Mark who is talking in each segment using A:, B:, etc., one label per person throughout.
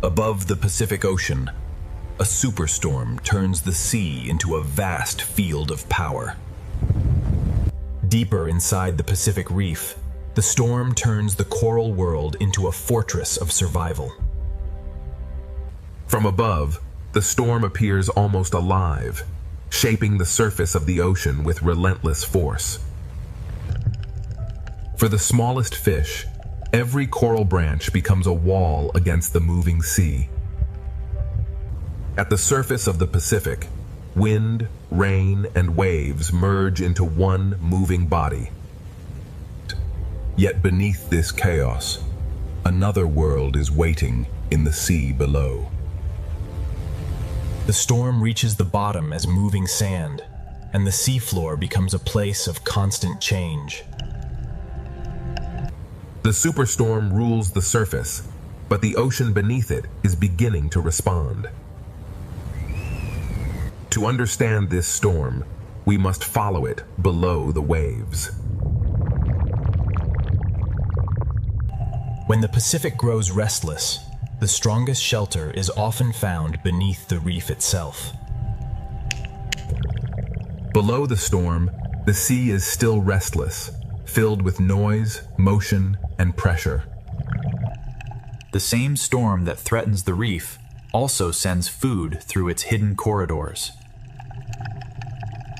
A: Above the Pacific Ocean, a superstorm turns the sea into a vast field of power. Deeper inside the Pacific Reef, the storm turns the coral world into a fortress of survival.
B: From above, the storm appears almost alive, shaping the surface of the ocean with relentless force. For the smallest fish, every coral branch becomes a wall against the moving sea. At the surface of the Pacific, wind, rain, and waves merge into one moving body. Yet beneath this chaos, another world is waiting in the sea below.
A: The storm reaches the bottom as moving sand, and the seafloor becomes a place of constant change.
B: The superstorm rules the surface, but the ocean beneath it is beginning to respond. To understand this storm, we must follow it below the waves.
A: When the Pacific grows restless, the strongest shelter is often found beneath the reef itself.
B: Below the storm, the sea is still restless, filled with noise, motion, and pressure.
C: The same storm that threatens the reef also sends food through its hidden corridors.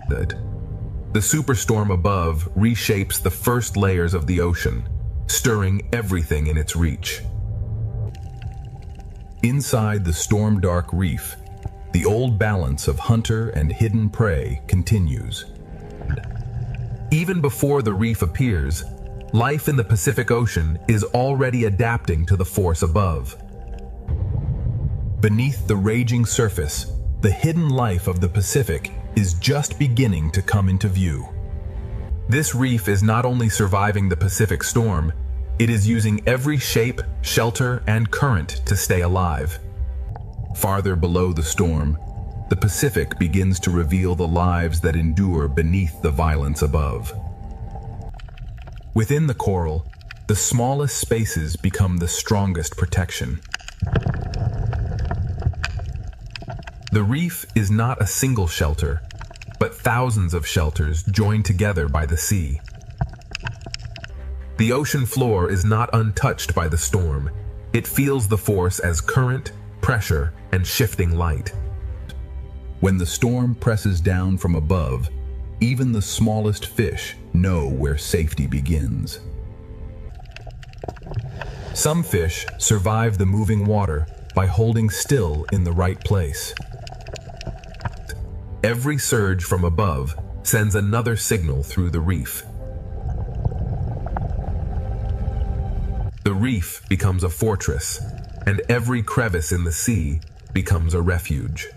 B: The superstorm above reshapes the first layers of the ocean, stirring everything in its reach. Inside the storm-dark reef, the old balance of hunter and hidden prey continues. Even before the reef appears, life in the Pacific Ocean is already adapting to the force above. Beneath the raging surface, the hidden life of the Pacific is just beginning to come into view. This reef is not only surviving the Pacific storm, it is using every shape, shelter, and current to stay alive. Farther below the storm, the Pacific begins to reveal the lives that endure beneath the violence above. Within the coral, the smallest spaces become the strongest protection. The reef is not a single shelter, but thousands of shelters joined together by the sea. The ocean floor is not untouched by the storm. It feels the force as current, pressure, and shifting light. When the storm presses down from above, even the smallest fish know where safety begins. Some fish survive the moving water by holding still in the right place. Every surge from above sends another signal through the reef. The reef becomes a fortress, and every crevice in the sea becomes a refuge.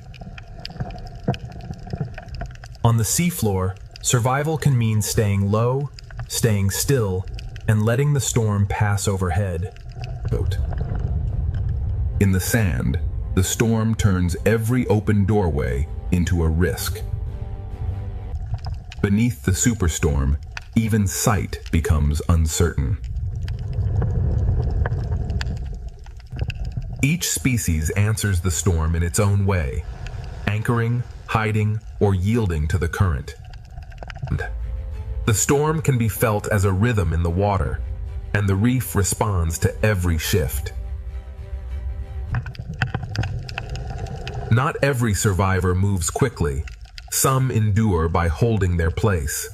A: On the seafloor, survival can mean staying low, staying still, and letting the storm pass overhead.
B: In the sand, the storm turns every open doorway into a risk. Beneath the superstorm, even sight becomes uncertain. Each species answers the storm in its own way, anchoring, hiding, or yielding to the current. The storm can be felt as a rhythm in the water, and the reef responds to every shift. Not every survivor moves quickly. Some endure by holding their place.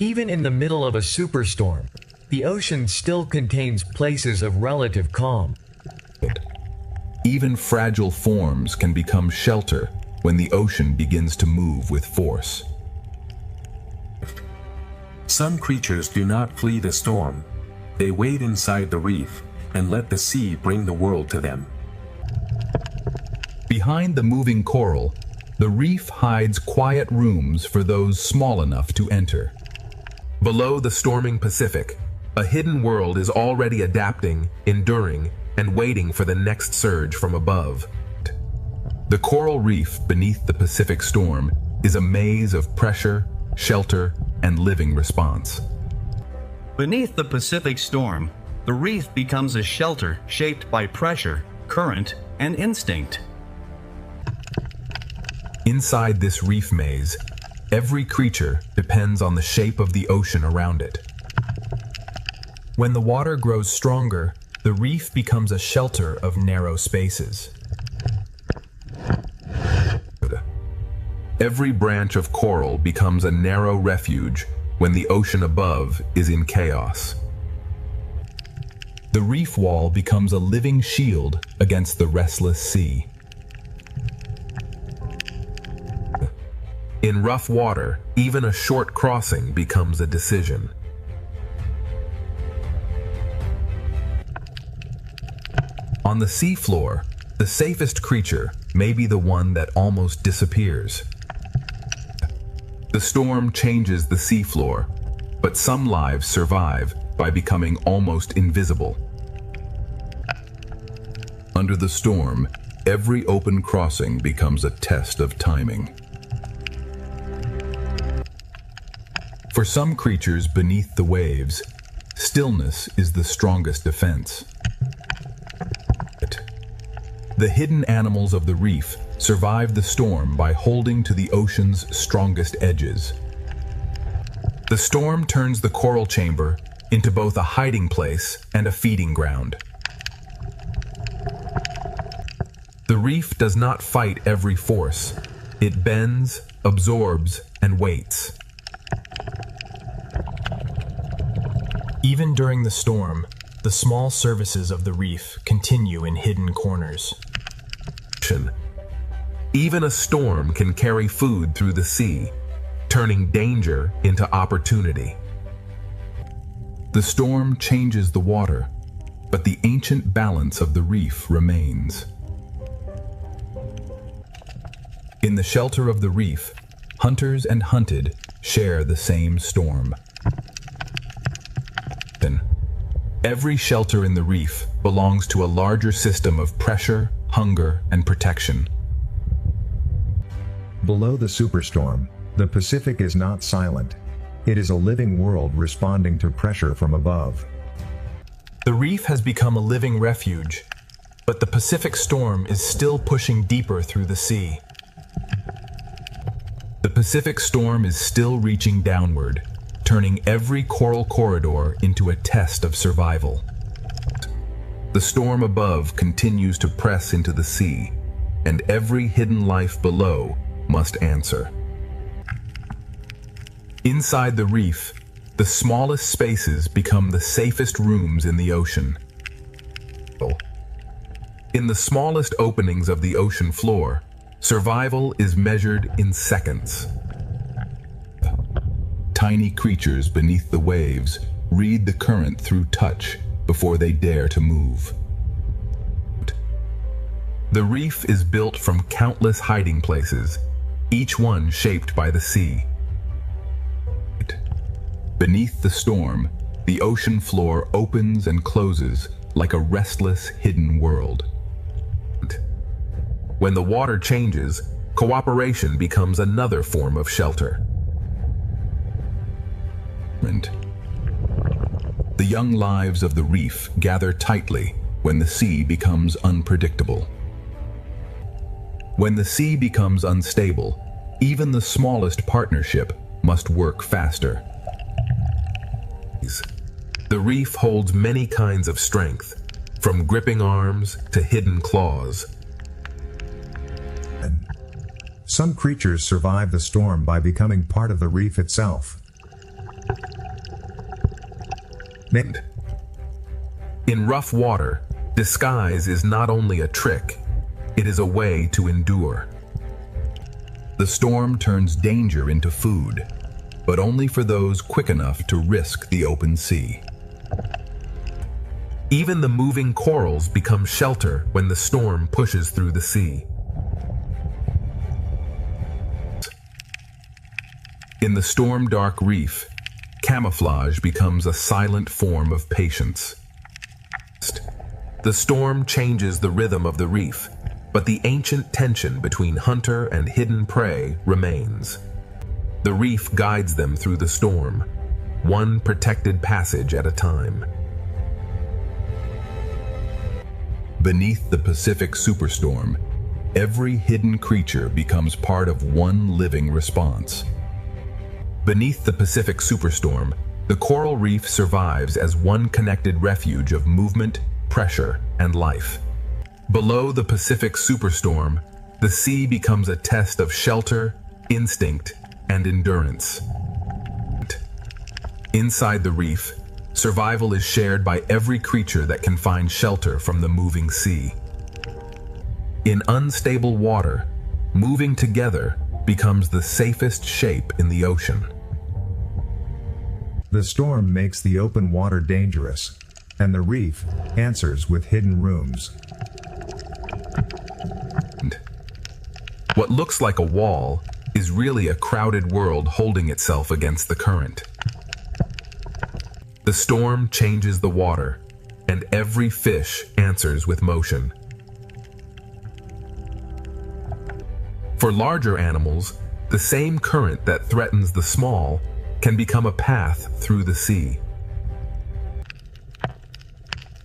D: Even in the middle of a superstorm, the ocean still contains places of relative calm.
B: Even fragile forms can become shelter when the ocean begins to move with force.
E: Some creatures do not flee the storm. They wait inside the reef and let the sea bring the world to them.
B: Behind the moving coral, the reef hides quiet rooms for those small enough to enter. Below the storming Pacific, a hidden world is already adapting, enduring, and waiting for the next surge from above. The coral reef beneath the Pacific storm is a maze of pressure, shelter, and living response.
F: Beneath the Pacific storm, The reef becomes a shelter shaped by pressure, current, and instinct.
B: Inside this reef maze, every creature depends on the shape of the ocean around it.
A: When the water grows stronger, the reef becomes a shelter of narrow spaces.
B: Every branch of coral becomes a narrow refuge when the ocean above is in chaos.
A: The reef wall becomes a living shield against the restless sea.
B: In rough water, even a short crossing becomes a decision. On the seafloor, the safest creature may be the one that almost disappears. The storm changes the seafloor, but some lives survive by becoming almost invisible. Under the storm, every open crossing becomes a test of timing. For some creatures beneath the waves, stillness is the strongest defense. The hidden animals of the reef survive the storm by holding to the ocean's strongest edges. The storm turns the coral chamber into both a hiding place and a feeding ground. The reef does not fight every force. It bends, absorbs, and waits.
A: Even during the storm, the small services of the reef continue in hidden corners.
B: Even a storm can carry food through the sea, turning danger into opportunity. The storm changes the water, but the ancient balance of the reef remains. In the shelter of the reef, hunters and hunted share the same storm. Every shelter in the reef belongs to a larger system of pressure, hunger, and protection.
G: Below the superstorm, the Pacific is not silent. It is a living world responding to pressure from above.
A: The reef has become a living refuge, but the Pacific storm is still pushing deeper through the sea.
B: The Pacific storm is still reaching downward, turning every coral corridor into a test of survival. The storm above continues to press into the sea, and every hidden life below must answer. Inside the reef, the smallest spaces become the safest rooms in the ocean. In the smallest openings of the ocean floor, survival is measured in seconds. Tiny creatures beneath the waves read the current through touch before they dare to move. The reef is built from countless hiding places, each one shaped by the sea. Beneath the storm, the ocean floor opens and closes like a restless, hidden world. When the water changes, cooperation becomes another form of shelter. The young lives of the reef gather tightly when the sea becomes unpredictable. When the sea becomes unstable, even the smallest partnership must work faster. The reef holds many kinds of strength, from gripping arms to hidden claws.
G: Some creatures survive the storm by becoming part of the reef itself.
B: In rough water, disguise is not only a trick, it is a way to endure. The storm turns danger into food, but only for those quick enough to risk the open sea. Even the moving corals become shelter when the storm pushes through the sea. In the storm-dark reef, camouflage becomes a silent form of patience. The storm changes the rhythm of the reef, but the ancient tension between hunter and hidden prey remains. The reef guides them through the storm, one protected passage at a time. Beneath the Pacific Superstorm, every hidden creature becomes part of one living response. Beneath the Pacific Superstorm, the coral reef survives as one connected refuge of movement, pressure, and life. Below the Pacific Superstorm, the sea becomes a test of shelter, instinct, and endurance. Inside the reef, survival is shared by every creature that can find shelter from the moving sea. In unstable water, moving together becomes the safest shape in the ocean.
G: The storm makes the open water dangerous, and the reef answers with hidden rooms.
B: What looks like a wall is really a crowded world holding itself against the current. The storm changes the water, and every fish answers with motion. For larger animals, the same current that threatens the small can become a path through the sea.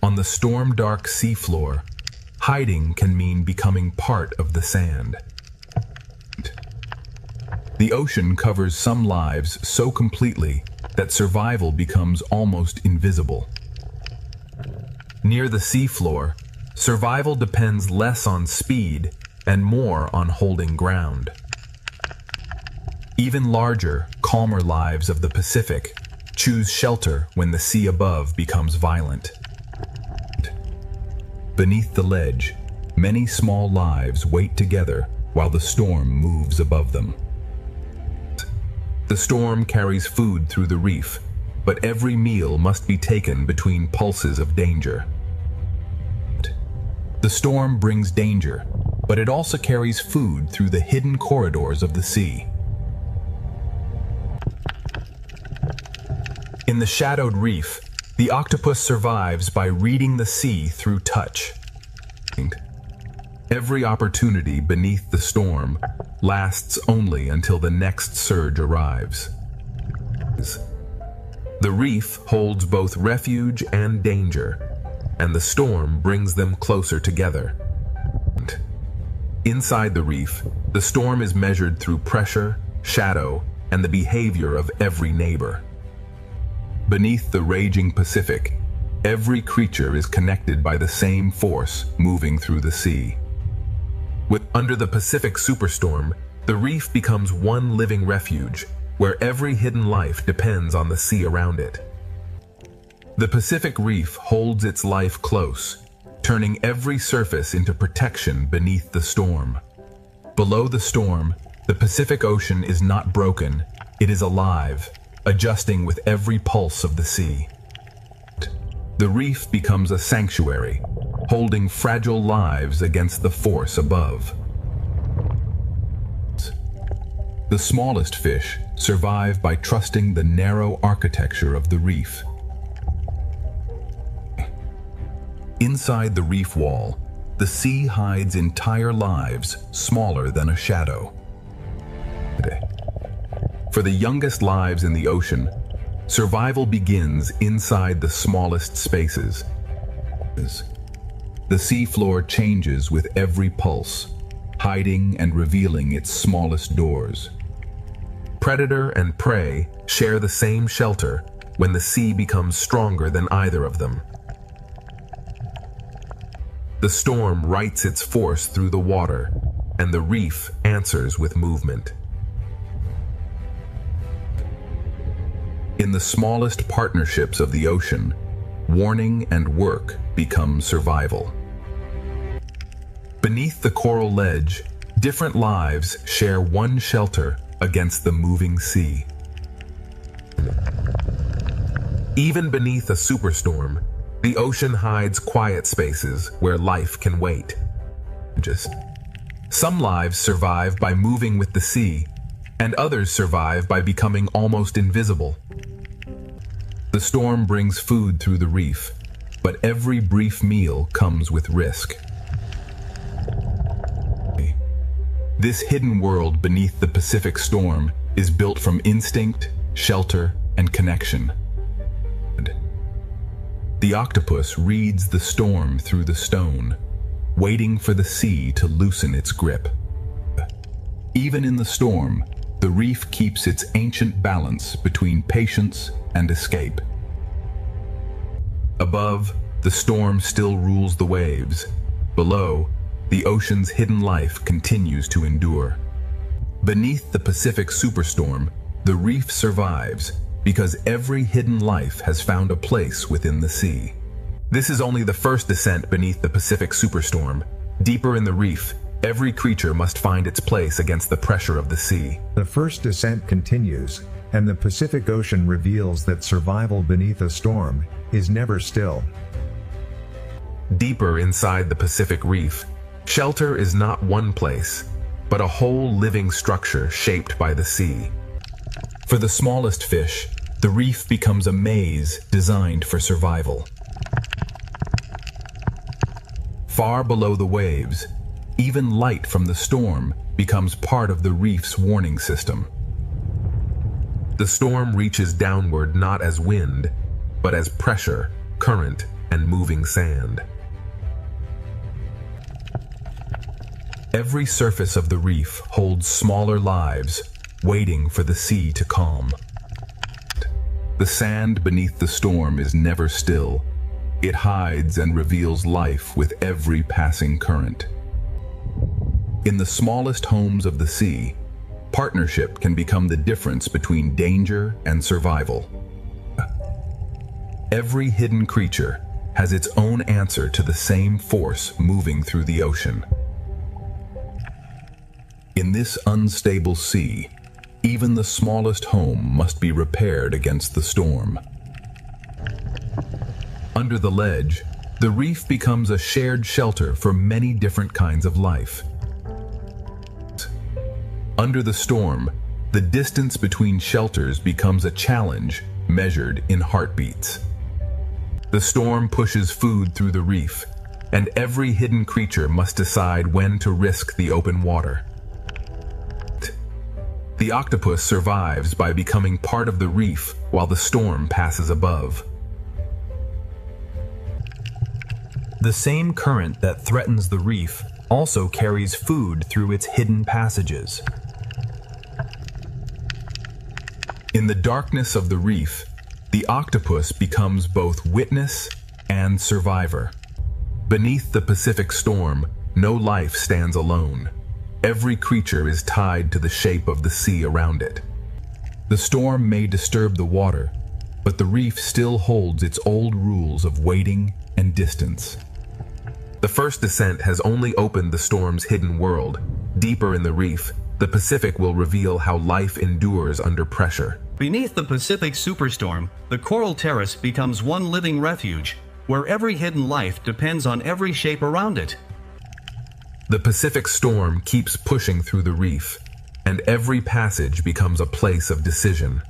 B: On the storm-dark seafloor, hiding can mean becoming part of the sand. The ocean covers some lives so completely that survival becomes almost invisible. Near the seafloor, survival depends less on speed and more on holding ground. Even larger, calmer lives of the Pacific choose shelter when the sea above becomes violent. Beneath the ledge, many small lives wait together while the storm moves above them. The storm carries food through the reef, but every meal must be taken between pulses of danger. The storm brings danger, but it also carries food through the hidden corridors of the sea. In the shadowed reef, the octopus survives by reading the sea through touch. Every opportunity beneath the storm lasts only until the next surge arrives. The reef holds both refuge and danger, and the storm brings them closer together. Inside the reef, the storm is measured through pressure, shadow, and the behavior of every neighbor. Beneath the raging Pacific, every creature is connected by the same force moving through the sea. Under the Pacific Superstorm, the reef becomes one living refuge, where every hidden life depends on the sea around it. The Pacific Reef holds its life close, turning every surface into protection beneath the storm. Below the storm, the Pacific Ocean is not broken, it is alive, adjusting with every pulse of the sea. The reef becomes a sanctuary, holding fragile lives against the force above. The smallest fish survive by trusting the narrow architecture of the reef. Inside the reef wall, the sea hides entire lives smaller than a shadow. For the youngest lives in the ocean, survival begins inside the smallest spaces. The seafloor changes with every pulse, hiding and revealing its smallest doors. Predator and prey share the same shelter when the sea becomes stronger than either of them. The storm writes its force through the water, and the reef answers with movement. In the smallest partnerships of the ocean, warning and work become survival. Beneath the coral ledge, different lives share one shelter against the moving sea. Even beneath a superstorm, the ocean hides quiet spaces where life can wait. Some lives survive by moving with the sea, and others survive by becoming almost invisible. The storm brings food through the reef, but every brief meal comes with risk. This hidden world beneath the Pacific storm is built from instinct, shelter, and connection. The octopus reads the storm through the stone, waiting for the sea to loosen its grip. Even in the storm, the reef keeps its ancient balance between patience and escape. Above, the storm still rules the waves. Below, the ocean's hidden life continues to endure. Beneath the Pacific Superstorm, the reef survives because every hidden life has found a place within the sea. This is only the first descent beneath the Pacific Superstorm. Deeper in the reef, every creature must find its place against the pressure of the sea.
G: The first descent continues, and the Pacific Ocean reveals that survival beneath a storm is never still.
B: Deeper inside the Pacific Reef, shelter is not one place, but a whole living structure shaped by the sea. For the smallest fish, the reef becomes a maze designed for survival. Far below the waves, even light from the storm becomes part of the reef's warning system. The storm reaches downward not as wind, but as pressure, current, and moving sand. Every surface of the reef holds smaller lives, waiting for the sea to calm. The sand beneath the storm is never still. It hides and reveals life with every passing current. In the smallest homes of the sea, partnership can become the difference between danger and survival. Every hidden creature has its own answer to the same force moving through the ocean. In this unstable sea, even the smallest home must be repaired against the storm. Under the ledge, the reef becomes a shared shelter for many different kinds of life. Under the storm, the distance between shelters becomes a challenge measured in heartbeats. The storm pushes food through the reef, and every hidden creature must decide when to risk the open water. The octopus survives by becoming part of the reef while the storm passes above.
A: The same current that threatens the reef also carries food through its hidden passages.
B: In the darkness of the reef, the octopus becomes both witness and survivor. Beneath the Pacific storm, no life stands alone. Every creature is tied to the shape of the sea around it. The storm may disturb the water, but the reef still holds its old rules of waiting and distance. The first descent has only opened the storm's hidden world. Deeper in the reef, the Pacific will reveal how life endures under pressure.
F: Beneath the Pacific Superstorm, the coral terrace becomes one living refuge, where every hidden life depends on every shape around it.
B: The Pacific storm keeps pushing through the reef, and every passage becomes a place of decision.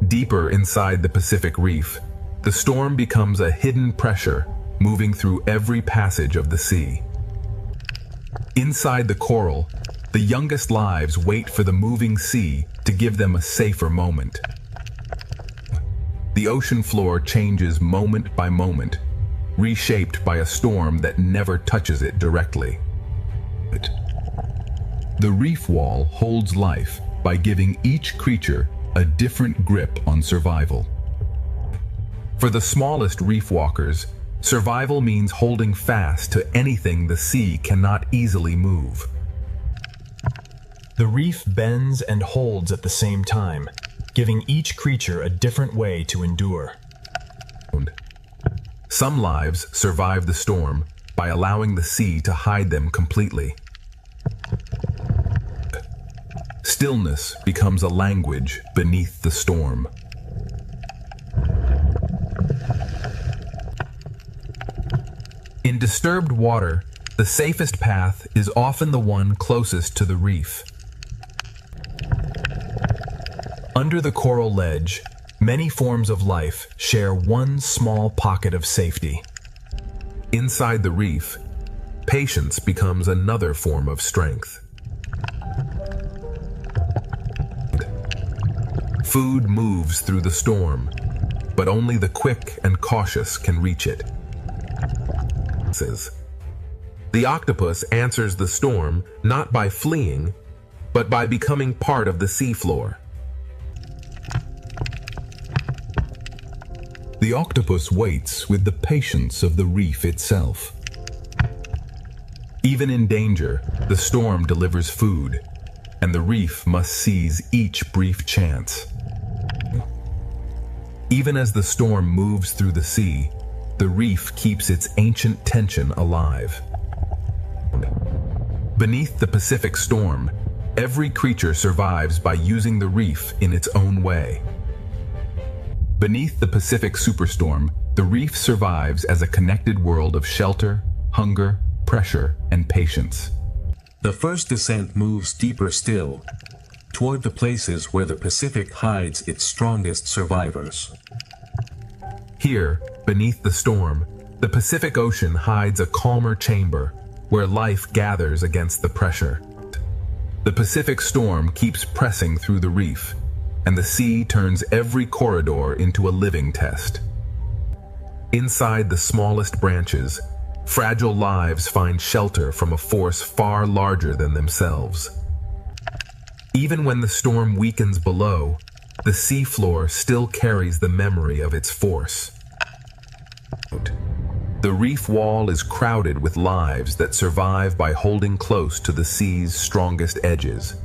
B: Deeper inside the Pacific Reef, the storm becomes a hidden pressure moving through every passage of the sea. Inside the coral, the youngest lives wait for the moving sea to give them a safer moment. The ocean floor changes moment by moment, reshaped by a storm that never touches it directly. The reef wall holds life by giving each creature a different grip on survival. For the smallest reef walkers, survival means holding fast to anything the sea cannot easily move.
A: The reef bends and holds at the same time, giving each creature a different way to endure.
B: Some lives survive the storm by allowing the sea to hide them completely. Stillness becomes a language beneath the storm. In disturbed water, the safest path is often the one closest to the reef. Under the coral ledge, many forms of life share one small pocket of safety. Inside the reef, patience becomes another form of strength. Food moves through the storm, but only the quick and cautious can reach it. The octopus answers the storm not by fleeing, but by becoming part of the seafloor. The octopus waits with the patience of the reef itself. Even in danger, the storm delivers food, and the reef must seize each brief chance. Even as the storm moves through the sea, the reef keeps its ancient tension alive. Beneath the Pacific storm, every creature survives by using the reef in its own way. Beneath the Pacific superstorm, the reef survives as a connected world of shelter, hunger, pressure, and patience.
E: The first descent moves deeper still, toward the places where the Pacific hides its strongest survivors.
B: Here, beneath the storm, the Pacific Ocean hides a calmer chamber where life gathers against the pressure. The Pacific storm keeps pressing through the reef, and the sea turns every corridor into a living test. Inside the smallest branches, fragile lives find shelter from a force far larger than themselves. Even when the storm weakens below, the seafloor still carries the memory of its force. The reef wall is crowded with lives that survive by holding close to the sea's strongest edges.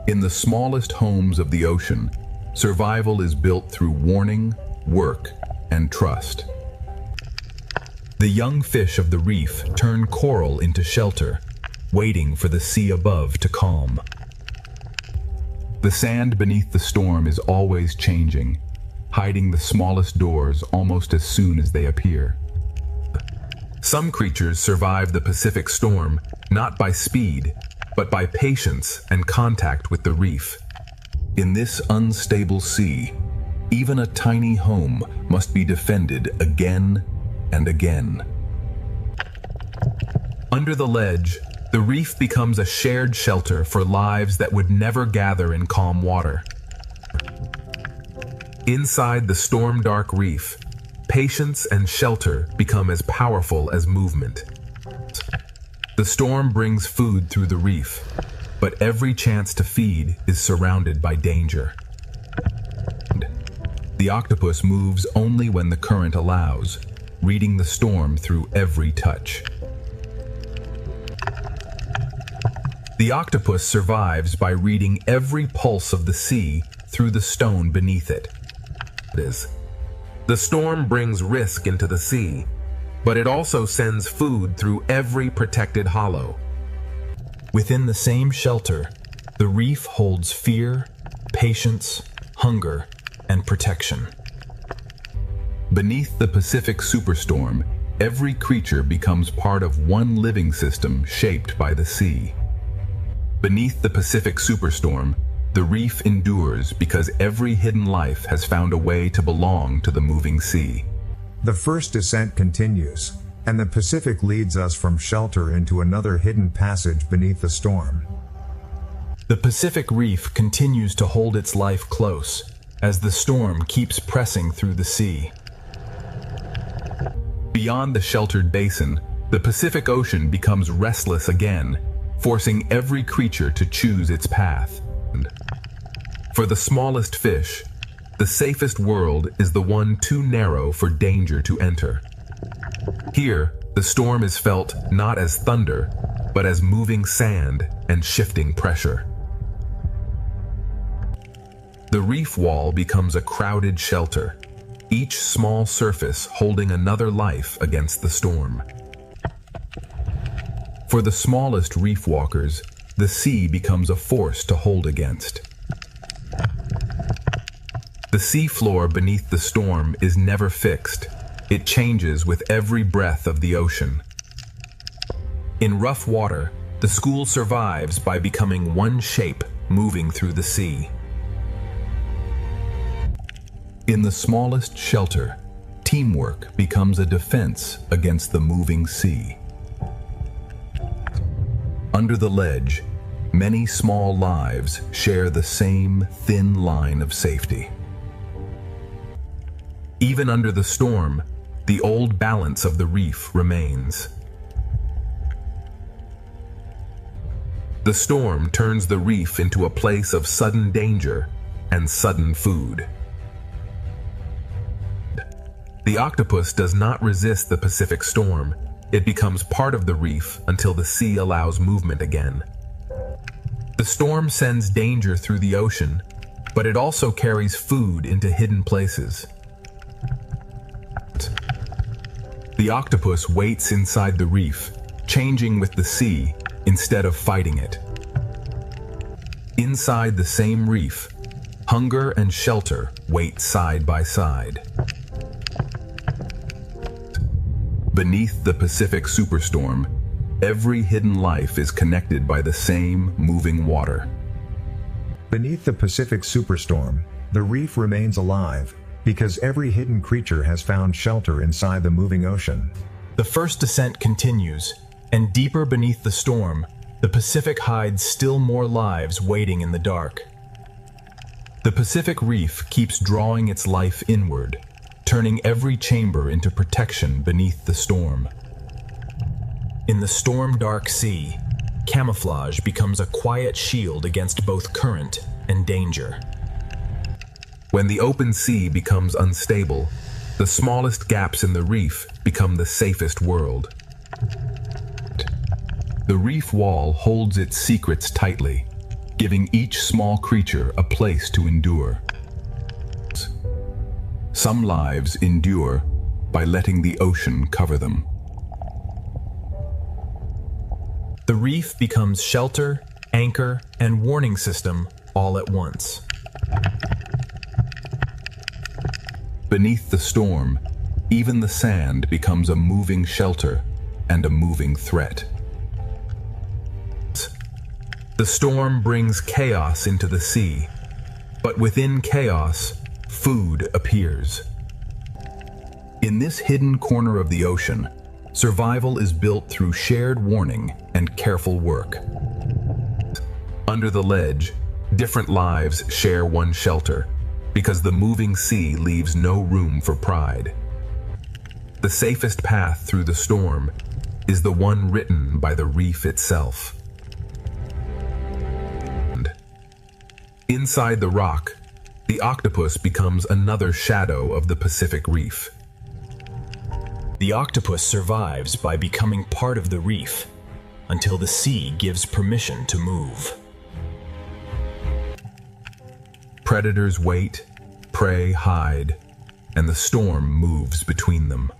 B: In the smallest homes of the ocean, survival is built through warning, work, and trust. The young fish of the reef turn coral into shelter, waiting for the sea above to calm. The sand beneath the storm is always changing, hiding the smallest doors almost as soon as they appear. Some creatures survive the Pacific storm not by speed, but by patience and contact with the reef. In this unstable sea, even a tiny home must be defended again and again. Under the ledge, the reef becomes a shared shelter for lives that would never gather in calm water. Inside the storm-dark reef, patience and shelter become as powerful as movement. The storm brings food through the reef, but every chance to feed is surrounded by danger. The octopus moves only when the current allows, reading the storm through every touch. The octopus survives by reading every pulse of the sea through the stone beneath it. The storm brings risk into the sea, but it also sends food through every protected hollow.
A: Within the same shelter, the reef holds fear, patience, hunger, and protection.
B: Beneath the Pacific superstorm, every creature becomes part of one living system shaped by the sea. Beneath the Pacific superstorm, the reef endures because every hidden life has found a way to belong to the moving sea.
G: The first descent continues, and the Pacific leads us from shelter into another hidden passage beneath the storm.
A: The Pacific reef continues to hold its life close as the storm keeps pressing through the sea.
B: Beyond the sheltered basin, the Pacific Ocean becomes restless again, forcing every creature to choose its path. For the smallest fish, the safest world is the one too narrow for danger to enter. Here, the storm is felt not as thunder, but as moving sand and shifting pressure. The reef wall becomes a crowded shelter, each small surface holding another life against the storm. For the smallest reef walkers, the sea becomes a force to hold against. The seafloor beneath the storm is never fixed. It changes with every breath of the ocean. In rough water, the school survives by becoming one shape moving through the sea. In the smallest shelter, teamwork becomes a defense against the moving sea. Under the ledge, many small lives share the same thin line of safety. Even under the storm, the old balance of the reef remains. The storm turns the reef into a place of sudden danger and sudden food. The octopus does not resist the Pacific storm. It becomes part of the reef until the sea allows movement again. The storm sends danger through the ocean, but it also carries food into hidden places. The octopus waits inside the reef, changing with the sea instead of fighting it. Inside the same reef, hunger and shelter wait side by side. Beneath the Pacific Superstorm, every hidden life is connected by the same moving water.
G: Beneath the Pacific Superstorm, the reef remains alive, because every hidden creature has found shelter inside the moving ocean.
A: The first descent continues, and deeper beneath the storm, the Pacific hides still more lives waiting in the dark. The Pacific Reef keeps drawing its life inward, turning every chamber into protection beneath the storm. In the storm-dark sea, camouflage becomes a quiet shield against both current and danger.
B: When the open sea becomes unstable, the smallest gaps in the reef become the safest world. The reef wall holds its secrets tightly, giving each small creature a place to endure. Some lives endure by letting the ocean cover them.
A: The reef becomes shelter, anchor, and warning system all at once.
B: Beneath the storm, even the sand becomes a moving shelter and a moving threat. The storm brings chaos into the sea, but within chaos, food appears. In this hidden corner of the ocean, survival is built through shared warning and careful work. Under the ledge, different lives share one shelter, because the moving sea leaves no room for pride. The safest path through the storm is the one written by the reef itself. Inside the rock, the octopus becomes another shadow of the Pacific Reef.
A: The octopus survives by becoming part of the reef until the sea gives permission to move.
B: Predators wait, prey hide, and the storm moves between them.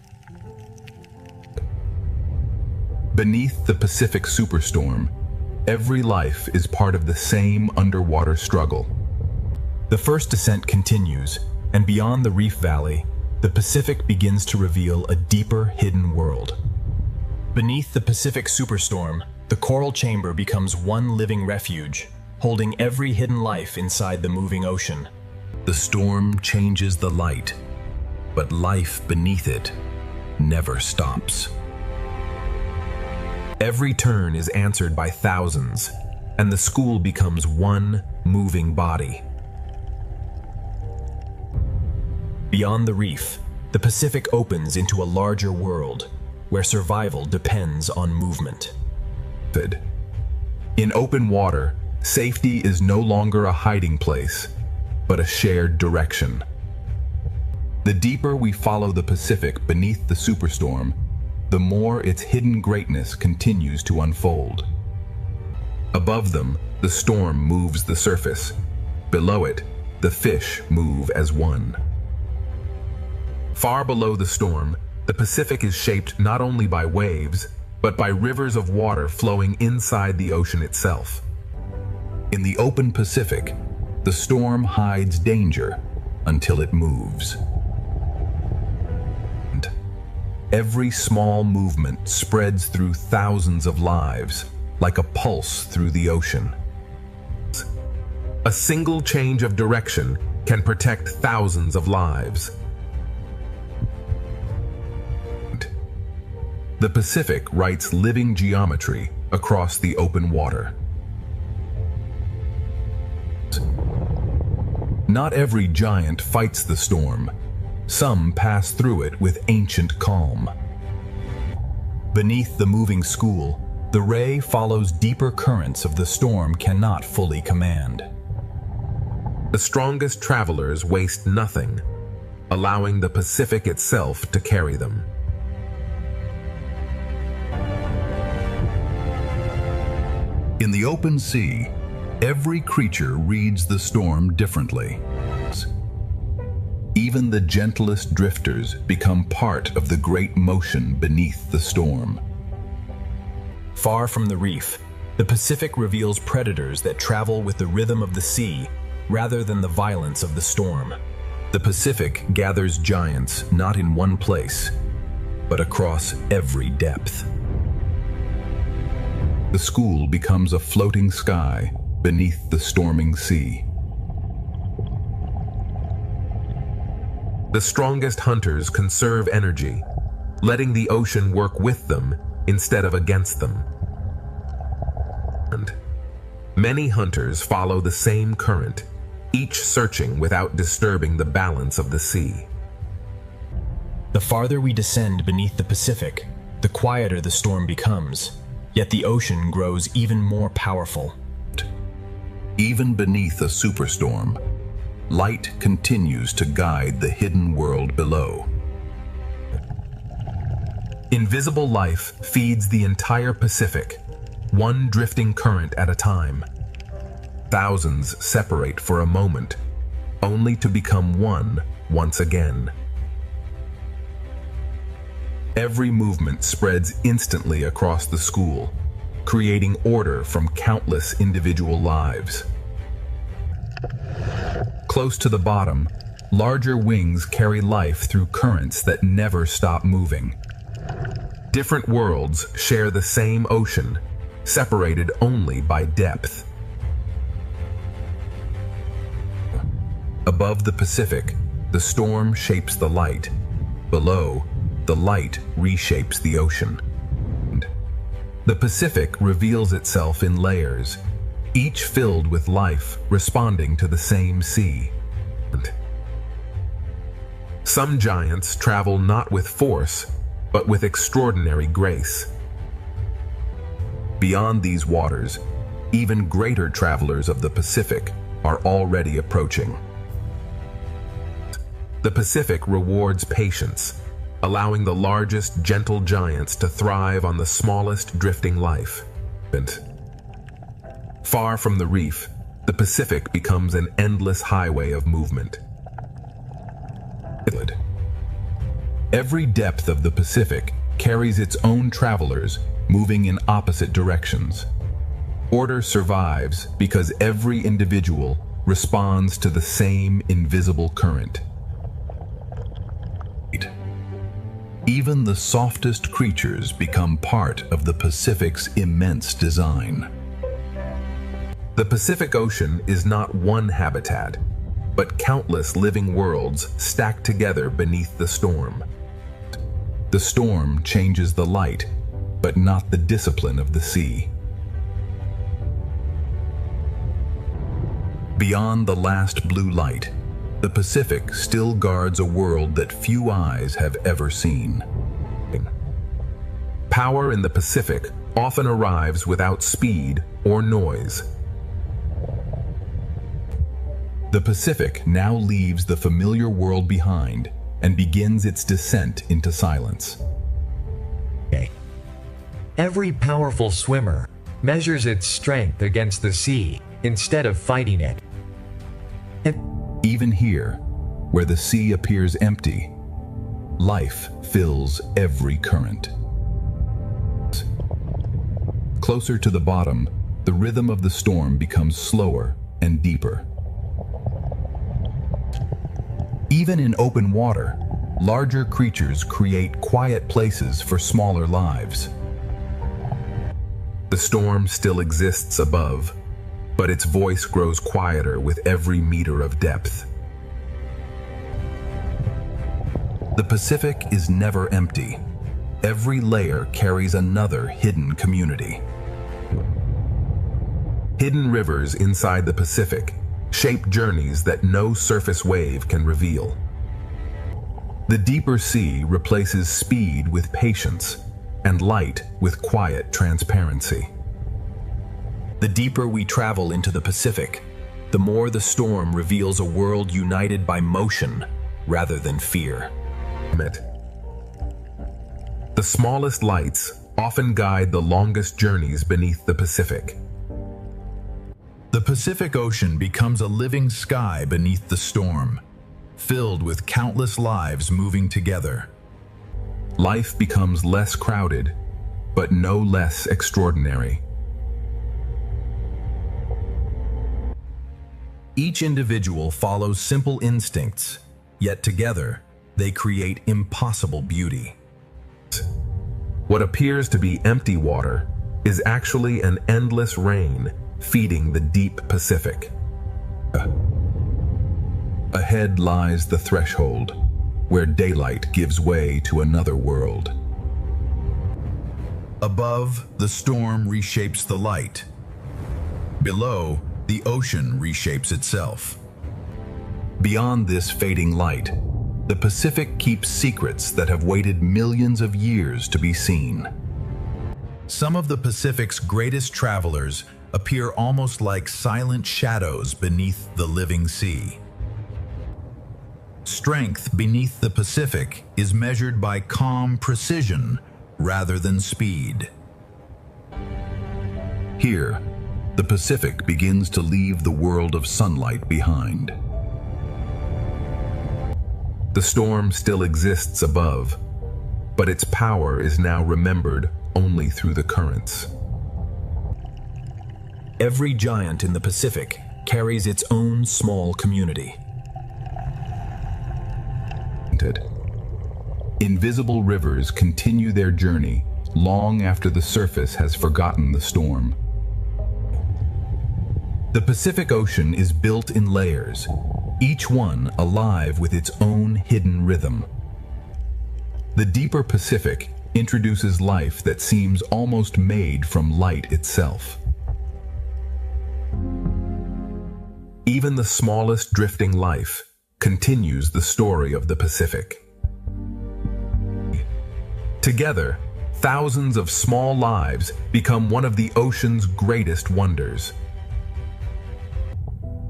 B: Beneath the Pacific Superstorm, every life is part of the same underwater struggle.
A: The first descent continues, and beyond the reef valley, the Pacific begins to reveal a deeper hidden world. Beneath the Pacific Superstorm, the coral chamber becomes one living refuge, holding every hidden life inside the moving ocean.
B: The storm changes the light, but life beneath it never stops. Every turn is answered by thousands, and the school becomes one moving body.
A: Beyond the reef, the Pacific opens into a larger world, where survival depends on movement.
B: In open water, safety is no longer a hiding place, but a shared direction. The deeper we follow the Pacific beneath the Superstorm, the more its hidden greatness continues to unfold. Above them, the storm moves the surface. Below it, the fish move as one. Far below the storm, the Pacific is shaped not only by waves, but by rivers of water flowing inside the ocean itself. In the open Pacific, the storm hides danger until it moves. Every small movement spreads through thousands of lives, like a pulse through the ocean. A single change of direction can protect thousands of lives. The Pacific writes living geometry across the open water. Not every giant fights the storm. Some pass through it with ancient calm.
A: Beneath the moving school, The ray follows deeper currents of the storm cannot fully command.
B: The strongest travelers waste nothing, allowing the Pacific itself to carry them.
H: In the open sea, every creature reads the storm differently. Even the gentlest drifters become part of the great motion beneath the storm.
A: Far from the reef, the Pacific reveals predators that travel with the rhythm of the sea rather than the violence of the storm.
B: The Pacific gathers giants not in one place, but across every depth.
H: The school becomes a floating sky beneath the storming sea.
B: The strongest hunters conserve energy, letting the ocean work with them instead of against them. And many hunters follow the same current, each searching without disturbing the balance of the sea.
A: The farther we descend beneath the Pacific, the quieter the storm becomes, yet the ocean grows even more powerful.
H: Even beneath a superstorm, light continues to guide the hidden world below.
B: Invisible life feeds the entire Pacific, one drifting current at a time. Thousands separate for a moment, only to become one once again. Every movement spreads instantly across the school, creating order from countless individual lives. Close to the bottom, larger wings carry life through currents that never stop moving. Different worlds share the same ocean, separated only by depth. Above the Pacific, the storm shapes the light. Below, the light reshapes the ocean. The Pacific reveals itself in layers, each filled with life responding to the same sea. Some giants travel not with force, but with extraordinary grace. Beyond these waters, even greater travelers of the Pacific are already approaching. The Pacific rewards patience, allowing the largest gentle giants to thrive on the smallest drifting life. Far from the reef, the Pacific becomes an endless highway of movement. Every depth of the Pacific carries its own travelers moving in opposite directions. Order survives because every individual responds to the same invisible current.
H: Even the softest creatures become part of the Pacific's immense design.
B: The Pacific Ocean is not one habitat, but countless living worlds stacked together beneath the storm.
H: The storm changes the light, but not the discipline of the sea. Beyond the last blue light, the Pacific still guards a world that few eyes have ever seen.
B: Power in the Pacific often arrives without speed or noise.
H: The Pacific now leaves the familiar world behind and begins its descent into silence.
D: Every powerful swimmer measures its strength against the sea instead of fighting it.
H: Even here, where the sea appears empty, life fills every current. Closer to the bottom, the rhythm of the storm becomes slower and deeper. Even in open water, larger creatures create quiet places for smaller lives.
B: The storm still exists above, but its voice grows quieter with every meter of depth.
H: The Pacific is never empty. Every layer carries another hidden community.
B: Hidden rivers inside the Pacific shape journeys that no surface wave can reveal. The deeper sea replaces speed with patience, and light with quiet transparency.
A: The deeper we travel into the Pacific, the more the storm reveals a world united by motion rather than fear.
B: The smallest lights often guide the longest journeys beneath the Pacific.
H: The Pacific Ocean becomes a living sky beneath the storm, filled with countless lives moving together.
B: Life becomes less crowded, but no less extraordinary.
H: Each individual follows simple instincts, yet together they create impossible beauty.
B: What appears to be empty water is actually an endless rain feeding the deep Pacific. Ahead lies the threshold, where daylight gives way to another world.
H: Above, the storm reshapes the light. Below, the ocean reshapes itself.
B: Beyond this fading light, the Pacific keeps secrets that have waited millions of years to be seen.
H: Some of the Pacific's greatest travelers appear almost like silent shadows beneath the living sea. Strength beneath the Pacific is measured by calm precision rather than speed.
B: Here, the Pacific begins to leave the world of sunlight behind. The storm still exists above, but its power is now remembered only through the currents.
A: Every giant in the Pacific carries its own small community.
B: Invisible rivers continue their journey long after the surface has forgotten the storm. The Pacific Ocean is built in layers, each one alive with its own hidden rhythm. The deeper Pacific introduces life that seems almost made from light itself. Even the smallest drifting life continues the story of the Pacific. Together, thousands of small lives become one of the ocean's greatest wonders.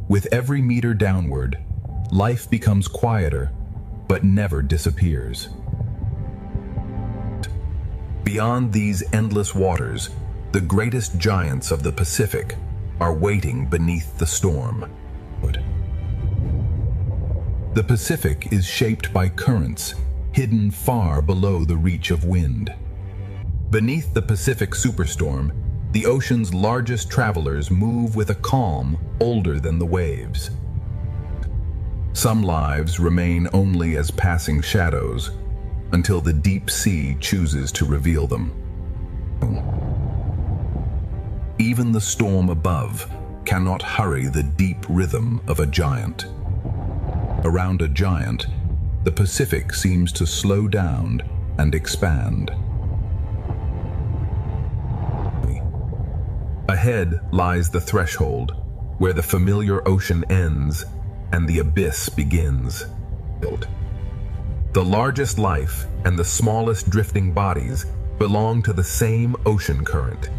B: With every meter downward, life becomes quieter, but never disappears. Beyond these endless waters, the greatest giants of the Pacific are waiting beneath the storm. The Pacific is shaped by currents hidden far below the reach of wind. Beneath the Pacific Superstorm, the ocean's largest travelers move with a calm older than the waves. Some lives remain only as passing shadows until the deep sea chooses to reveal them. Even the storm above cannot hurry the deep rhythm of a giant. Around a giant, the Pacific seems to slow down and expand. Ahead lies the threshold, where the familiar ocean ends and the abyss begins. The largest life and the smallest drifting bodies belong to the same ocean current.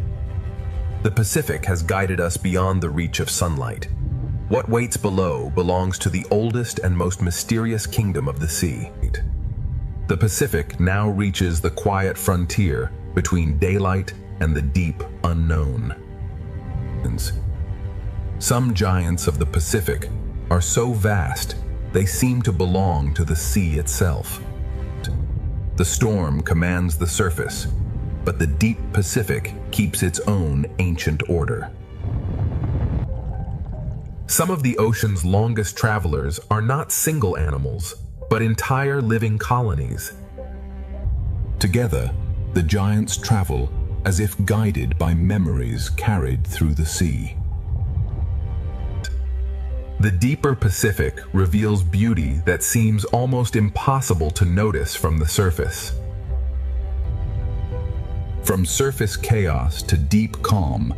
B: The Pacific has guided us beyond the reach of sunlight. What waits below belongs to the oldest and most mysterious kingdom of the sea. The Pacific now reaches the quiet frontier between daylight and the deep unknown. Some giants of the Pacific are so vast they seem to belong to the sea itself. The storm commands the surface, but the deep Pacific keeps its own ancient order. Some of the ocean's longest travelers are not single animals, but entire living colonies. Together, the giants travel as if guided by memories carried through the sea. The deeper Pacific reveals beauty that seems almost impossible to notice from the surface. From surface chaos to deep calm,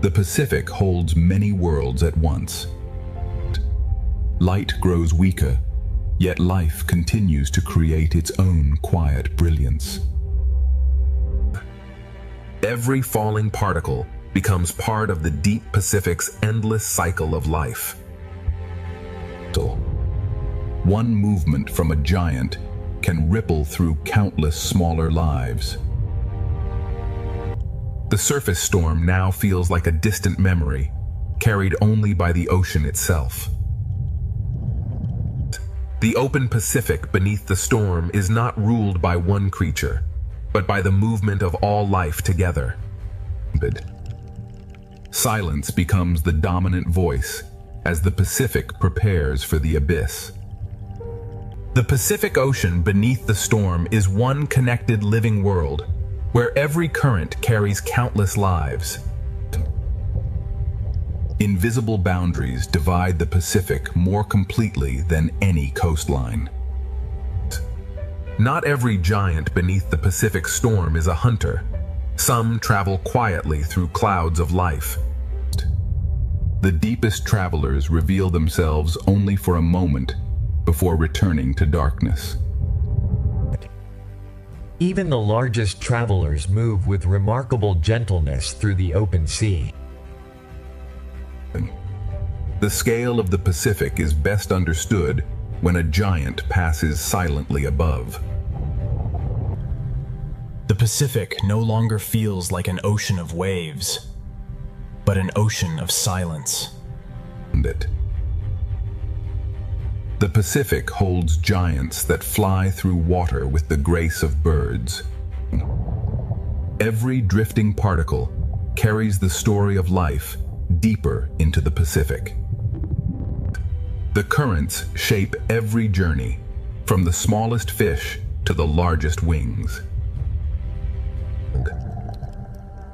B: the Pacific holds many worlds at once. Light grows weaker, yet life continues to create its own quiet brilliance. Every falling particle becomes part of the deep Pacific's endless cycle of life. One movement from a giant can ripple through countless smaller lives. The surface storm now feels like a distant memory, carried only by the ocean itself. The open Pacific beneath the storm is not ruled by one creature, but by the movement of all life together. Silence becomes the dominant voice as the Pacific prepares for the abyss. The Pacific Ocean beneath the storm is one connected living world where every current carries countless lives. Invisible boundaries divide the Pacific more completely than any coastline. Not every giant beneath the Pacific storm is a hunter. Some travel quietly through clouds of life. The deepest travelers reveal themselves only for a moment before returning to darkness.
D: Even the largest travelers move with remarkable gentleness through the open sea.
B: The scale of the Pacific is best understood when a giant passes silently above.
A: The Pacific no longer feels like an ocean of waves, but an ocean of silence.
B: The Pacific holds giants that fly through water with the grace of birds. Every drifting particle carries the story of life deeper into the Pacific. The currents shape every journey, from the smallest fish to the largest wings.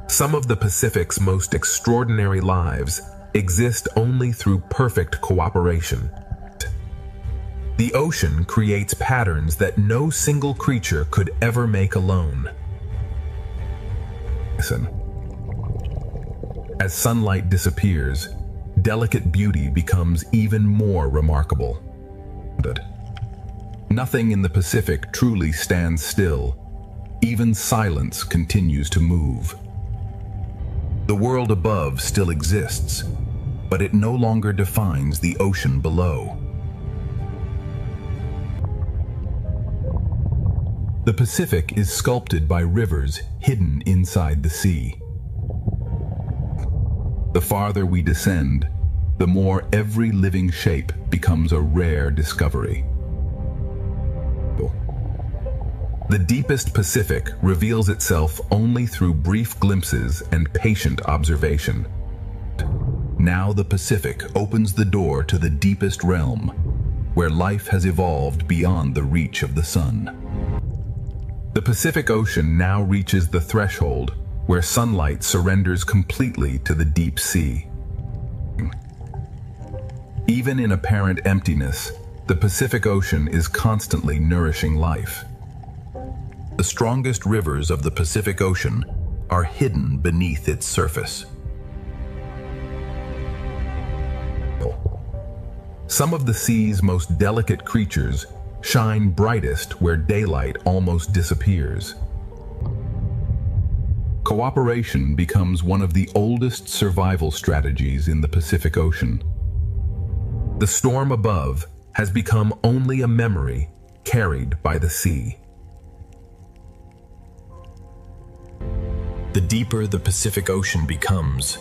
B: Some of the Pacific's most extraordinary lives exist only through perfect cooperation. The ocean creates patterns that no single creature could ever make alone. Listen. As sunlight disappears, delicate beauty becomes even more remarkable. Nothing in the Pacific truly stands still. Even silence continues to move. The world above still exists, but it no longer defines the ocean below. The Pacific is sculpted by rivers hidden inside the sea. The farther we descend, the more every living shape becomes a rare discovery. The deepest Pacific reveals itself only through brief glimpses and patient observation. Now the Pacific opens the door to the deepest realm, where life has evolved beyond the reach of the sun. The Pacific Ocean now reaches the threshold where sunlight surrenders completely to the deep sea. Even in apparent emptiness, the Pacific Ocean is constantly nourishing life. The strongest rivers of the Pacific Ocean are hidden beneath its surface. Some of the sea's most delicate creatures shine brightest where daylight almost disappears. Cooperation becomes one of the oldest survival strategies in the Pacific Ocean. The storm above has become only a memory carried by the sea.
A: The deeper the Pacific Ocean becomes,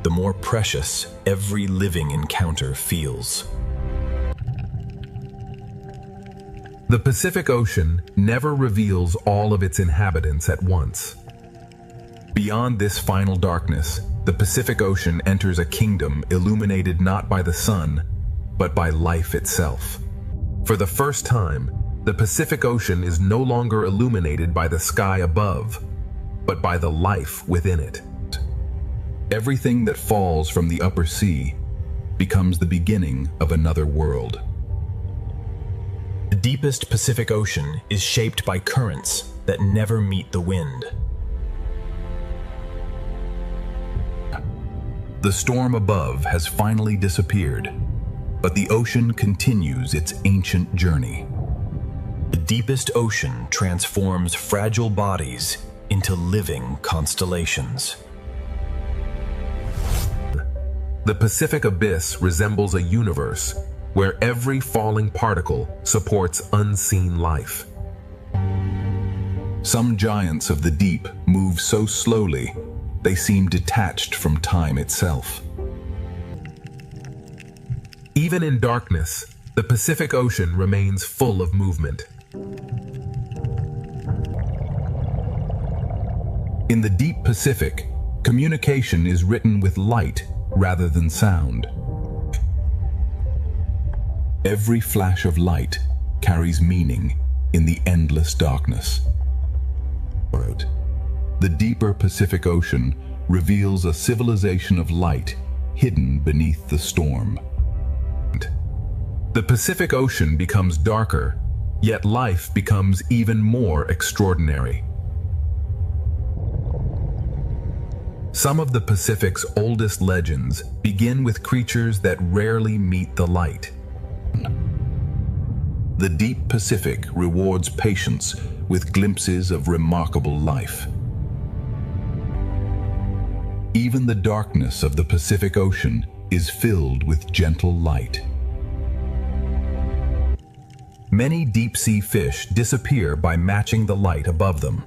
A: the more precious every living encounter feels.
B: The Pacific Ocean never reveals all of its inhabitants at once. Beyond this final darkness, the Pacific Ocean enters a kingdom illuminated not by the sun, but by life itself. For the first time, the Pacific Ocean is no longer illuminated by the sky above, but by the life within it. Everything that falls from the upper sea becomes the beginning of another world.
A: The deepest Pacific Ocean is shaped by currents that never meet the wind.
B: The storm above has finally disappeared, but the ocean continues its ancient journey.
A: The deepest ocean transforms fragile bodies into living constellations.
B: The Pacific Abyss resembles a universe where every falling particle supports unseen life.
H: Some giants of the deep move so slowly, they seem detached from time itself.
B: Even in darkness, the Pacific Ocean remains full of movement.
H: In the deep Pacific, communication is written with light rather than sound. Every flash of light carries meaning in the endless darkness. The deeper Pacific Ocean reveals a civilization of light hidden beneath the storm.
B: The Pacific Ocean becomes darker, yet life becomes even more extraordinary. Some of the Pacific's oldest legends begin with creatures that rarely meet the light.
H: The deep Pacific rewards patience with glimpses of remarkable life. Even the darkness of the Pacific Ocean is filled with gentle light.
B: Many deep-sea fish disappear by matching the light above them.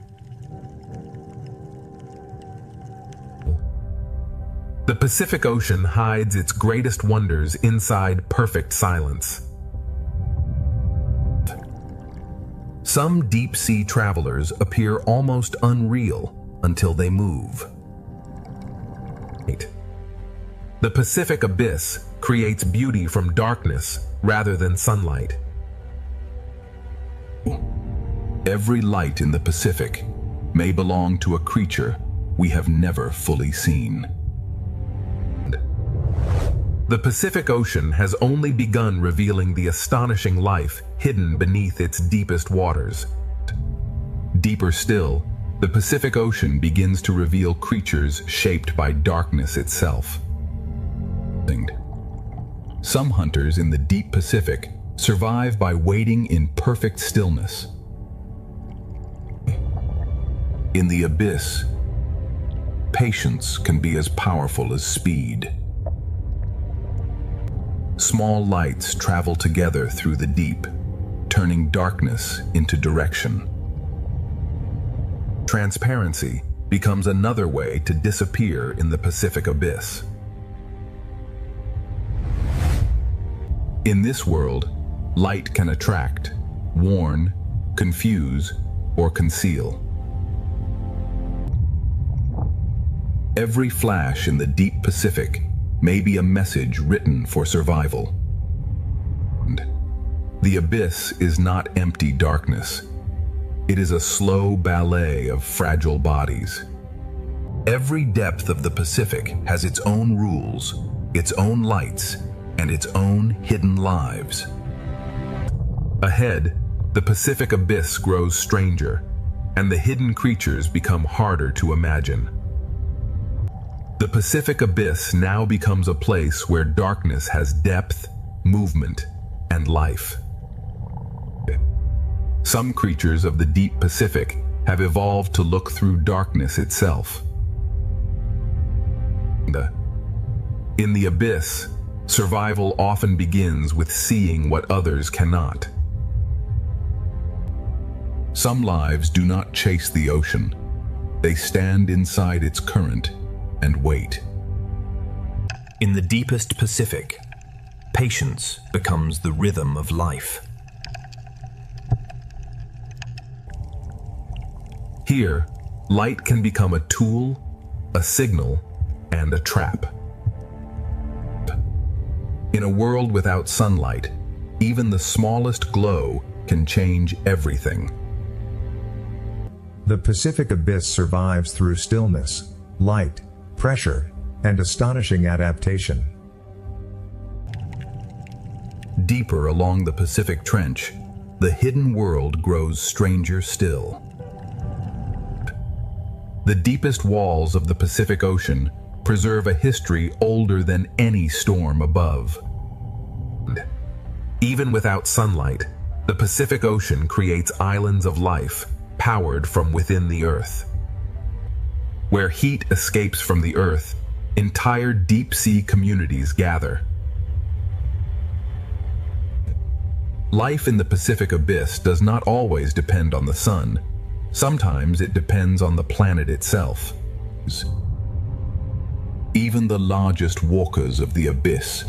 B: The Pacific Ocean hides its greatest wonders inside perfect silence. Some deep-sea travelers appear almost unreal until they move. The Pacific Abyss creates beauty from darkness rather than sunlight.
H: Every light in the Pacific may belong to a creature we have never fully seen.
B: The Pacific Ocean has only begun revealing the astonishing life hidden beneath its deepest waters.
H: Deeper still, the Pacific Ocean begins to reveal creatures shaped by darkness itself. Some hunters in the deep Pacific survive by waiting in perfect stillness. In the abyss, patience can be as powerful as speed. Small lights travel together through the deep, turning darkness into direction.
B: Transparency becomes another way to disappear in the Pacific Abyss.
H: In this world, light can attract, warn, confuse, or conceal. Every flash in the deep Pacific may be a message written for survival. The abyss is not empty darkness. It is a slow ballet of fragile bodies. Every depth of the Pacific has its own rules, its own lights, and its own hidden lives.
B: Ahead, the Pacific Abyss grows stranger, and the hidden creatures become harder to imagine. The Pacific Abyss now becomes a place where darkness has depth, movement, and life. Some creatures of the deep Pacific have evolved to look through darkness itself. In the abyss, survival often begins with seeing what others cannot.
H: Some lives do not chase the ocean. They stand inside its current and wait.
A: In the deepest Pacific, patience becomes the rhythm of life.
B: Here, light can become a tool, a signal, and a trap. In a world without sunlight, even the smallest glow can change everything.
G: The Pacific Abyss survives through stillness, light, pressure, and astonishing adaptation.
B: Deeper along the Pacific Trench, the hidden world grows stranger still. The deepest walls of the Pacific Ocean preserve a history older than any storm above. Even without sunlight, the Pacific Ocean creates islands of life powered from within the earth.
H: Where heat escapes from the earth, entire deep-sea communities gather. Life in the Pacific Abyss does not always depend on the sun. Sometimes it depends on the planet itself. Even the largest walkers of the abyss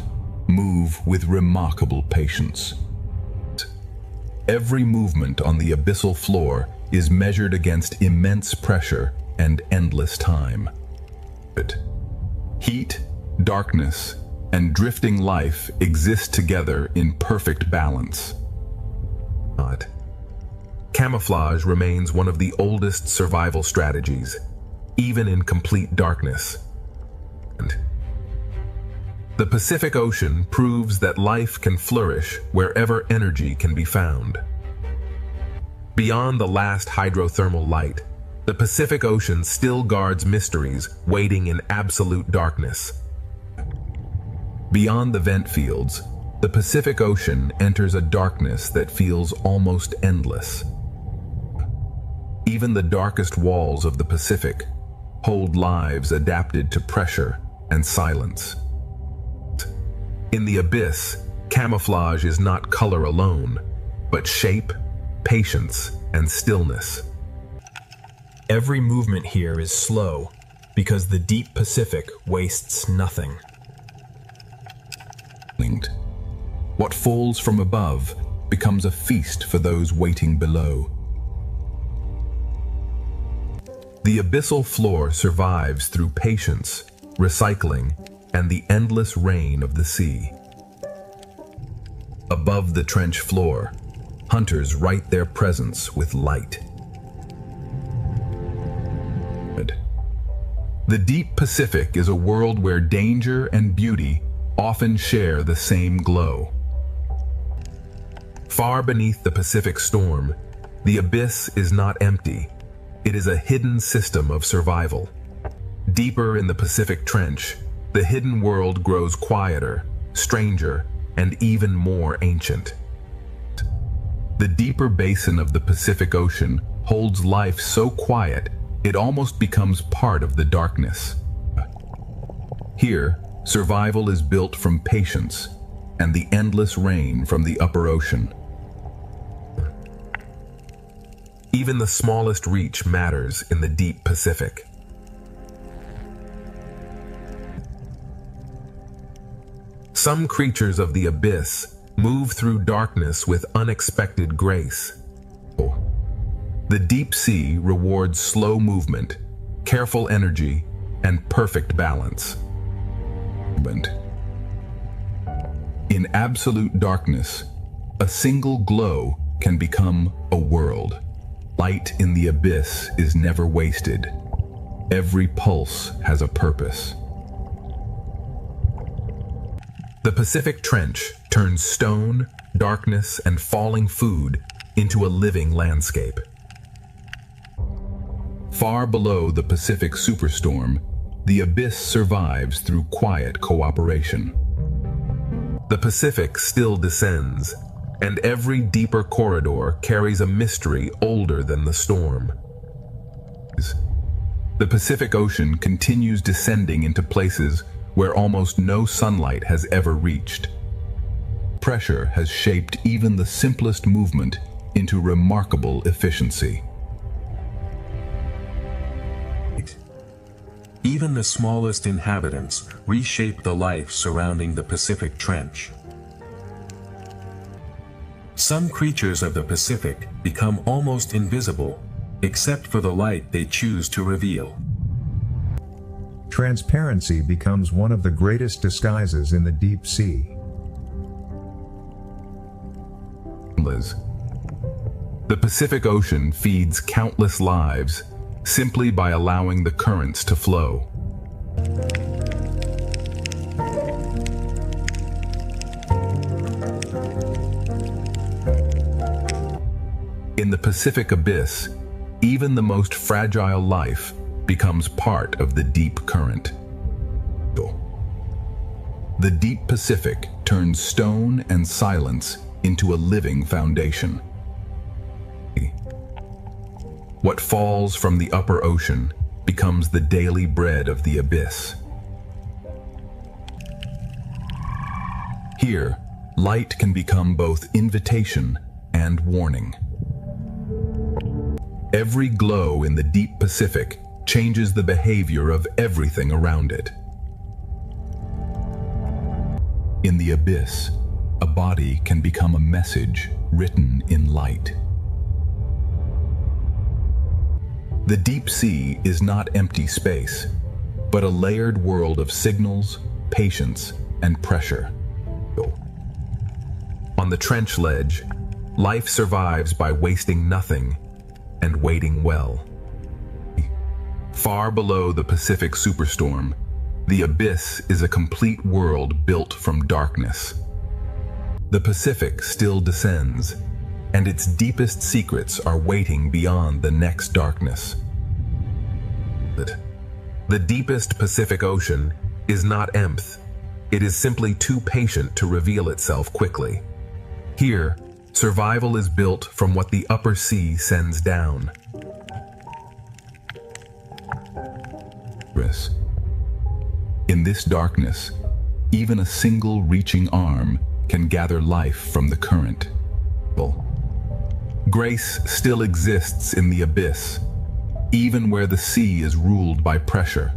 H: move with remarkable patience. Every movement on the abyssal floor is measured against immense pressure and endless time. Heat, darkness, and drifting life exist together in perfect balance. Camouflage remains one of the oldest survival strategies, even in complete darkness. The Pacific Ocean proves that life can flourish wherever energy can be found. Beyond the last hydrothermal light, the Pacific Ocean still guards mysteries waiting in absolute darkness. Beyond the vent fields, the Pacific Ocean enters a darkness that feels almost endless. Even the darkest walls of the Pacific hold lives adapted to pressure and silence. In the abyss, camouflage is not color alone, but shape, patience, and stillness.
A: Every movement here is slow because the deep Pacific wastes nothing.
H: What falls from above becomes a feast for those waiting below. The abyssal floor survives through patience, recycling, and the endless rain of the sea. Above the trench floor, hunters write their presence with light. The deep Pacific is a world where danger and beauty often share the same glow. Far beneath the Pacific storm, the abyss is not empty. It is a hidden system of survival. Deeper in the Pacific Trench, the hidden world grows quieter, stranger, and even more ancient. The deeper basin of the Pacific Ocean holds life so quiet it almost becomes part of the darkness. Here, survival is built from patience and the endless rain from the upper ocean. Even the smallest reach matters in the deep Pacific. Some creatures of the abyss move through darkness with unexpected grace. The deep sea rewards slow movement, careful energy, and perfect balance. In absolute darkness, a single glow can become a world. Light in the abyss is never wasted. Every pulse has a purpose. The Pacific Trench turns stone, darkness, and falling food into a living landscape. Far below the Pacific Superstorm, the abyss survives through quiet cooperation. The Pacific still descends, and every deeper corridor carries a mystery older than the storm. The Pacific Ocean continues descending into places where almost no sunlight has ever reached. Pressure has shaped even the simplest movement into remarkable efficiency.
E: Even the smallest inhabitants reshape the life surrounding the Pacific Trench. Some creatures of the Pacific become almost invisible, except for the light they choose to reveal.
G: Transparency becomes one of the greatest disguises in the deep sea.
H: The Pacific Ocean feeds countless lives simply by allowing the currents to flow. In the Pacific Abyss, even the most fragile life becomes part of the deep current. The deep Pacific turns stone and silence into a living foundation. What falls from the upper ocean becomes the daily bread of the abyss. Here, light can become both invitation and warning. Every glow in the deep Pacific changes the behavior of everything around it. In the abyss, a body can become a message written in light. The deep sea is not empty space, but a layered world of signals, patience, and pressure. On the trench ledge, life survives by wasting nothing and waiting well. Far below the Pacific Superstorm, the abyss is a complete world built from darkness. The Pacific still descends, and its deepest secrets are waiting beyond the next darkness. The deepest Pacific Ocean is not empty. It is simply too patient to reveal itself quickly. Here, survival is built from what the upper sea sends down. In this darkness, even a single reaching arm can gather life from the current. Grace still exists in the abyss, even where the sea is ruled by pressure.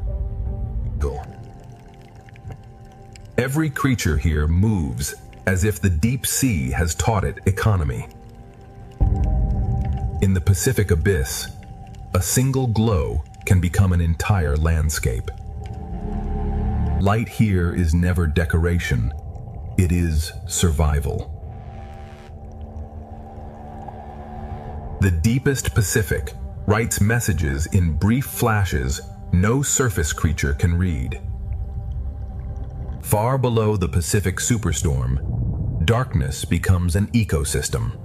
H: Every creature here moves as if the deep sea has taught it economy. In the Pacific abyss, a single glow can become an entire landscape. Light here is never decoration, it is survival. The deepest Pacific writes messages in brief flashes no surface creature can read. Far below the Pacific Superstorm, darkness becomes an ecosystem.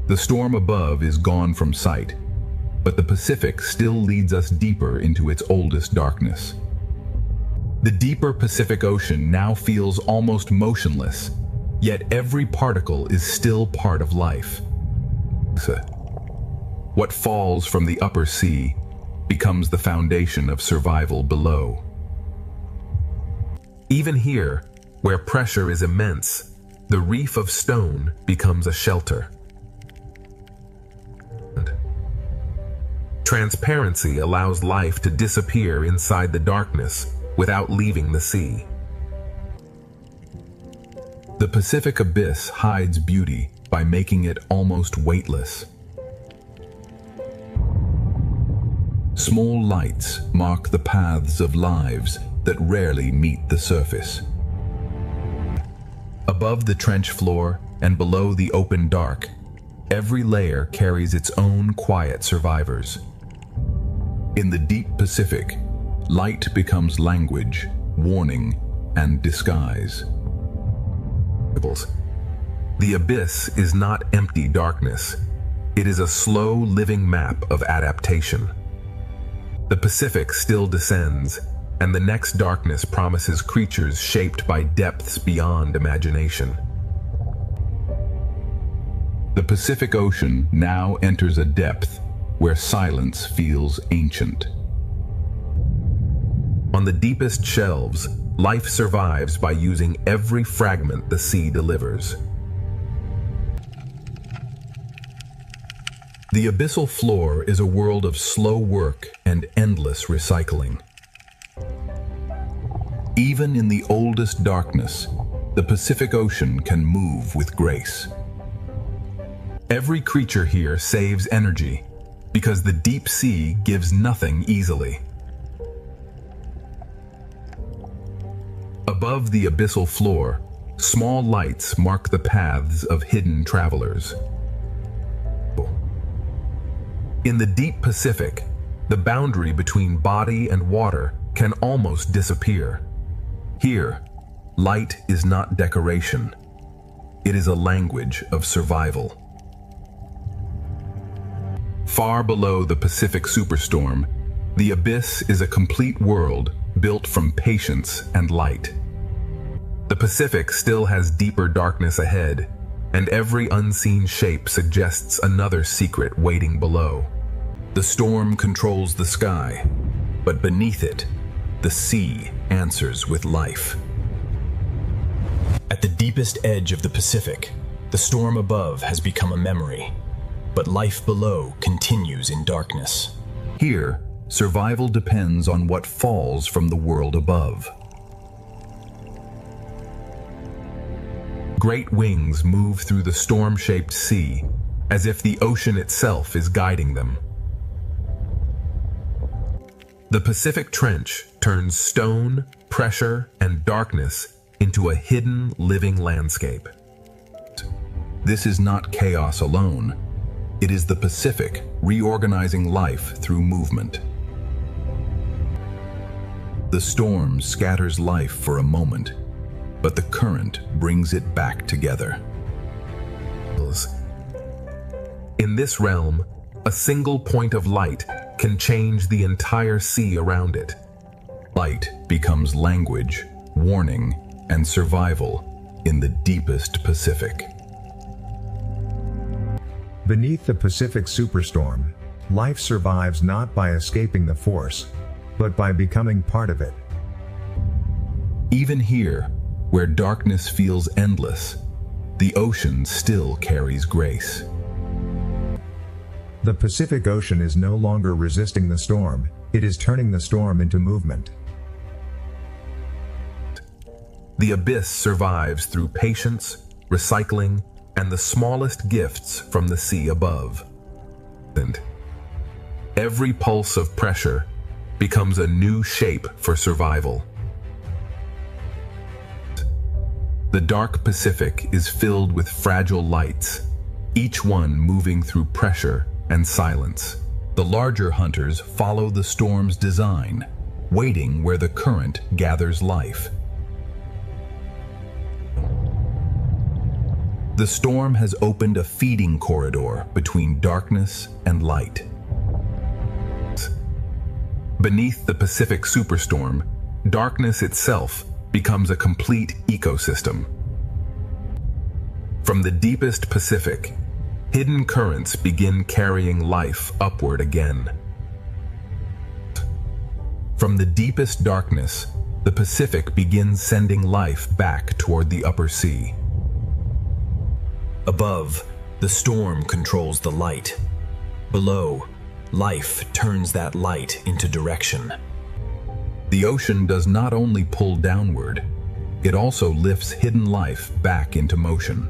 H: The storm above is gone from sight, but the Pacific still leads us deeper into its oldest darkness. The deeper Pacific Ocean now feels almost motionless, yet every particle is still part of life. What falls from the upper sea becomes the foundation of survival below. Even here, where pressure is immense, the reef of stone becomes a shelter. Transparency allows life to disappear inside the darkness without leaving the sea. The Pacific abyss hides beauty by making it almost weightless. Small lights mark the paths of lives that rarely meet the surface. Above the trench floor and below the open dark, every layer carries its own quiet survivors. In the deep Pacific, light becomes language, warning, and disguise. The abyss is not empty darkness. It is a slow living map of adaptation. The Pacific still descends, and the next darkness promises creatures shaped by depths beyond imagination. The Pacific Ocean now enters a depth where silence feels ancient. On the deepest shelves, life survives by using every fragment the sea delivers. The abyssal floor is a world of slow work and endless recycling. Even in the oldest darkness, the Pacific Ocean can move with grace. Every creature here saves energy because the deep sea gives nothing easily. Above the abyssal floor, small lights mark the paths of hidden travelers. In the deep Pacific, the boundary between body and water can almost disappear. Here, light is not decoration. It is a language of survival. Far below the Pacific Superstorm, the abyss is a complete world built from patience and light. The Pacific still has deeper darkness ahead, and every unseen shape suggests another secret waiting below.
B: The storm controls the sky, but beneath it, the sea answers with life.
A: At the deepest edge of the Pacific, the storm above has become a memory, but life below continues in darkness.
B: Here, survival depends on what falls from the world above. Great wings move through the storm-shaped sea, as if the ocean itself is guiding them. The Pacific Trench turns stone, pressure, and darkness into a hidden, living landscape. This is not chaos alone. It is the Pacific reorganizing life through movement. The storm scatters life for a moment, but the current brings it back together. In this realm, a single point of light can change the entire sea around it. Light becomes language, warning, and survival in the deepest Pacific.
G: Beneath the Pacific Superstorm, life survives not by escaping the force, but by becoming part of it.
B: Even here, where darkness feels endless, the ocean still carries grace.
G: The Pacific Ocean is no longer resisting the storm, it is turning the storm into movement.
B: The abyss survives through patience, recycling, and the smallest gifts from the sea above. And every pulse of pressure becomes a new shape for survival. The dark Pacific is filled with fragile lights, each one moving through pressure and silence. The larger hunters follow the storm's design, waiting where the current gathers life. The storm has opened a feeding corridor between darkness and light. Beneath the Pacific Superstorm, darkness itself becomes a complete ecosystem. From the deepest Pacific, hidden currents begin carrying life upward again. From the deepest darkness, the Pacific begins sending life back toward the upper sea.
A: Above, the storm controls the light. Below, life turns that light into direction.
B: The ocean does not only pull downward, it also lifts hidden life back into motion.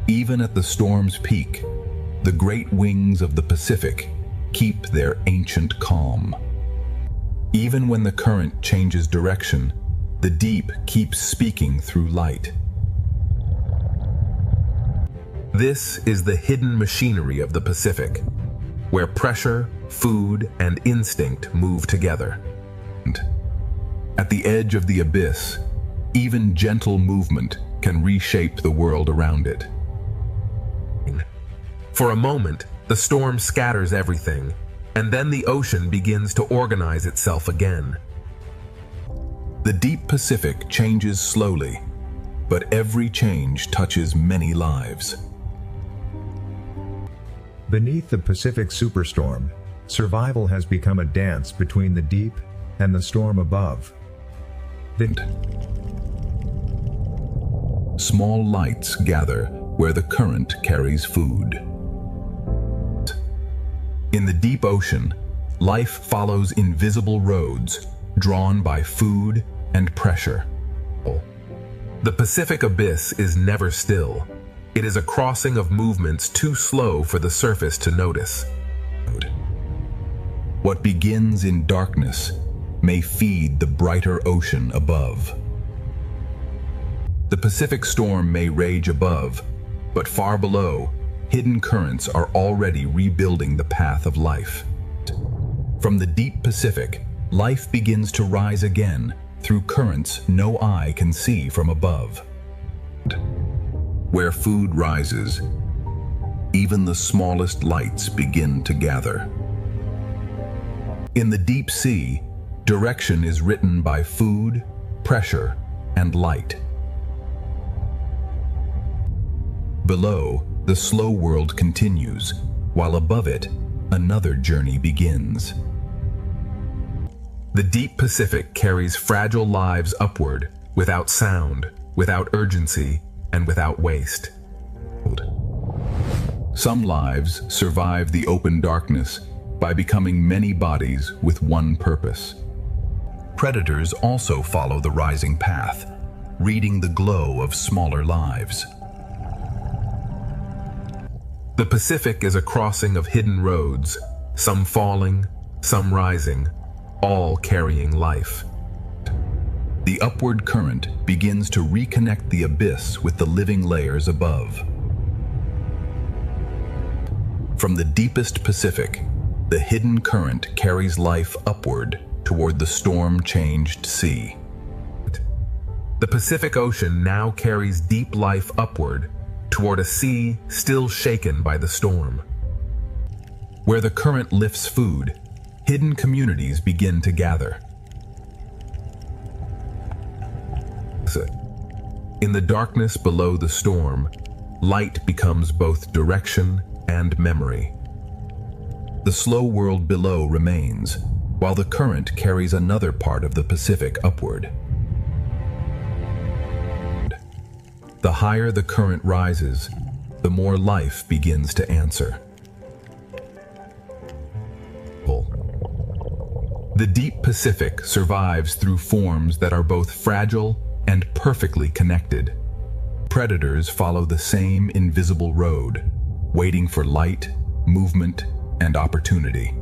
B: Even at the storm's peak, the great wings of the Pacific keep their ancient calm. Even when the current changes direction, the deep keeps speaking through light. This is the hidden machinery of the Pacific, where pressure, food, and instinct move together. At the edge of the abyss, even gentle movement can reshape the world around it. For a moment, the storm scatters everything, and then the ocean begins to organize itself again. The deep Pacific changes slowly, but every change touches many lives.
G: Beneath the Pacific Superstorm, survival has become a dance between the deep and the storm above.
B: Small lights gather where the current carries food. In the deep ocean, life follows invisible roads drawn by food and pressure. The Pacific Abyss is never still. It is a crossing of movements too slow for the surface to notice. What begins in darkness may feed the brighter ocean above. The Pacific storm may rage above, but far below, hidden currents are already rebuilding the path of life. From the deep Pacific, life begins to rise again through currents no eye can see from above. Where food rises, even the smallest lights begin to gather. In the deep sea, direction is written by food, pressure, and light. Below, the slow world continues,
H: while above it, another journey begins. The deep Pacific carries fragile lives upward, without sound, without urgency, and without waste. Some lives survive the open darkness by becoming many bodies with one purpose. Predators also follow the rising path, reading the glow of smaller lives. The Pacific is a crossing of hidden roads, some falling, some rising, all carrying life. The upward current begins to reconnect the abyss with the living layers above. From the deepest Pacific, the hidden current carries life upward toward the storm-changed sea. The Pacific Ocean now carries deep life upward toward a sea still shaken by the storm. Where the current lifts food, hidden communities begin to gather. In the darkness below the storm, light becomes both direction and memory. The slow world below remains, while the current carries another part of the Pacific upward. The higher the current rises, the more life begins to answer. The deep Pacific survives through forms that are both fragile and perfectly connected. Predators follow the same invisible road, waiting for light, movement, and opportunity.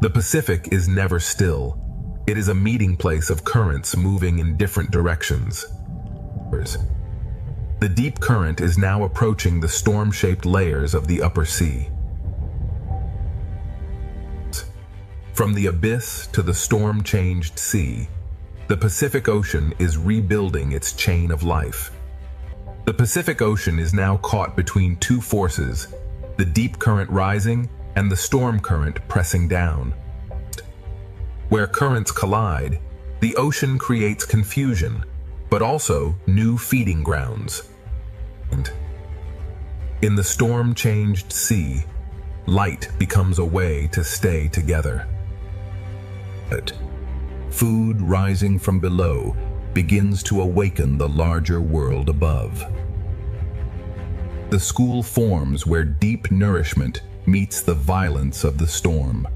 H: The Pacific is never still. It is a meeting place of currents moving in different directions. The deep current is now approaching the storm-shaped layers of the upper sea. From the abyss to the storm-changed sea, the Pacific Ocean is rebuilding its chain of life. The Pacific Ocean is now caught between two forces, the deep current rising and the storm current pressing down. Where currents collide, the ocean creates confusion, but also new feeding grounds. In the storm-changed sea, light becomes a way to stay together. Food rising from below begins to awaken the larger world above. The school forms where deep nourishment meets the violence of the storm.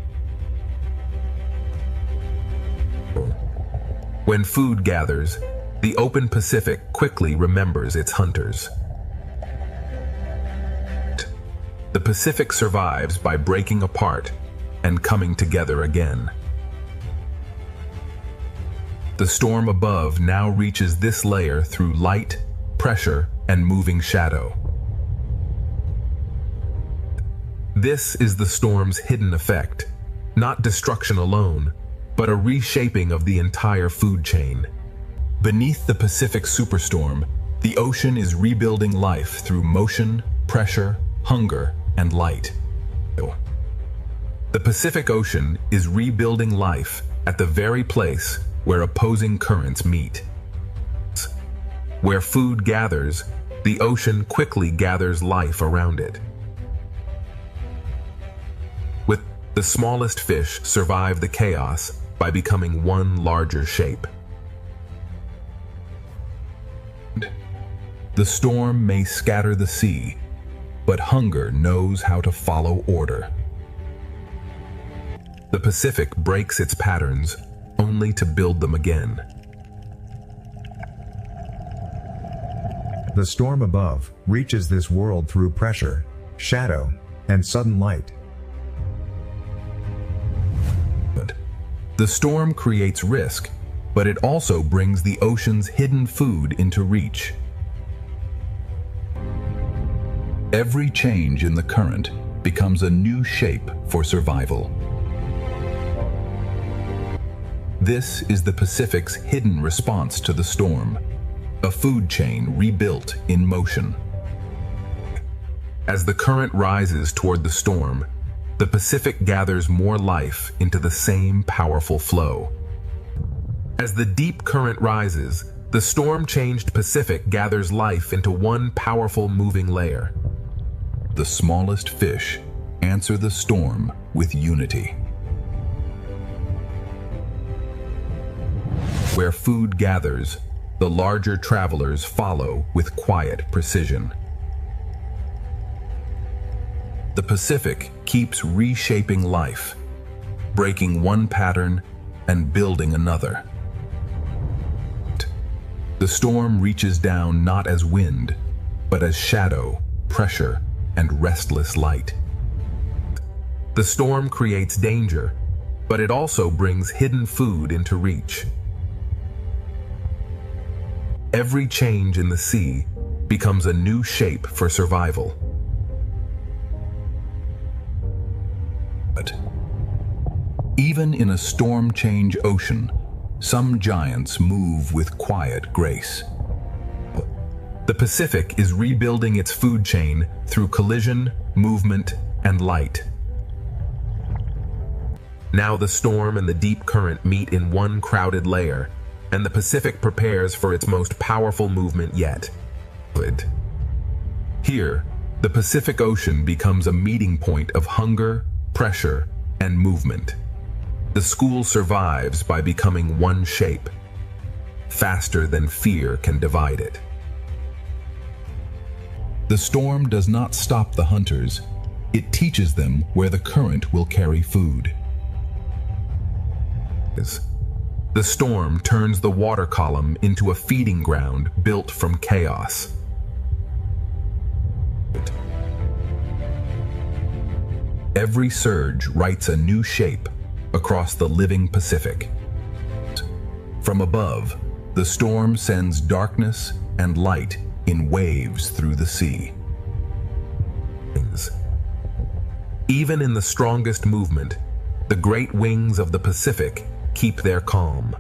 H: When food gathers, the open Pacific quickly remembers its hunters. The Pacific survives by breaking apart and coming together again. The storm above now reaches this layer through light, pressure, and moving shadow. This is the storm's hidden effect, not destruction alone, but a reshaping of the entire food chain. Beneath the Pacific Superstorm, the ocean is rebuilding life through motion, pressure, hunger, and light. The Pacific Ocean is rebuilding life at the very place where opposing currents meet. Where food gathers, the ocean quickly gathers life around it. With the smallest fish survive the chaos by becoming one larger shape. The storm may scatter the sea, but hunger knows how to follow order. The Pacific breaks its patterns only to build them again.
G: The storm above reaches this world through pressure, shadow, and sudden light.
H: The storm creates risk, but it also brings the ocean's hidden food into reach. Every change in the current becomes a new shape for survival. This is the Pacific's hidden response to the storm, a food chain rebuilt in motion. As the current rises toward the storm, the Pacific gathers more life into the same powerful flow. As the deep current rises, the storm-changed Pacific gathers life into one powerful moving layer. The smallest fish answer the storm with unity. Where food gathers, the larger travelers follow with quiet precision. The Pacific keeps reshaping life, breaking one pattern and building another. The storm reaches down not as wind, but as shadow, pressure, and restless light. The storm creates danger, but it also brings hidden food into reach. Every change in the sea becomes a new shape for survival. But even in a storm-change ocean, some giants move with quiet grace. The Pacific is rebuilding its food chain through collision, movement, and light. Now the storm and the deep current meet in one crowded layer, and the Pacific prepares for its most powerful movement yet. Here, the Pacific Ocean becomes a meeting point of hunger, pressure, and movement. The school survives by becoming one shape, faster than fear can divide it. The storm does not stop the hunters. It teaches them where the current will carry food. The storm turns the water column into a feeding ground built from chaos. Every surge writes a new shape across the living Pacific. From above, the storm sends darkness and light in waves through the sea. Even in the strongest movement, the great wings of the Pacific keep their calm.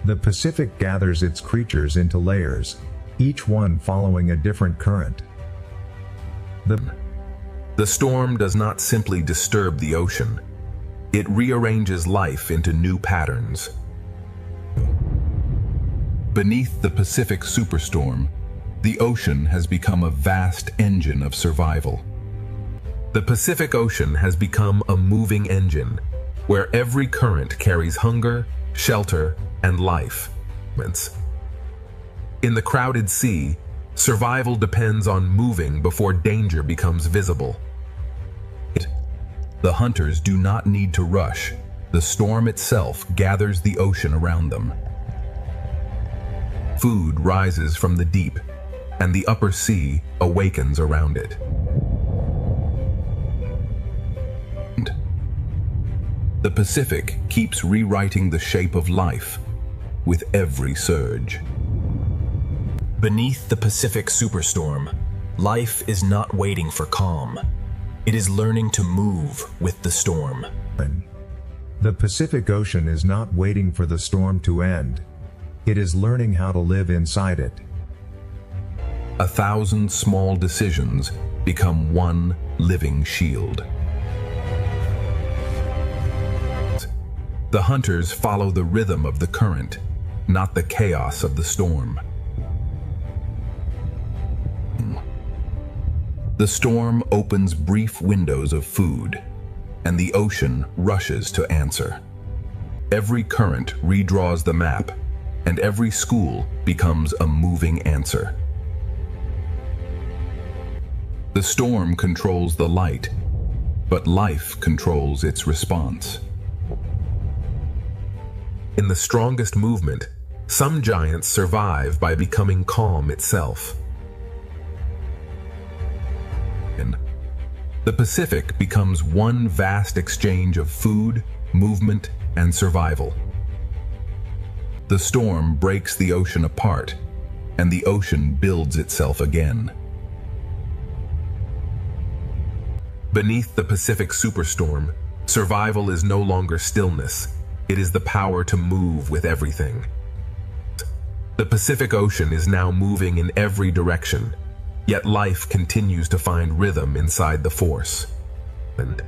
G: The Pacific gathers its creatures into layers, each one following a different current.
H: The storm does not simply disturb the ocean. It rearranges life into new patterns. Beneath the Pacific Superstorm, the ocean has become a vast engine of survival. The Pacific Ocean has become a moving engine, where every current carries hunger, shelter, and life. In the crowded sea, survival depends on moving before danger becomes visible. The hunters do not need to rush. The storm itself gathers the ocean around them. Food rises from the deep, and the upper sea awakens around it. The Pacific keeps rewriting the shape of life with every surge.
A: Beneath the Pacific Superstorm, life is not waiting for calm. It is learning to move with the storm.
G: The Pacific Ocean is not waiting for the storm to end. It is learning how to live inside it.
H: 1,000 small decisions become one living shield. The hunters follow the rhythm of the current, not the chaos of the storm. The storm opens brief windows of food, and the ocean rushes to answer. Every current redraws the map, and every school becomes a moving answer. The storm controls the light, but life controls its response. In the strongest movement, some giants survive by becoming calm itself. The Pacific becomes one vast exchange of food, movement, and survival. The storm breaks the ocean apart, and the ocean builds itself again. Beneath the Pacific Superstorm, survival is no longer stillness. It is the power to move with everything. The Pacific Ocean is now moving in every direction, yet life continues to find rhythm inside the force. And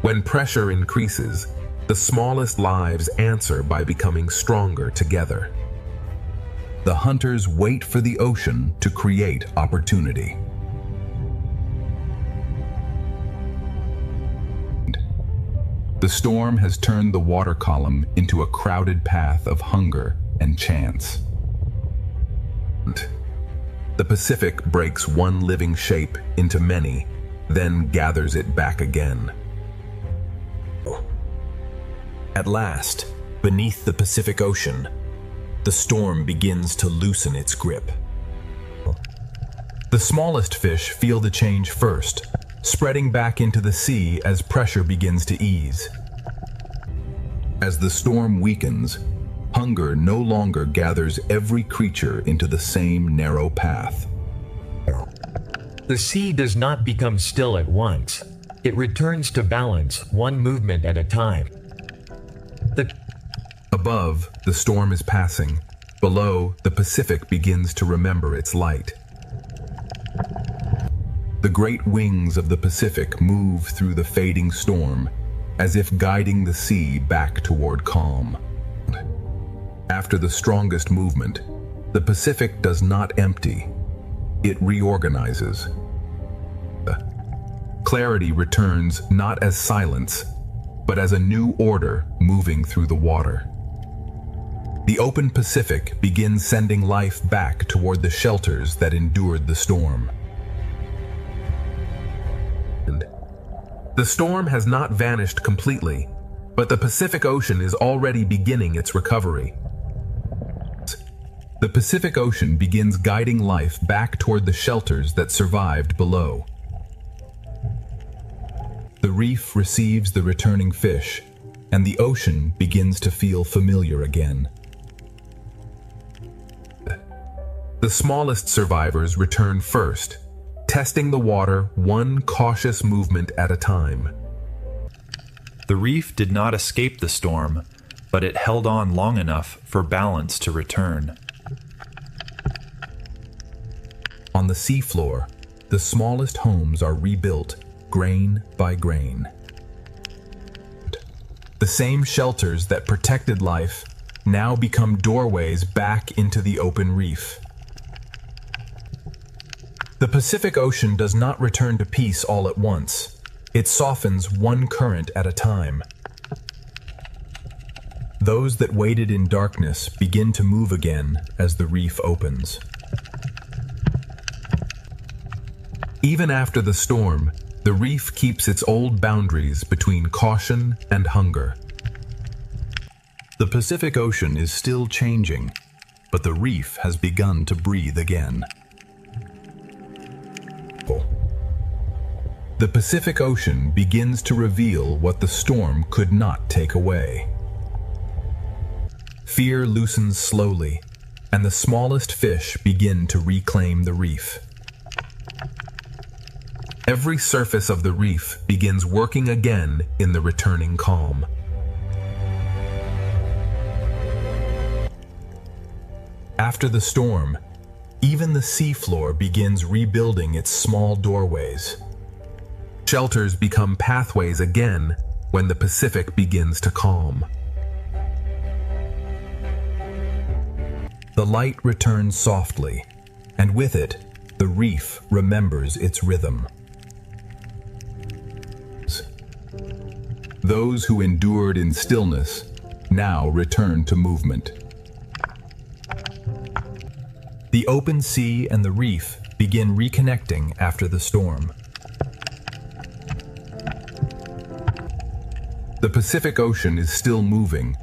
H: when pressure increases, the smallest lives answer by becoming stronger together. The hunters wait for the ocean to create opportunity. The storm has turned the water column into a crowded path of hunger and chance. The Pacific breaks one living shape into many, then gathers it back again.
A: At last, beneath the Pacific Ocean, the storm begins to loosen its grip. The smallest fish feel the change first, spreading back into the sea as pressure begins to ease.
H: As the storm weakens, hunger no longer gathers every creature into the same narrow path.
D: The sea does not become still at once. It returns to balance, one movement at a time.
H: Above, the storm is passing. Below, the Pacific begins to remember its light. The great wings of the Pacific move through the fading storm, as if guiding the sea back toward calm. After the strongest movement, the Pacific does not empty. It reorganizes. Clarity returns not as silence, but as a new order moving through the water. The open Pacific begins sending life back toward the shelters that endured the storm. The storm has not vanished completely, but the Pacific Ocean is already beginning its recovery. The Pacific Ocean begins guiding life back toward the shelters that survived below. The reef receives the returning fish, and the ocean begins to feel familiar again. The smallest survivors return first, testing the water one cautious movement at a time.
C: The reef did not escape the storm, but it held on long enough for balance to return.
H: On the seafloor, the smallest homes are rebuilt, grain by grain.
A: The same shelters that protected life now become doorways back into the open reef. The Pacific Ocean does not return to peace all at once. It softens one current at a time. Those that waited in darkness begin to move again as the reef opens. Even after the storm, the reef keeps its old boundaries between caution and hunger.
H: The Pacific Ocean is still changing, but the reef has begun to breathe again. The Pacific Ocean begins to reveal what the storm could not take away.
A: Fear loosens slowly, and the smallest fish begin to reclaim the reef.
H: Every surface of the reef begins working again in the returning calm.
A: After the storm, even the seafloor begins rebuilding its small doorways.
H: Shelters become pathways again when the Pacific begins to calm.
A: The light returns softly, and with it, the reef remembers its rhythm.
H: Those who endured in stillness now return to movement.
A: The open sea and the reef begin reconnecting after the storm.
H: The Pacific Ocean is still moving,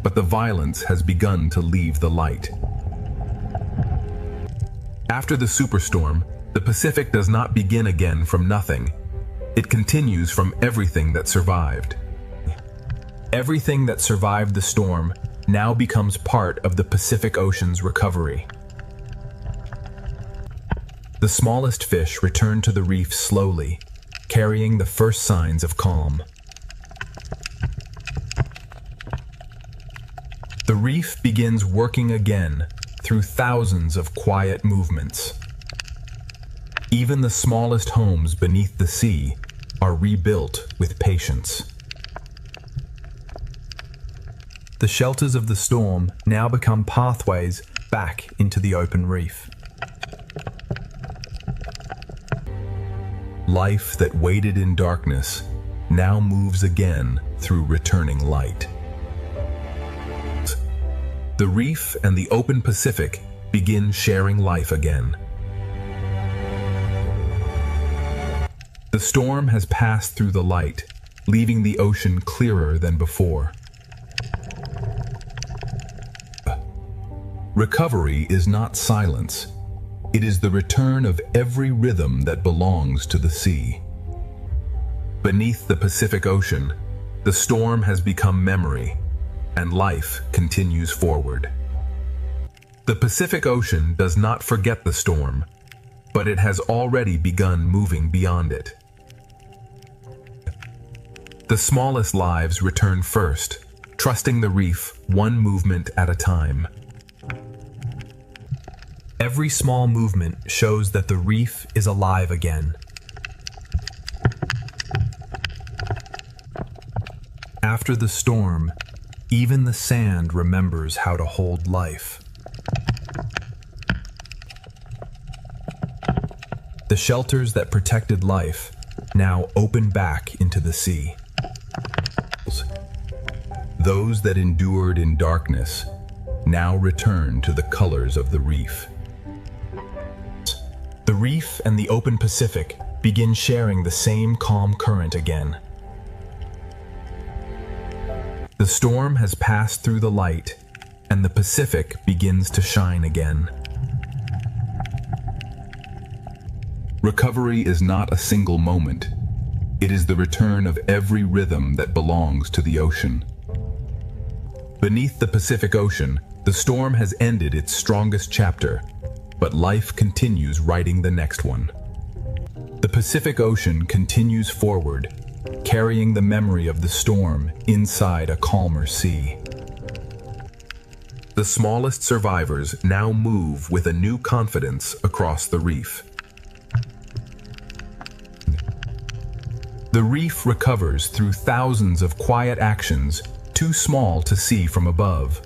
H: but the violence has begun to leave the light. After the superstorm, the Pacific does not begin again from nothing. It continues from everything that survived.
A: Everything that survived the storm now becomes part of the Pacific Ocean's recovery. The smallest fish return to the reef slowly, carrying the first signs of calm. The reef begins working again through thousands of quiet movements. Even the smallest homes beneath the sea are rebuilt with patience. The shelters of the storm now become pathways back into the open reef.
H: Life that waited in darkness
B: now moves again through returning light. The reef and the open Pacific begin sharing life again. The storm has passed through the light, leaving the ocean clearer than before. Recovery is not silence. It is the return of every rhythm that belongs to the sea. Beneath the Pacific Ocean, the storm has become memory, and life continues forward. The Pacific Ocean does not forget the storm, but it has already begun moving beyond it. The smallest lives return first, trusting the reef one movement at a time.
A: Every small movement shows that the reef is alive again. After the storm, even the sand remembers how to hold life. The shelters that protected life now open back into the sea.
B: Those that endured in darkness now return to the colors of the reef.
A: The reef and the open Pacific begin sharing the same calm current again.
B: The storm has passed through the light, and the Pacific begins to shine again. Recovery is not a single moment. It is the return of every rhythm that belongs to the ocean. Beneath the Pacific Ocean, the storm has ended its strongest chapter, but life continues writing the next one. The Pacific Ocean continues forward, carrying the memory of the storm inside a calmer sea. The smallest survivors now move with a new confidence across the reef. The reef recovers through thousands of quiet actions too small to see from above.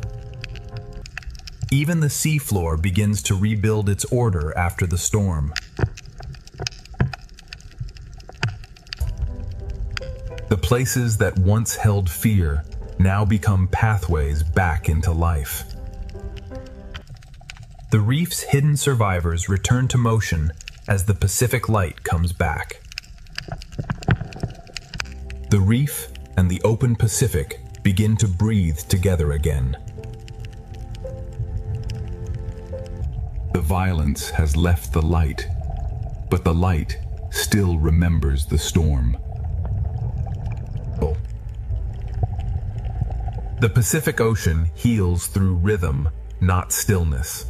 A: Even the seafloor begins to rebuild its order after the storm.
B: The places that once held fear now become pathways back into life.
A: The reef's hidden survivors return to motion as the Pacific light comes back.
B: The reef and the open Pacific begin to breathe together again. The violence has left the light, but the light still remembers the storm. The Pacific Ocean heals through rhythm, not stillness.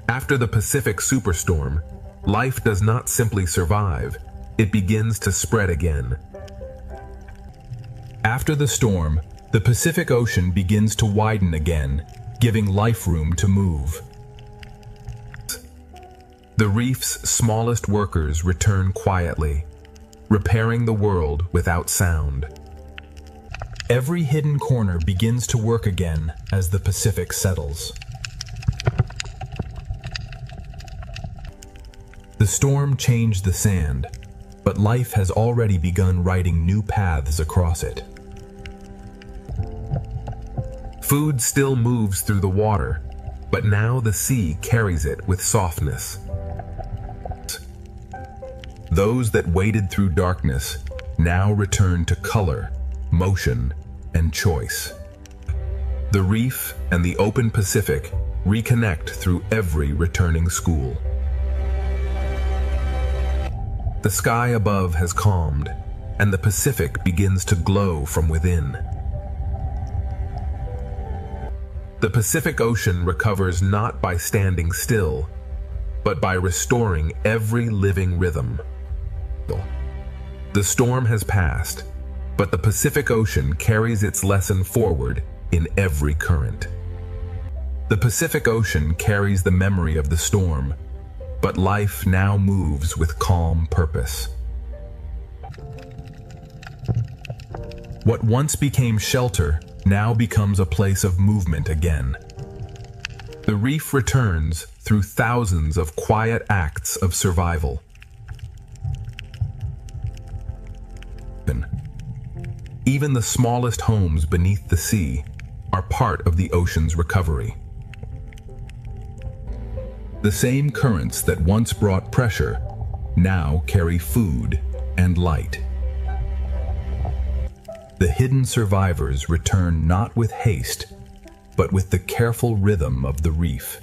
B: After the Pacific Superstorm, life does not simply survive, it begins to spread again. After the storm, the Pacific Ocean begins to widen again, giving life room to move. The reef's smallest workers return quietly, repairing the world without sound.
A: Every hidden corner begins to work again as the Pacific settles.
B: The storm changed the sand, but life has already begun writing new paths across it. Food still moves through the water, but now the sea carries it with softness. Those that waded through darkness now return to color, motion, and choice. The reef and the open Pacific reconnect through every returning school. The sky above has calmed, and the Pacific begins to glow from within. The Pacific Ocean recovers not by standing still, but by restoring every living rhythm. The storm has passed, but the Pacific Ocean carries its lesson forward in every current. The Pacific Ocean carries the memory of the storm, but life now moves with calm purpose. What once became shelter now becomes a place of movement again. The reef returns through thousands of quiet acts of survival. Even the smallest homes beneath the sea are part of the ocean's recovery. The same currents that once brought pressure now carry food and light. The hidden survivors return not with haste, but with the careful rhythm of the reef.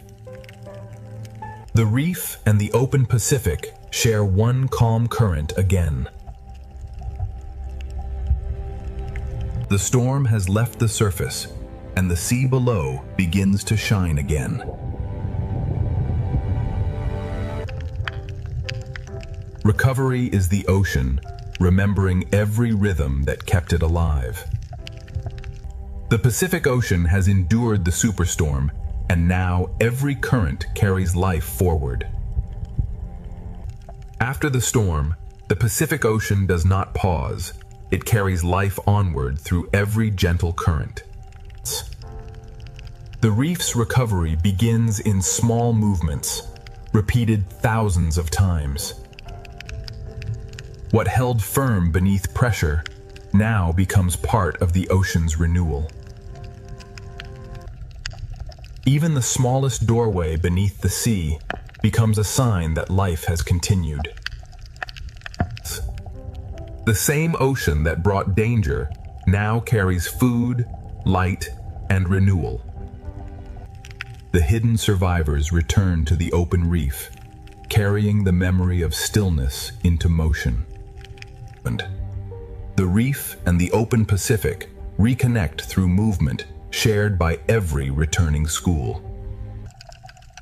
B: The reef and the open Pacific share one calm current again. The storm has left the surface, and the sea below begins to shine again. Recovery is the ocean, remembering every rhythm that kept it alive. The Pacific Ocean has endured the superstorm, and now every current carries life forward. After the storm, the Pacific Ocean does not pause. It carries life onward through every gentle current. The reef's recovery begins in small movements, repeated thousands of times. What held firm beneath pressure now becomes part of the ocean's renewal. Even the smallest doorway beneath the sea becomes a sign that life has continued. The same ocean that brought danger now carries food, light, and renewal. The hidden survivors return to the open reef, carrying the memory of stillness into motion. The reef and the open Pacific reconnect through movement shared by every returning school.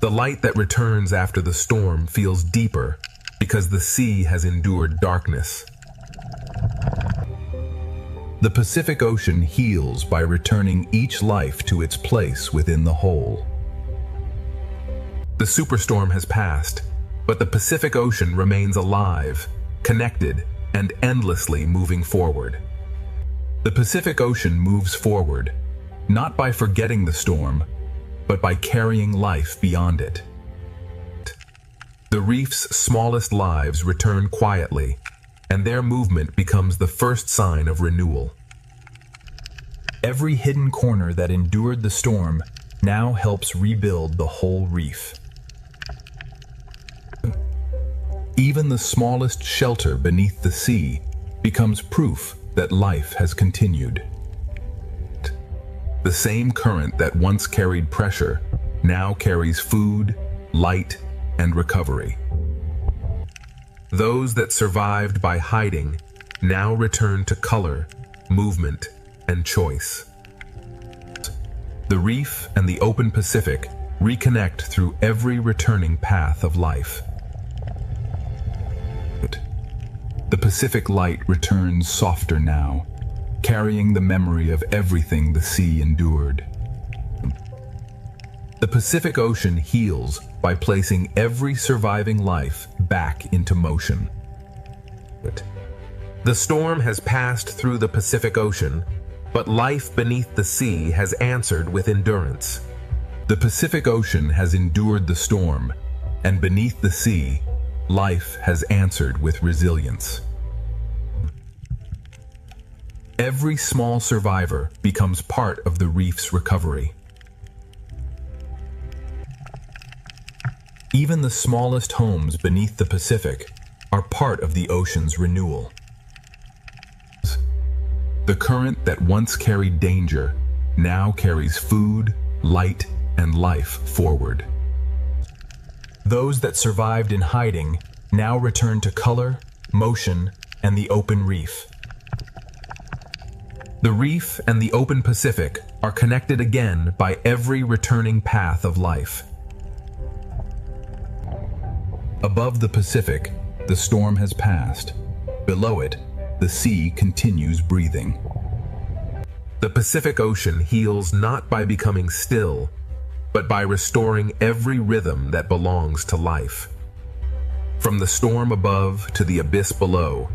B: The light that returns after the storm feels deeper because the sea has endured darkness. The Pacific Ocean heals by returning each life to its place within the whole. The superstorm has passed, but the Pacific Ocean remains alive, connected, and endlessly moving forward. The Pacific Ocean moves forward, not by forgetting the storm, but by carrying life beyond it. The reef's smallest lives return quietly, and their movement becomes the first sign of renewal. Every hidden corner that endured the storm now helps rebuild the whole reef. Even the smallest shelter beneath the sea becomes proof that life has continued. The same current that once carried pressure now carries food, light, and recovery. Those that survived by hiding now return to color, movement, and choice. The reef and the open Pacific reconnect through every returning path of life. The Pacific light returns softer now, carrying the memory of everything the sea endured. The Pacific Ocean heals by placing every surviving life back into motion. The storm has passed through the Pacific Ocean, but life beneath the sea has answered with endurance. The Pacific Ocean has endured the storm, and beneath the sea, life has answered with resilience. Every small survivor becomes part of the reef's recovery. Even the smallest homes beneath the Pacific are part of the ocean's renewal. The current that once carried danger now carries food, light, and life forward. Those that survived in hiding now return to color, motion, and the open reef. The reef and the open Pacific are connected again by every returning path of life. Above the Pacific, the storm has passed. Below it, the sea continues breathing. The Pacific Ocean heals not by becoming still, but by restoring every rhythm that belongs to life. From the storm above to the abyss below,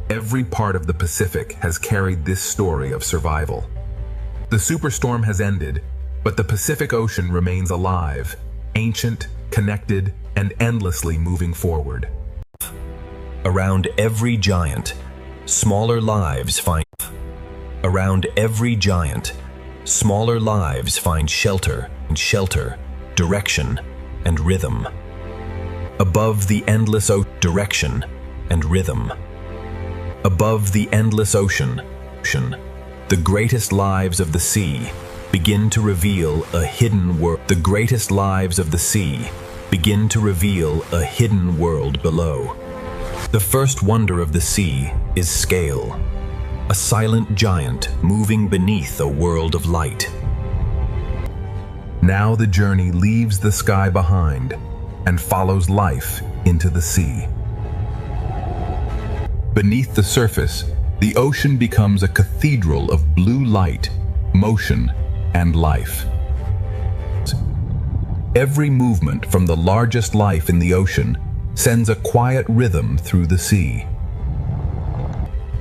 B: every part of the Pacific has carried this story of survival. The superstorm has ended, but the Pacific Ocean remains alive, ancient, connected, and endlessly moving forward.
I: Around every giant, smaller lives find.
B: Around every giant, smaller lives find shelter, direction, and rhythm. Above the endless direction and rhythm. Above the endless ocean, the greatest lives of the sea begin to reveal a hidden world. The greatest lives of the sea begin to reveal a hidden world below. The first wonder of the sea is scale, a silent giant moving beneath a world of light.
H: Now the journey leaves the sky behind and follows life into the sea. Beneath the surface, the ocean becomes a cathedral of blue light, motion, and life. Every movement from the largest life in the ocean sends a quiet rhythm through the sea.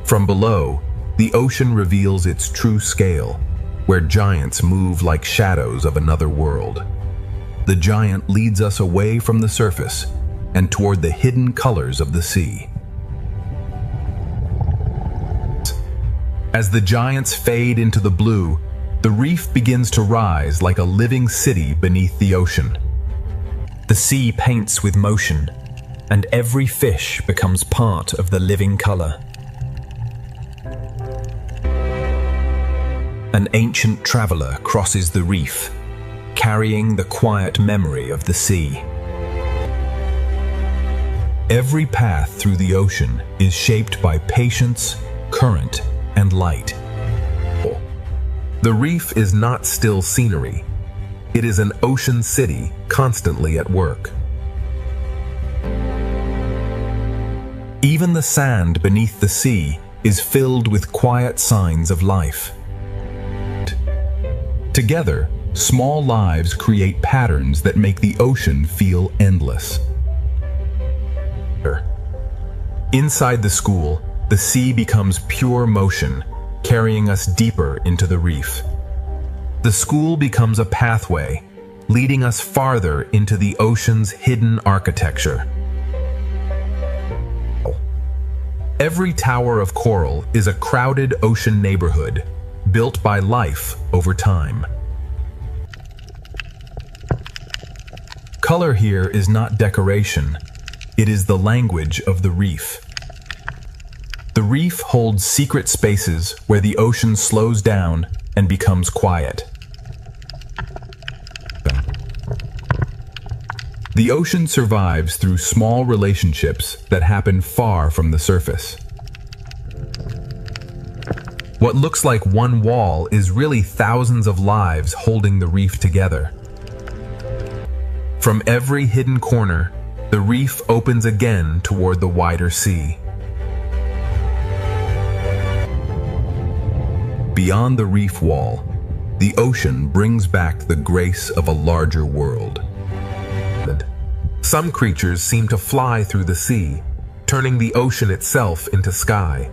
H: From below, the ocean reveals its true scale, where giants move like shadows of another world. The giant leads us away from the surface and toward the hidden colors of the sea. As the giants fade into the blue, the reef begins to rise like a living city beneath the ocean.
B: The sea paints with motion, and every fish becomes part of the living color. An ancient traveler crosses the reef, carrying the quiet memory of the sea. Every path through the ocean is shaped by patience, current, and light.
H: The reef is not still scenery. It is an ocean city constantly at work.
B: Even the sand beneath the sea is filled with quiet signs of life.
H: Together, small lives create patterns that make the ocean feel endless.
B: Inside the school, the sea becomes pure motion, carrying us deeper into the reef.
H: The school becomes a pathway, leading us farther into the ocean's hidden architecture. Every tower of coral is a crowded ocean neighborhood, built by life over time.
B: Color here is not decoration, it is the language of the reef. The reef holds secret spaces where the ocean slows down and becomes quiet.
H: The ocean survives through small relationships that happen far from the surface. What looks like one wall is really thousands of lives holding the reef together. From every hidden corner, the reef opens again toward the wider sea. Beyond the reef wall, the ocean brings back the grace of a larger world. Some creatures seem to fly through the sea, turning the ocean itself into sky.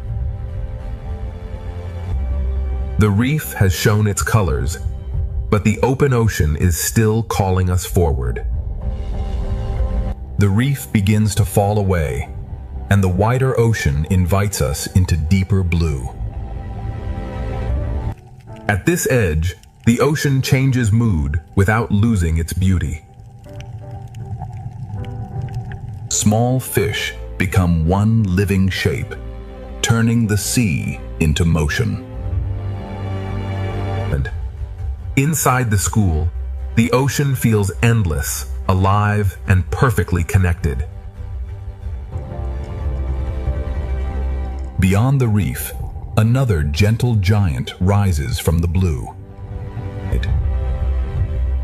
H: The reef has shown its colors, but the open ocean is still calling us forward. The reef begins to fall away, and the wider ocean invites us into deeper blue. At this edge, the ocean changes mood without losing its beauty. Small fish become one living shape, turning the sea into motion. And inside the school, the ocean feels endless, alive, and perfectly connected. Beyond the reef, another gentle giant rises from the blue.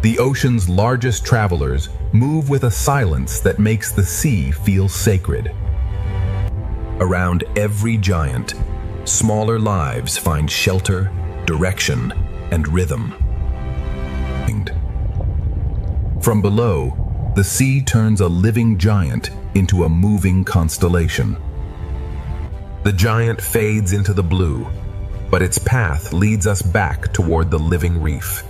H: The ocean's largest travelers move with a silence that makes the sea feel sacred. Around every giant, smaller lives find shelter, direction, and rhythm. From below, the sea turns a living giant into a moving constellation. The giant fades into the blue, but its path leads us back toward the living reef.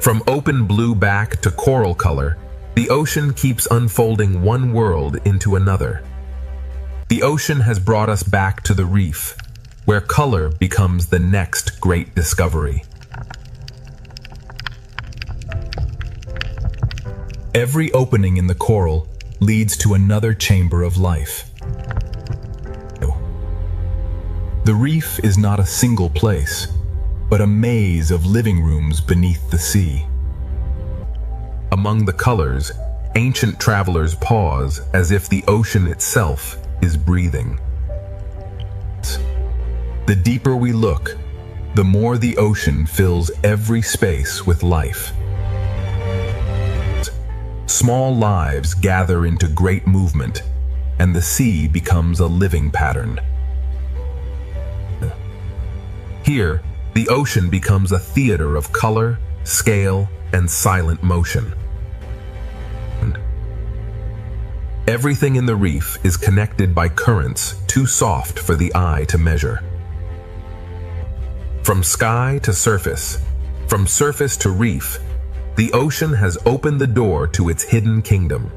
H: From open blue back to coral color, the ocean keeps unfolding one world into another. The ocean has brought us back to the reef,
B: where color becomes the next great discovery. Every opening in the coral leads to another chamber of life. The reef is not a single place, but a maze of living rooms beneath the sea. Among the colors, ancient travelers pause as if the ocean itself is breathing. The deeper we look, the more the ocean fills every space with life. Small lives gather into great movement, and the sea becomes a living pattern. Here, the ocean becomes a theater of color, scale, and silent motion. Everything in the reef is connected by currents too soft for the eye to measure. From sky to surface, from surface to reef, the ocean has opened the door to its hidden kingdom.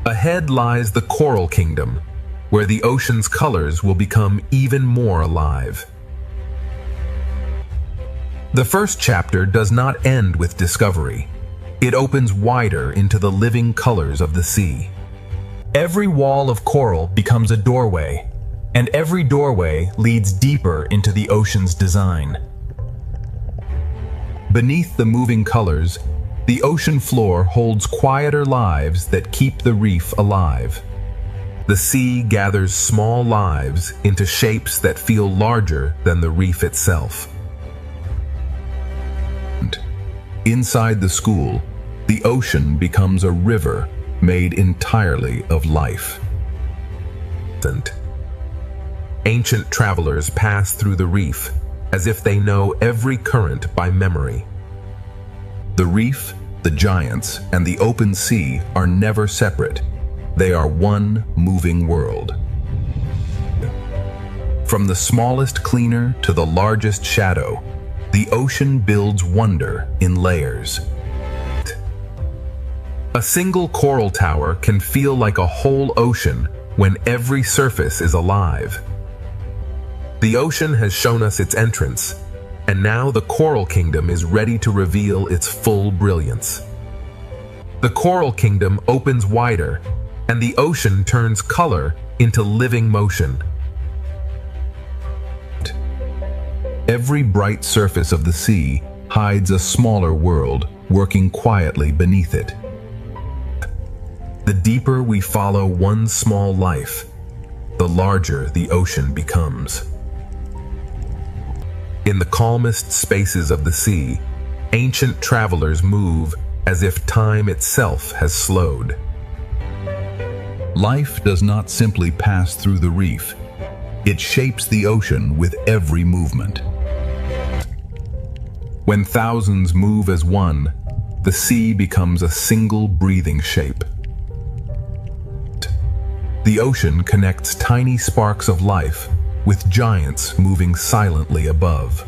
B: Ahead lies the coral kingdom, where the ocean's colors will become even more alive. The first chapter does not end with discovery. It opens wider into the living colors of the sea. Every wall of coral becomes a doorway, and every doorway leads deeper into the ocean's design. Beneath the moving colors, the ocean floor holds quieter lives that keep the reef alive. The sea gathers small lives into shapes that feel larger than the reef itself. Inside the school, the ocean becomes a river made entirely of life. Ancient travelers pass through the reef as if they know every current by memory. The reef, the giants, and the open sea are never separate. They are one moving world. From the smallest cleaner to the largest shadow, the ocean builds wonder in layers. A single coral tower can feel like a whole ocean when every surface is alive. The ocean has shown us its entrance, and now the coral kingdom is ready to reveal its full brilliance. The coral kingdom opens wider, and the ocean turns color into living motion. Every bright surface of the sea hides a smaller world working quietly beneath it. The deeper we follow one small life, the larger the ocean becomes. In the calmest spaces of the sea, ancient travelers move as if time itself has slowed.
H: Life does not simply pass through the reef. It shapes the ocean with every movement. When thousands move as one, the sea becomes a single breathing shape. The ocean connects tiny sparks of life with giants moving silently above.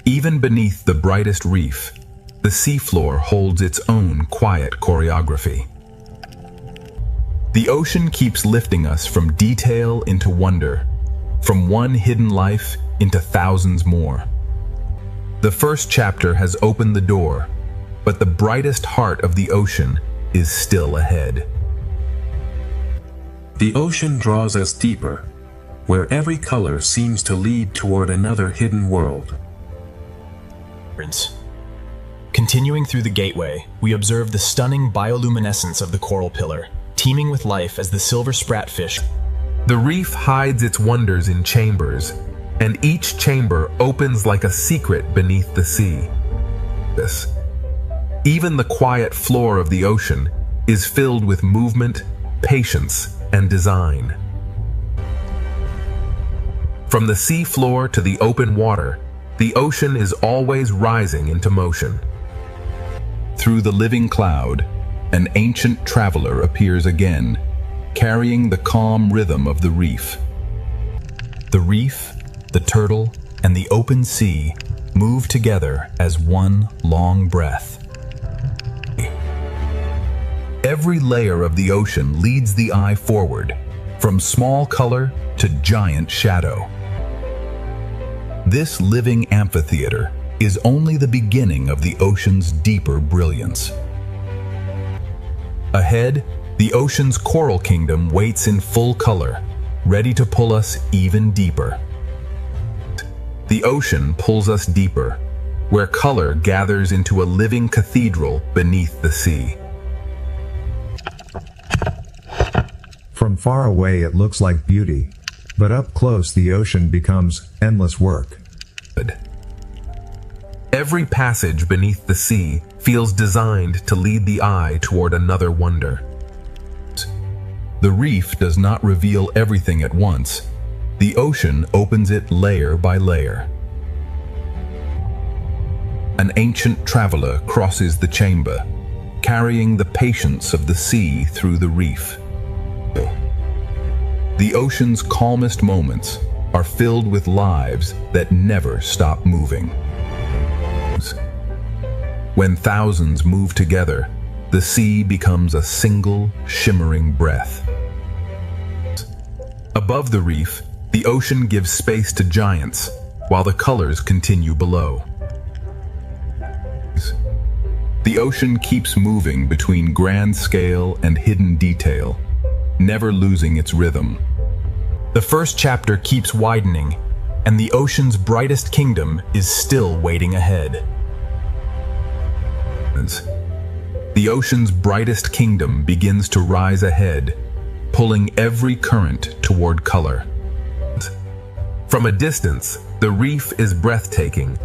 H: Even beneath the brightest reef, the seafloor holds its own quiet choreography. The ocean keeps lifting us from detail into wonder, from one hidden life into thousands more. The first chapter has opened the door, but the brightest heart of the ocean is still ahead.
E: The ocean draws us deeper, where every color seems to lead toward another hidden world.
A: Continuing through the gateway, we observe the stunning bioluminescence of the coral pillar, teeming with life as the silver spratfish.
B: The reef hides its wonders in chambers, and each chamber opens like a secret beneath the sea. Even the quiet floor of the ocean is filled with movement, patience, and design. From the sea floor to the open water, the ocean is always rising into motion.
H: Through the living cloud, an ancient traveler appears again, carrying the calm rhythm of the reef.
A: The reef, the turtle, and the open sea move together as one long breath.
B: Every layer of the ocean leads the eye forward,
H: from small color to giant shadow. This living amphitheater is only the beginning of the ocean's deeper brilliance. Ahead, the ocean's coral kingdom waits in full color, ready to pull us even deeper. The ocean pulls us deeper, where color gathers into a living cathedral beneath the sea.
G: From far away it looks like beauty, but up close the ocean becomes endless work.
H: Every passage beneath the sea feels designed to lead the eye toward another wonder. The reef does not reveal everything at once. The ocean opens it layer by layer. An ancient traveler crosses the chamber, carrying the patience of the sea through the reef. The ocean's calmest moments are filled with lives that never stop moving. When thousands move together, the sea becomes a single, shimmering breath. Above the reef, the ocean gives space to giants, while the colors continue below. The ocean keeps moving between grand scale and hidden detail, never losing its rhythm. The first chapter keeps widening, and the ocean's brightest kingdom is still waiting ahead. The ocean's brightest kingdom begins to rise ahead, pulling every current toward color. From a distance, the reef is breathtaking.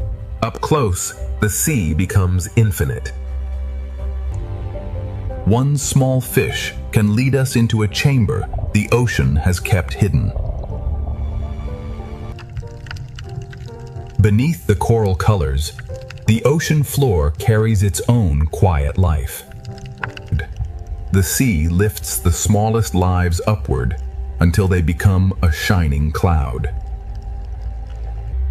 H: Up close, the sea becomes infinite. One small fish can lead us into a chamber the ocean has kept hidden. Beneath the coral colors, the ocean floor carries its own quiet life. The sea lifts the smallest lives upward until they become a shining cloud.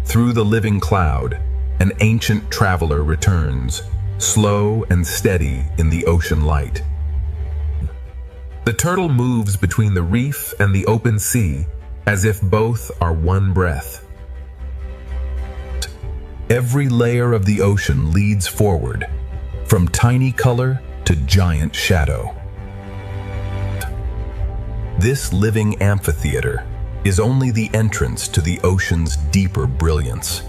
H: Through the living cloud, an ancient traveler returns, slow and steady in the ocean light. The turtle moves between the reef and the open sea as if both are one breath. Every layer of the ocean leads forward, from tiny color to giant shadow. This living amphitheater is only the entrance to the ocean's deeper brilliance.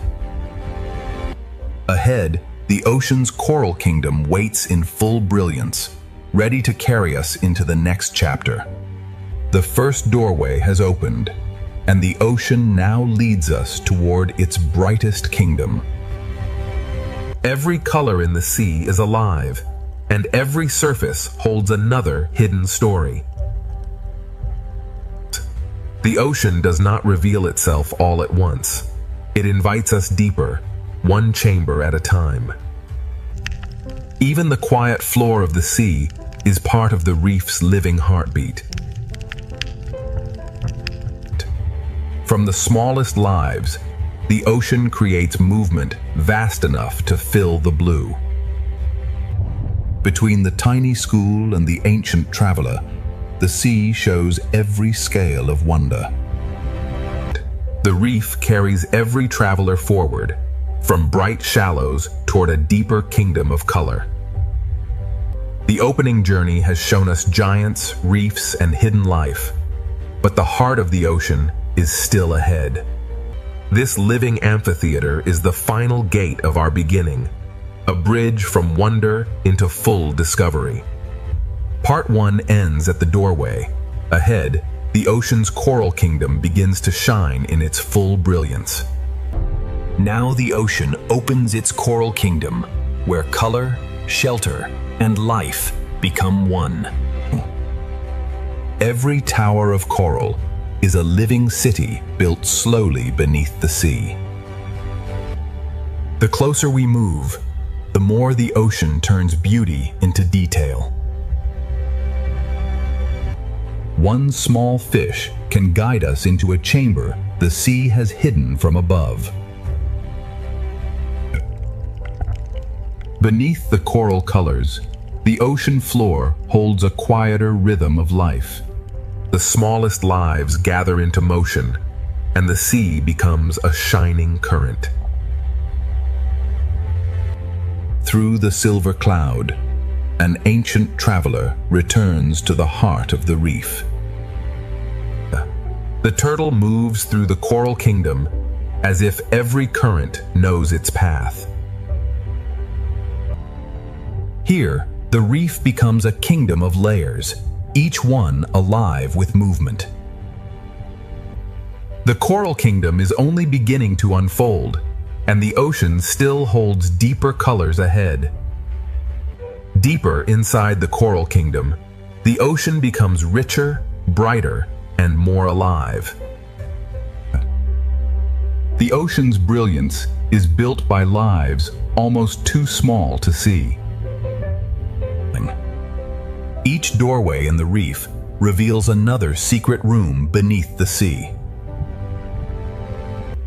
H: Ahead, the ocean's coral kingdom waits in full brilliance, ready to carry us into the next chapter. The first doorway has opened, and the ocean now leads us toward its brightest kingdom. Every color in the sea is alive, and every surface holds another hidden story. The ocean does not reveal itself all at once. It invites us deeper, one chamber at a time. Even the quiet floor of the sea is part of the reef's living heartbeat. From the smallest lives, the ocean creates movement vast enough to fill the blue. Between the tiny school and the ancient traveler, the sea shows every scale of wonder. The reef carries every traveler forward, from bright shallows toward a deeper kingdom of color. The opening journey has shown us giants, reefs, and hidden life, but the heart of the ocean is still ahead. This living amphitheater is the final gate of our beginning, a bridge from wonder into full discovery. Part 1 ends at the doorway. Ahead, the ocean's coral kingdom begins to shine in its full brilliance. Now the ocean opens its coral kingdom, where color, shelter, and life become one. Every tower of coral is a living city built slowly beneath the sea. The closer we move, the more the ocean turns beauty into detail. One small fish can guide us into a chamber the sea has hidden from above. Beneath the coral colors, the ocean floor holds a quieter rhythm of life.
B: The smallest lives gather into motion, and the sea becomes a shining current.
H: Through the silver cloud, an ancient traveler returns to the heart of the reef.
B: The turtle moves through the coral kingdom as if every current knows its path. Here, the reef becomes a kingdom of layers, each one alive with movement. The coral kingdom is only beginning to unfold, and the ocean still holds deeper colors ahead. Deeper inside the coral kingdom, the ocean becomes richer, brighter, and more alive.
H: The ocean's brilliance is built by lives almost too small to see. Each doorway in the reef reveals another secret room beneath the sea.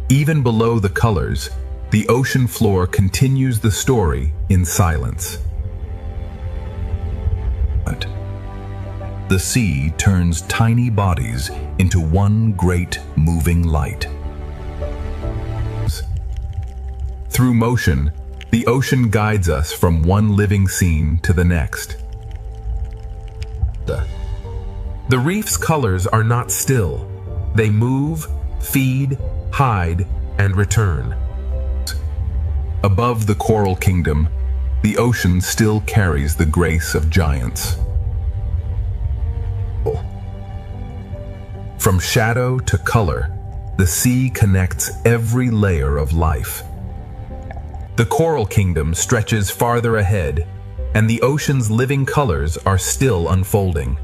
H: Even below the colors, the ocean floor continues the story in silence. The sea turns tiny bodies into one great moving light.
B: Through motion, the ocean guides us from one living scene to the next. The reef's colors are not still. They move, feed, hide, and return.
H: Above the coral kingdom, the ocean still carries the grace of giants.
B: From shadow to color, the sea connects every layer of life. The coral kingdom stretches farther ahead, and the ocean's living colors are still unfolding.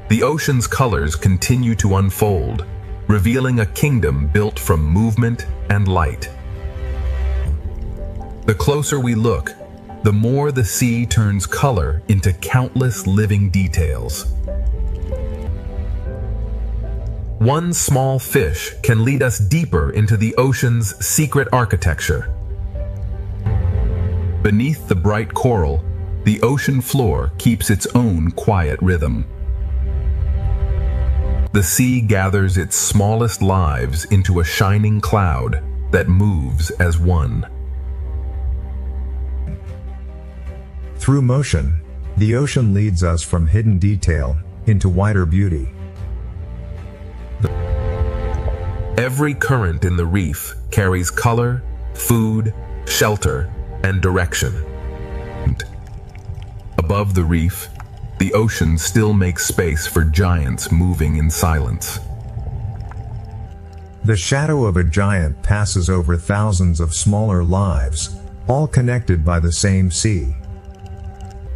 B: The ocean's colors continue to unfold, revealing a kingdom built from movement and light. The closer we look, the more the sea turns color into countless living details. One small fish can lead us deeper into the ocean's secret architecture.
H: Beneath the bright coral, the ocean floor keeps its own quiet rhythm.
B: The sea gathers its smallest lives into a shining cloud that moves as one.
G: Through motion, the ocean leads us from hidden detail into wider beauty.
B: Every current in the reef carries color, food, shelter, and direction.
H: Above the reef, the ocean still makes space for giants moving in silence.
G: The shadow of a giant passes over thousands of smaller lives, all connected by the same sea.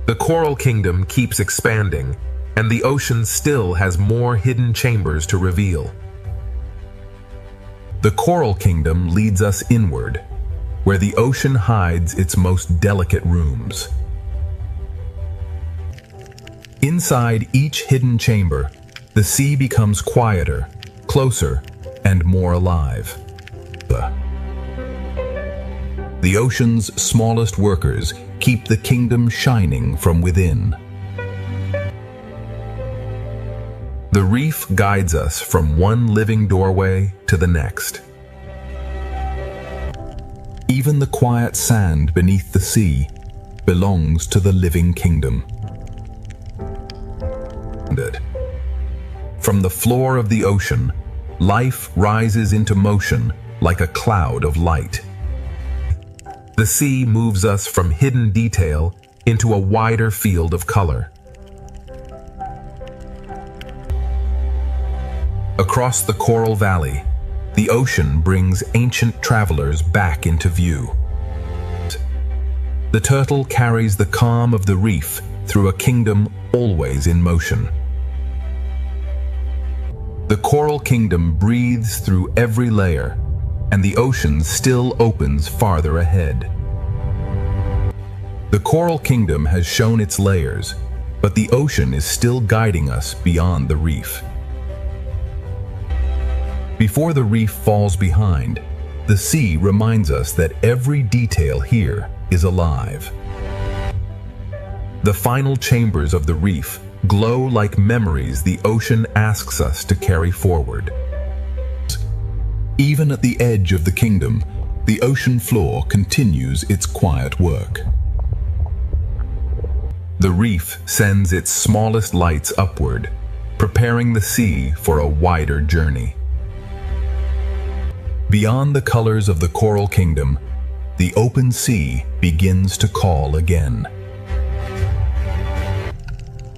B: The coral kingdom keeps expanding, and the ocean still has more hidden chambers to reveal. The coral kingdom leads us inward, where the ocean hides its most delicate rooms. Inside each hidden chamber, the sea becomes quieter, closer, and more alive.
H: The ocean's smallest workers keep the kingdom shining from within.
B: The reef guides us from one living doorway to the next.
H: Even the quiet sand beneath the sea belongs to the living kingdom.
B: From the floor of the ocean, life rises into motion like a cloud of light. The sea moves us from hidden detail into a wider field of color. Across the coral valley, the ocean brings ancient travelers back into view. The turtle carries the calm of the reef through a kingdom always in motion. The coral kingdom breathes through every layer, and the ocean still opens farther ahead. The coral kingdom has shown its layers, but the ocean is still guiding us beyond the reef. Before the reef falls behind, the sea reminds us that every detail here is alive. The final chambers of the reef
H: glow like memories the ocean asks us to carry forward. Even at the edge of the kingdom, the ocean floor continues its quiet work. The reef sends its smallest lights upward, preparing the sea for a wider journey. Beyond the colors of the coral kingdom, the open sea begins to call again.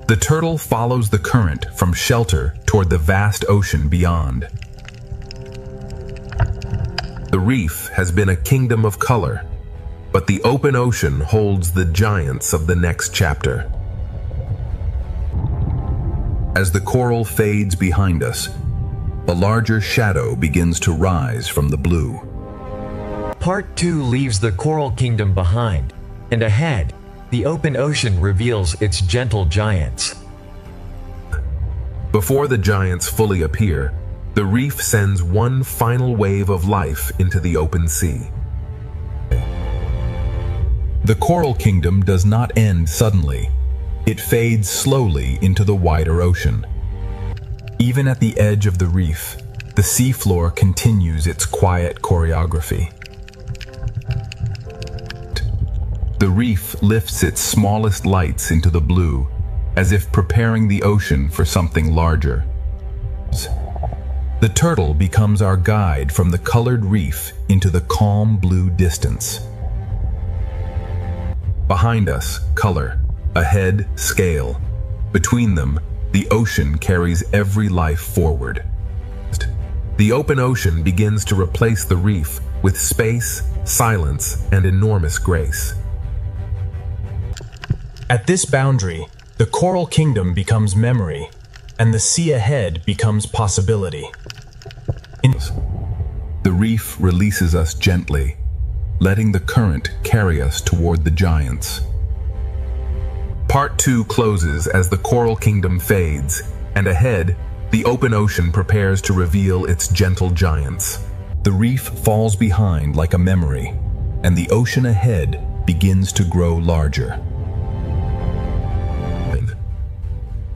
H: The turtle follows the current from shelter toward the vast ocean beyond. The reef has been a kingdom of color, but the open ocean holds the giants of the next chapter. As the coral fades behind us, a larger shadow begins to rise from the blue.
D: Part 2 leaves the coral kingdom behind, and ahead, the open ocean reveals its gentle giants.
H: Before the giants fully appear, the reef sends one final wave of life into the open sea. The coral kingdom does not end suddenly. It fades slowly into the wider ocean. Even at the edge of the reef, the seafloor continues its quiet choreography. The reef lifts its smallest lights into the blue, as if preparing the ocean for something larger. The turtle becomes our guide from the colored reef into the calm blue distance. Behind us, color. Ahead, scale. Between them, the ocean carries every life forward. The open ocean begins to replace the reef with space, silence, and enormous grace.
A: At this boundary, the coral kingdom becomes memory, and the sea ahead becomes possibility.
H: The reef releases us gently, letting the current carry us toward the giants. Part 2 closes as the coral kingdom fades, and ahead, the open ocean prepares to reveal its gentle giants. The reef falls behind like a memory, and the ocean ahead begins to grow larger.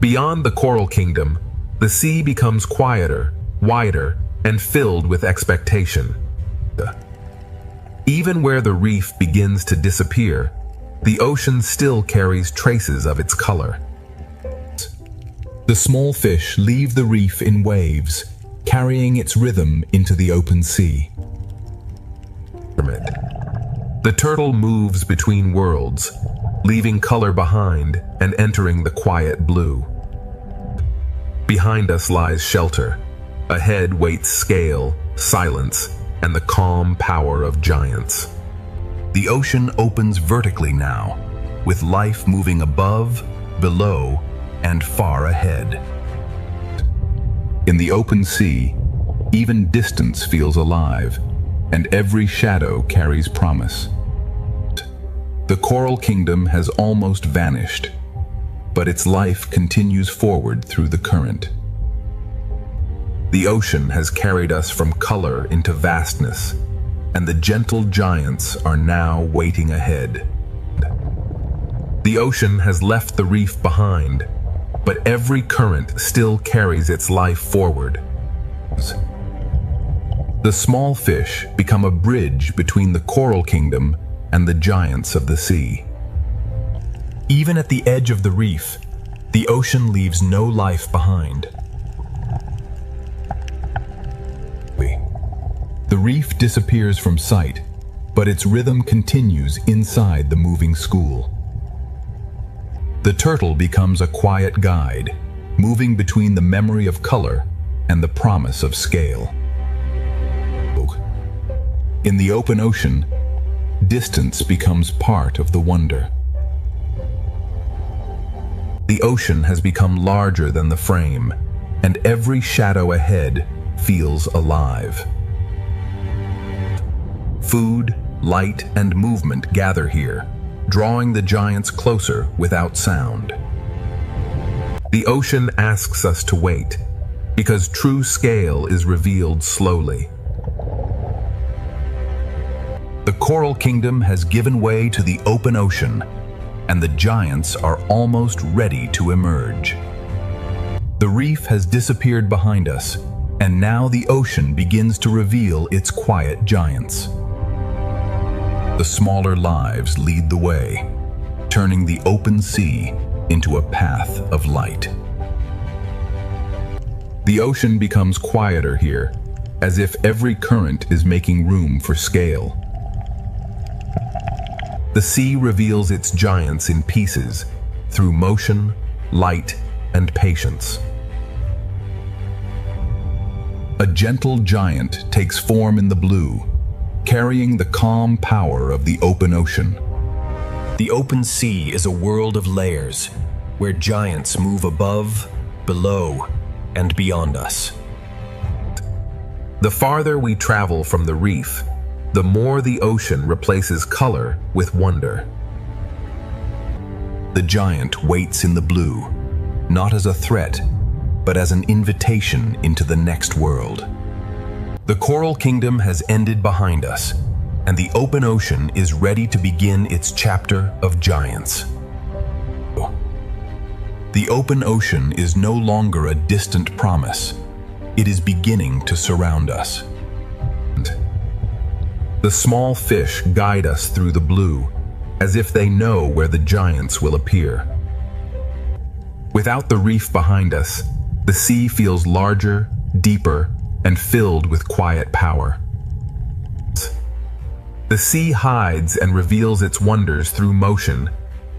H: Beyond the coral kingdom, the sea becomes quieter, wider, and filled with expectation. Even where the reef begins to disappear, the ocean still carries traces of its color. The small fish leave the reef in waves, carrying its rhythm into the open sea. The turtle moves between worlds, leaving color behind and entering the quiet blue. Behind us lies shelter. Ahead waits scale, silence, and the calm power of giants. The ocean opens vertically now, with life moving above, below, and far ahead. In the open sea, even distance feels alive, and every shadow carries promise. The coral kingdom has almost vanished, but its life continues forward through the current. The ocean has carried us from color into vastness, and the gentle giants are now waiting ahead. The ocean has left the reef behind, but every current still carries its life forward. The small fish become a bridge between the coral kingdom and the giants of the sea.
A: Even at the edge of the reef, the ocean leaves no life behind. The reef disappears from sight, but its rhythm continues inside the moving school. The turtle becomes a quiet guide, moving between the memory of color and the promise of scale. In the open ocean, distance becomes part of the wonder. The ocean has become larger than the frame, and every shadow ahead feels alive. Food, light, and movement gather here, drawing the giants closer without sound. The ocean asks us to wait, because true scale is revealed slowly. The coral kingdom has given way to the open ocean,
H: and the giants are almost ready to emerge. The reef has disappeared behind us, and now the ocean begins to reveal its quiet giants. The smaller lives lead the way, turning the open sea into a path of light. The ocean becomes quieter here, as if every current is making room for scale. The sea reveals its giants in pieces through motion, light, and patience. A gentle giant takes form in the blue, carrying the calm power of the open ocean.
B: The open sea is a world of layers, where giants move above, below, and beyond us.
H: The farther we travel from the reef, the more the ocean replaces color with wonder. The giant waits in the blue, not as a threat, but as an invitation into the next world. The Coral Kingdom has ended behind us, and the open ocean is ready to begin its chapter of giants. The open ocean is no longer a distant promise. It is beginning to surround us. The small fish guide us through the blue, as if they know where the giants will appear. Without the reef behind us, the sea feels larger, deeper, and filled with quiet power. The sea hides and reveals its wonders through motion,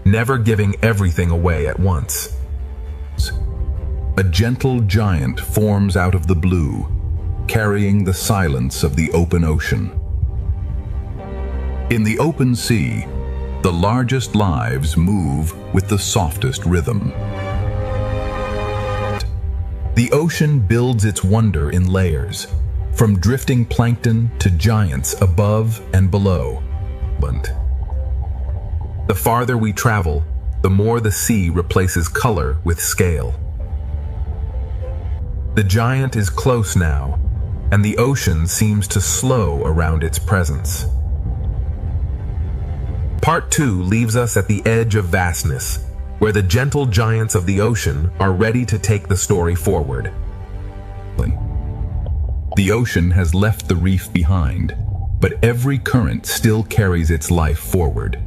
H: never giving everything away at once. A gentle giant forms out of the blue, carrying the silence of the open ocean. In the open sea, the largest lives move with the softest rhythm. The ocean builds its wonder in layers, from drifting plankton to giants above and below. The farther we travel, the more the sea replaces color with scale. The giant is close now, and the ocean seems to slow around its presence. Part 2 leaves us at the edge of vastness, where the gentle giants of the ocean are ready to take the story forward. The ocean has left the reef behind, but every current still carries its life forward.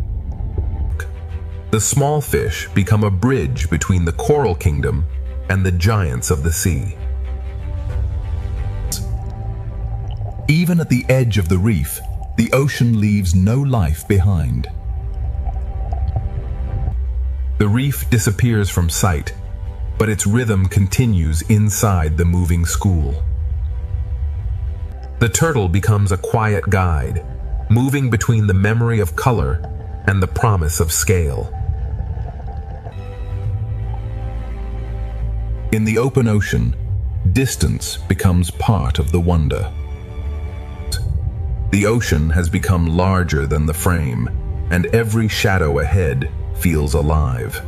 H: The small fish become a bridge between the Coral Kingdom and the giants of the sea. Even at the edge of the reef, the ocean leaves no life behind. The reef disappears from sight, but its rhythm continues inside the moving school. The turtle becomes a quiet guide, moving between the memory of color and the promise of scale. In the open ocean, distance becomes part of the wonder. The ocean has become larger than the frame, and every shadow ahead feels alive.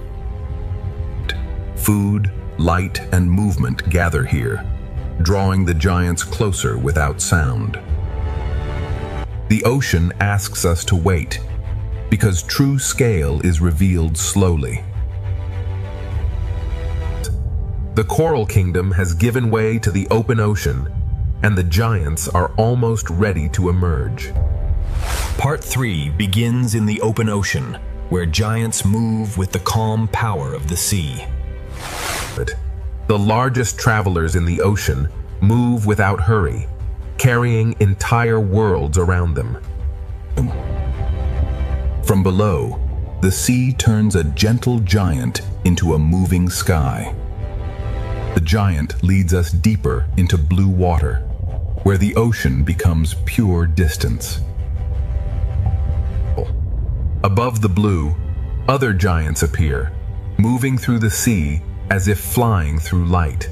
H: Food, light, and movement gather here, drawing the giants closer without sound. The ocean asks us to wait, because true scale is revealed slowly. The Coral Kingdom has given way to the open ocean, and the giants are almost ready to emerge.
B: Part 3 begins in the open ocean, where giants move with the calm power of the sea.
H: The largest travelers in the ocean move without hurry, carrying entire worlds around them. From below, the sea turns a gentle giant into a moving sky. The giant leads us deeper into blue water, where the ocean becomes pure distance. Above the blue, other giants appear, moving through the sea as if flying through light.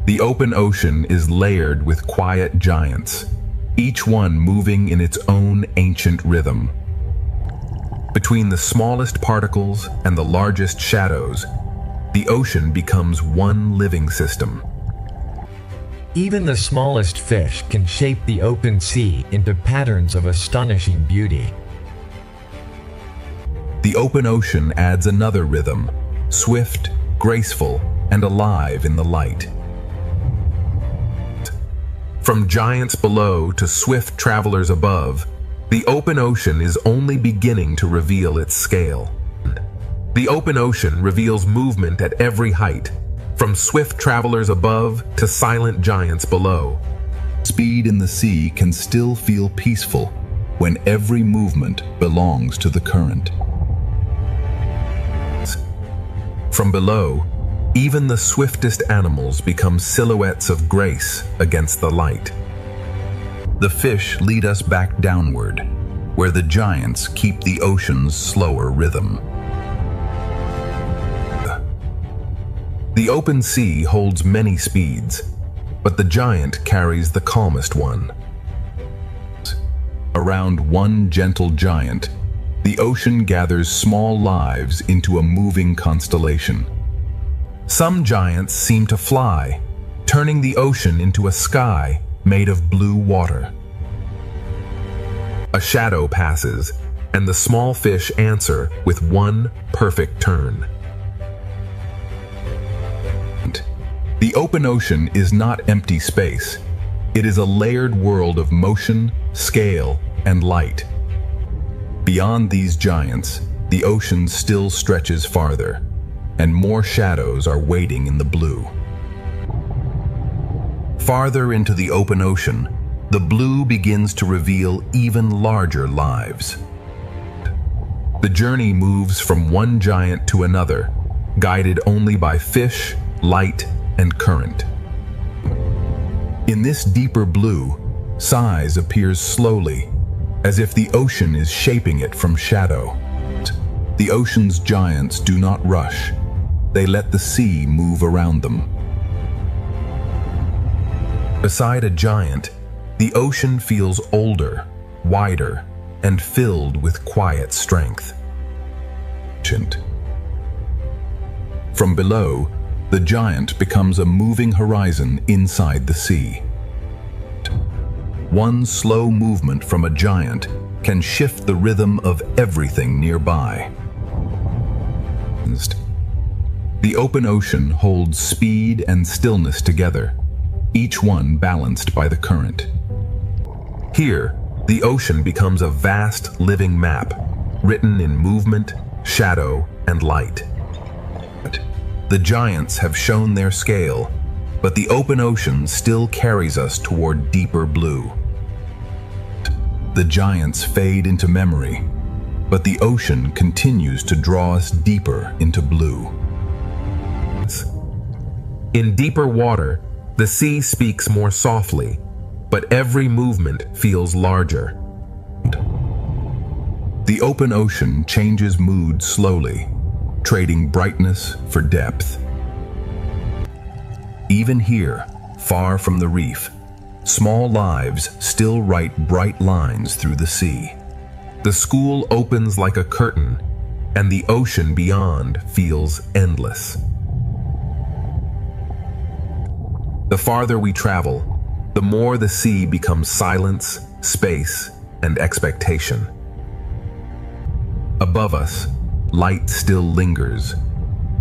H: The open ocean is layered with quiet giants, each one moving in its own ancient rhythm. Between the smallest particles and the largest shadows, the ocean becomes one living system.
D: Even the smallest fish can shape the open sea into patterns of astonishing beauty.
H: The open ocean adds another rhythm, swift, graceful, and alive in the light. From giants below to swift travelers above, the open ocean is only beginning to reveal its scale. The open ocean reveals movement at every height, from swift travelers above to silent giants below. Speed in the sea can still feel peaceful when every movement belongs to the current. From below, even the swiftest animals become silhouettes of grace against the light. The fish lead us back downward, where the giants keep the ocean's slower rhythm. The open sea holds many speeds, but the giant carries the calmest one. Around one gentle giant, the ocean gathers small lives into a moving constellation. Some giants seem to fly, turning the ocean into a sky made of blue water. A shadow passes, and the small fish answer with one perfect turn. The open ocean is not empty space. It is a layered world of motion, scale, and light. Beyond these giants, the ocean still stretches farther, and more shadows are waiting in the blue. Farther into the open ocean, the blue begins to reveal even larger lives. The journey moves from one giant to another, guided only by fish, light, and current. In this deeper blue, size appears slowly, as if the ocean is shaping it from shadow. The ocean's giants do not rush. They let the sea move around them. Beside a giant, the ocean feels older, wider, and filled with quiet strength. From below, the giant becomes a moving horizon inside the sea. One slow movement from a giant can shift the rhythm of everything nearby. The open ocean holds speed and stillness together, each one balanced by the current. Here, the ocean becomes a vast living map, written in movement, shadow, and light. The giants have shown their scale, but the open ocean still carries us toward deeper blue. The giants fade into memory, but the ocean continues to draw us deeper into blue. In deeper water, the sea speaks more softly, but every movement feels larger. The open ocean changes mood slowly, trading brightness for depth. Even here, far from the reef, small lives still write bright lines through the sea. The school opens like a curtain, and the ocean beyond feels endless. The farther we travel, the more the sea becomes silence, space, and expectation. Above us, light still lingers.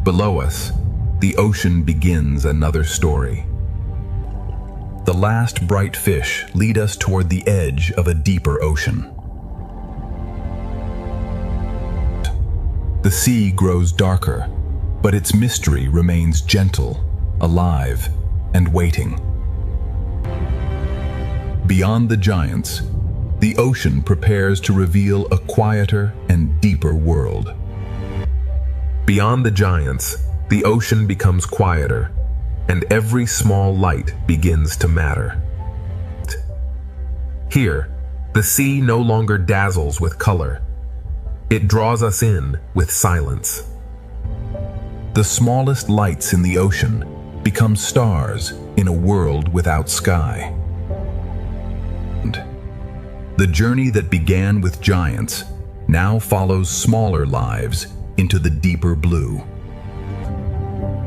H: Below us, the ocean begins another story. The last bright fish lead us toward the edge of a deeper ocean. The sea grows darker, but its mystery remains gentle, alive, and waiting. Beyond the giants, the ocean prepares to reveal a quieter and deeper world. Beyond the giants, the ocean becomes quieter, and every small light begins to matter. Here, the sea no longer dazzles with color. It draws us in with silence. The smallest lights in the ocean become stars in a world without sky. The journey that began with giants now follows smaller lives into the deeper blue.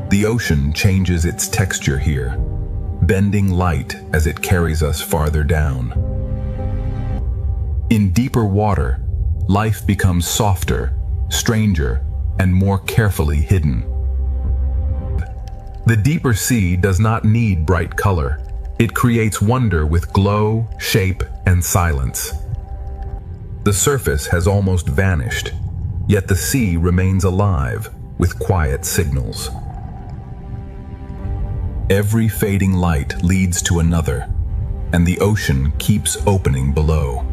H: The ocean changes its texture here, bending light as it carries us farther down. In deeper water, life becomes softer, stranger, and more carefully hidden. The deeper sea does not need bright color. It creates wonder with glow, shape, and silence. The surface has almost vanished, yet the sea remains alive with quiet signals. Every fading light leads to another, and the ocean keeps opening below.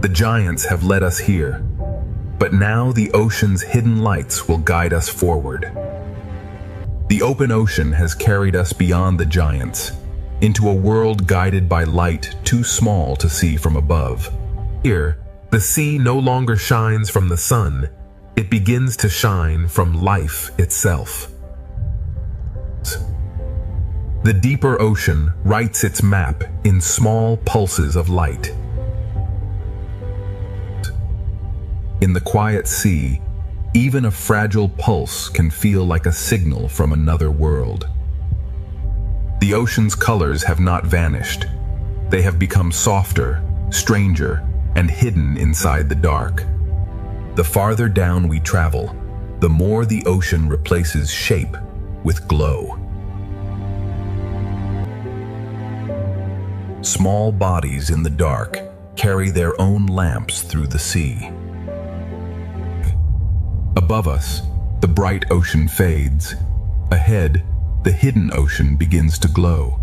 H: The giants have led us here, but now the ocean's hidden lights will guide us forward. The open ocean has carried us beyond the giants, into a world guided by light too small to see from above. Here, the sea no longer shines from the sun, it begins to shine from life itself. The deeper ocean writes its map in small pulses of light. In the quiet sea, even a fragile pulse can feel like a signal from another world. The ocean's colors have not vanished. They have become softer, stranger, and hidden inside the dark. The farther down we travel, the more the ocean replaces shape with glow. Small bodies in the dark carry their own lamps through the sea. Above us, the bright ocean fades. Ahead, the hidden ocean begins to glow.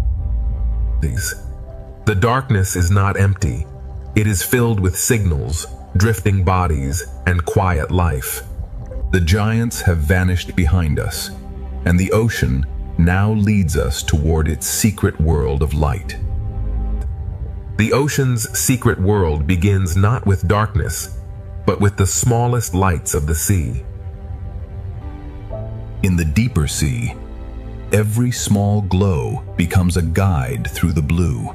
H: The darkness is not empty. It is filled with signals, drifting bodies, and quiet life. The giants have vanished behind us, and the ocean now leads us toward its secret world of light. The ocean's secret world begins not with darkness, but with the smallest lights of the sea. In the deeper sea, every small glow becomes a guide through the blue.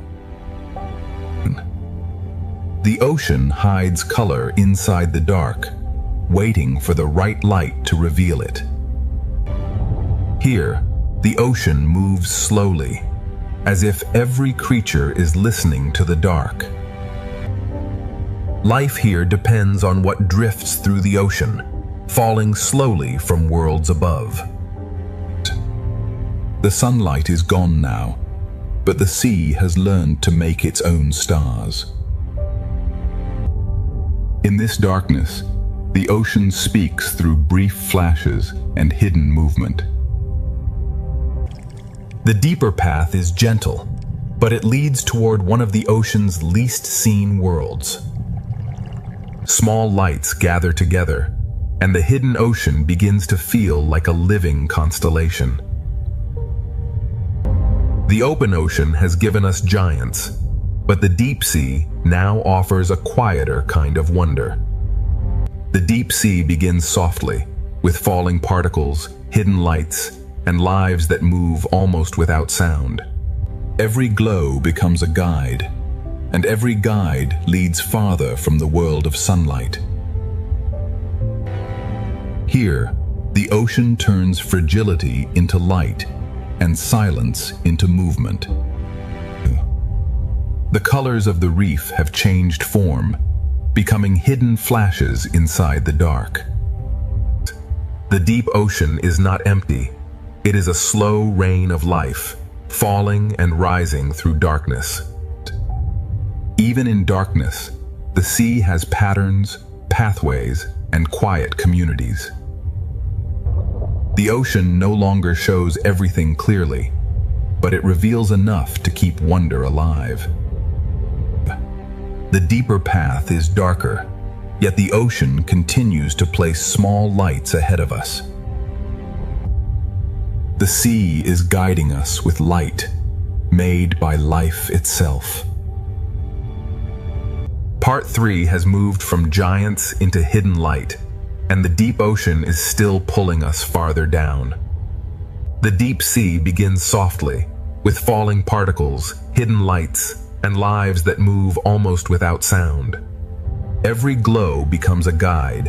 H: The ocean hides color inside the dark, waiting for the right light to reveal it. Here, the ocean moves slowly, as if every creature is listening to the dark. Life here depends on what drifts through the ocean, falling slowly from worlds above. The sunlight is gone now, but the sea has learned to make its own stars. In this darkness, the ocean speaks through brief flashes and hidden movement. The deeper path is gentle, but it leads toward one of the ocean's least seen worlds. Small lights gather together, and the hidden ocean begins to feel like a living constellation. The open ocean has given us giants, but the deep sea now offers a quieter kind of wonder. The deep sea begins softly, with falling particles, hidden lights, and lives that move almost without sound. Every glow becomes a guide, and every guide leads farther from the world of sunlight. Here, the ocean turns fragility into light and silence into movement. The colors of the reef have changed form, becoming hidden flashes inside the dark. The deep ocean is not empty. It is a slow rain of life, falling and rising through darkness. Even in darkness, the sea has patterns, pathways, and quiet communities. The ocean no longer shows everything clearly, but it reveals enough to keep wonder alive. The deeper path is darker, yet the ocean continues to place small lights ahead of us. The sea is guiding us with light, made by life itself. Part 3 has moved from giants into hidden light, and the deep ocean is still pulling us farther down. The deep sea begins softly, with falling particles, hidden lights, and lives that move almost without sound. Every glow becomes a guide,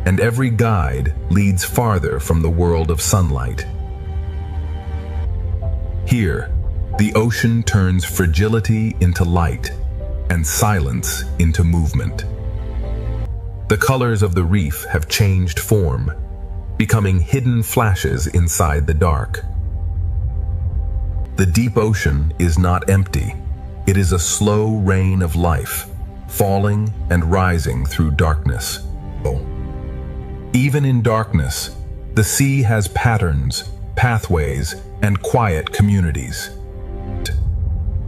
H: and every guide leads farther from the world of sunlight. Here, the ocean turns fragility into light, and silence into movement.
B: The colors of the reef have changed form, becoming hidden flashes inside the dark. The deep ocean is not empty. It is a slow rain of life, falling and rising through darkness. Even in darkness, the sea has patterns, pathways, and quiet communities.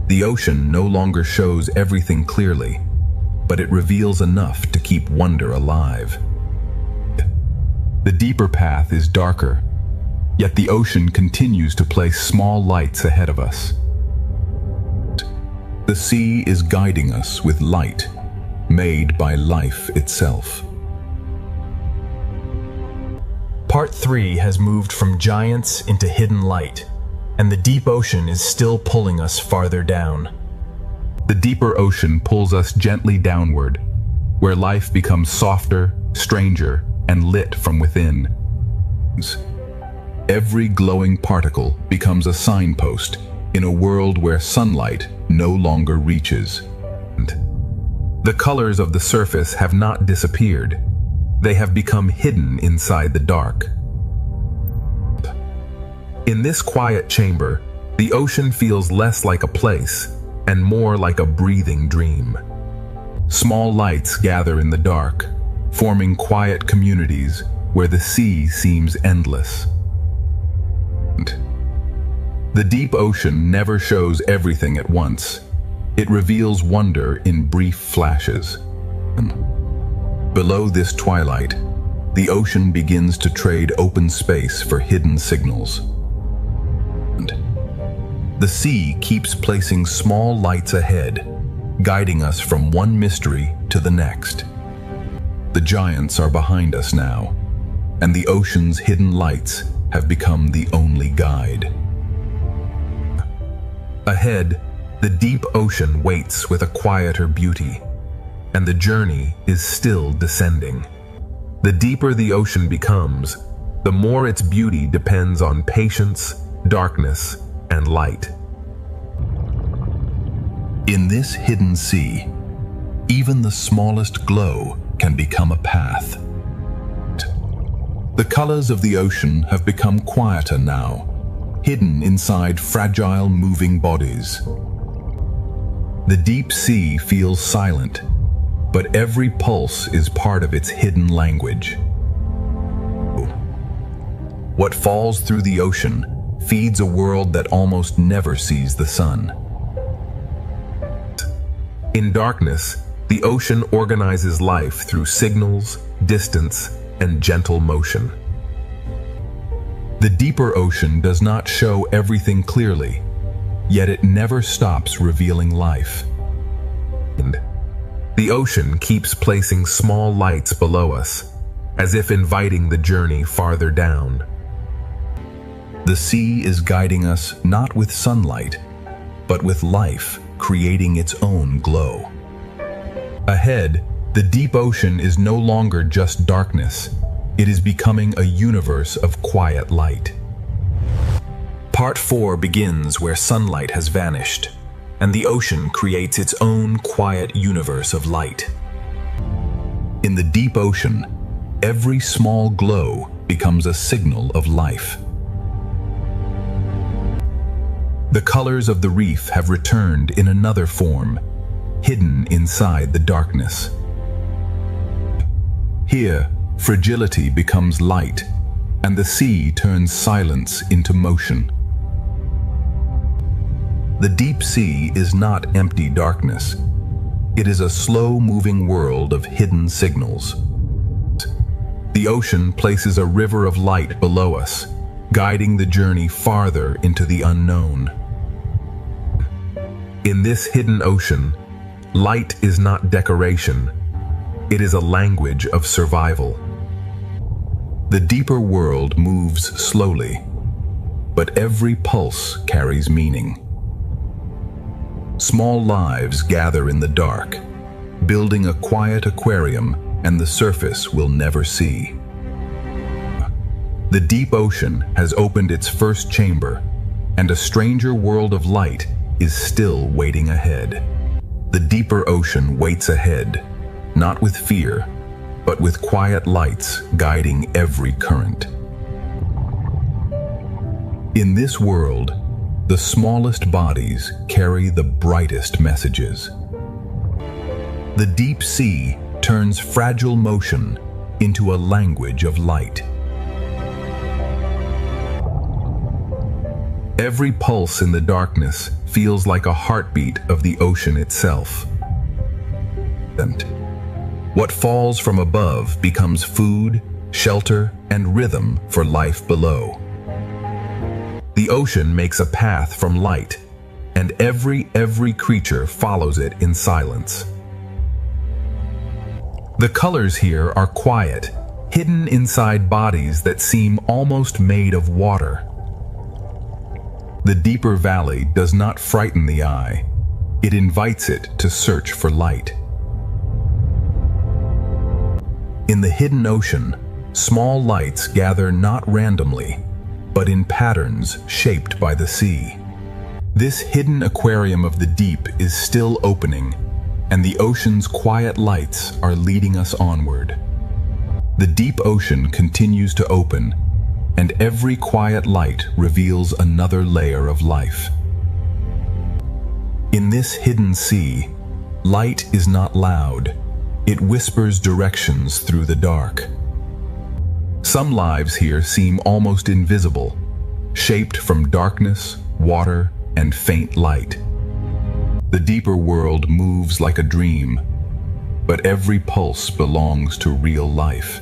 B: The ocean no longer shows everything clearly, but it reveals enough to keep wonder alive. The deeper path is darker, yet the ocean continues to place small lights ahead of us. The sea is guiding us with light, made by life itself.
A: Part 3 has moved from giants into hidden light, and the deep ocean is still pulling us farther down.
B: The deeper ocean pulls us gently downward, where life becomes softer, stranger, and lit from within. Every glowing particle becomes a signpost in a world where sunlight no longer reaches. The colors of the surface have not disappeared. They have become hidden inside the dark. In this quiet chamber, the ocean feels less like a place and more like a breathing dream. Small lights gather in the dark, forming quiet communities where the sea seems endless. The deep ocean never shows everything at once. It reveals wonder in brief flashes. Below this twilight, the ocean begins to trade open space for hidden signals. The sea keeps placing small lights ahead, guiding us from one mystery to the next. The giants are behind us now, and the ocean's hidden lights have become the only guide. Ahead, the deep ocean waits with a quieter beauty, and the journey is still descending. The deeper the ocean becomes, the more its beauty depends on patience, darkness, and light. In this hidden sea, even the smallest glow can become a path. The colors of the ocean have become quieter now, hidden inside fragile moving bodies. The deep sea feels silent, but every pulse is part of its hidden language. What falls through the ocean feeds a world that almost never sees the sun. In darkness, the ocean organizes life through signals, distance, and gentle motion. The deeper ocean does not show everything clearly, yet it never stops revealing life. And the ocean keeps placing small lights below us, as if inviting the journey farther down. The sea is guiding us not with sunlight, but with life creating its own glow. Ahead, the deep ocean is no longer just darkness. It is becoming a universe of quiet light. Part 4 begins where sunlight has vanished, and the ocean creates its own quiet universe of light. In the deep ocean, every small glow becomes a signal of life. The colors of the reef have returned in another form, hidden inside the darkness. Here, fragility becomes light, and the sea turns silence into motion. The deep sea is not empty darkness. It is a slow-moving world of hidden signals. The ocean places a river of light below us, guiding the journey farther into the unknown. In this hidden ocean, light is not decoration. It is a language of survival. The deeper world moves slowly, but every pulse carries meaning. Small lives gather in the dark, building a quiet aquarium and the surface we'll never see. The deep ocean has opened its first chamber, and a stranger world of light is still waiting ahead. The deeper ocean waits ahead, not with fear,
H: but with quiet lights guiding every current. In this world, the smallest bodies carry the brightest messages. The deep sea turns fragile motion into a language of light. Every pulse in the darkness feels like a heartbeat of the ocean itself. And what falls from above becomes food, shelter, and rhythm for life below. The ocean makes a path from light, and every creature follows it in silence. The colors here are quiet, hidden inside bodies that seem almost made of water. The deeper valley does not frighten the eye. It invites it to search for light. In the hidden ocean, small lights gather not randomly, but in patterns shaped by the sea. This hidden aquarium of the deep is still opening, and the ocean's quiet lights are leading us onward. The deep ocean continues to open, and every quiet light reveals another layer of life. In this hidden sea, light is not loud. It whispers directions through the dark. Some lives here seem almost invisible, shaped from darkness, water, and faint light. The deeper world moves like a dream, but every pulse belongs to real life.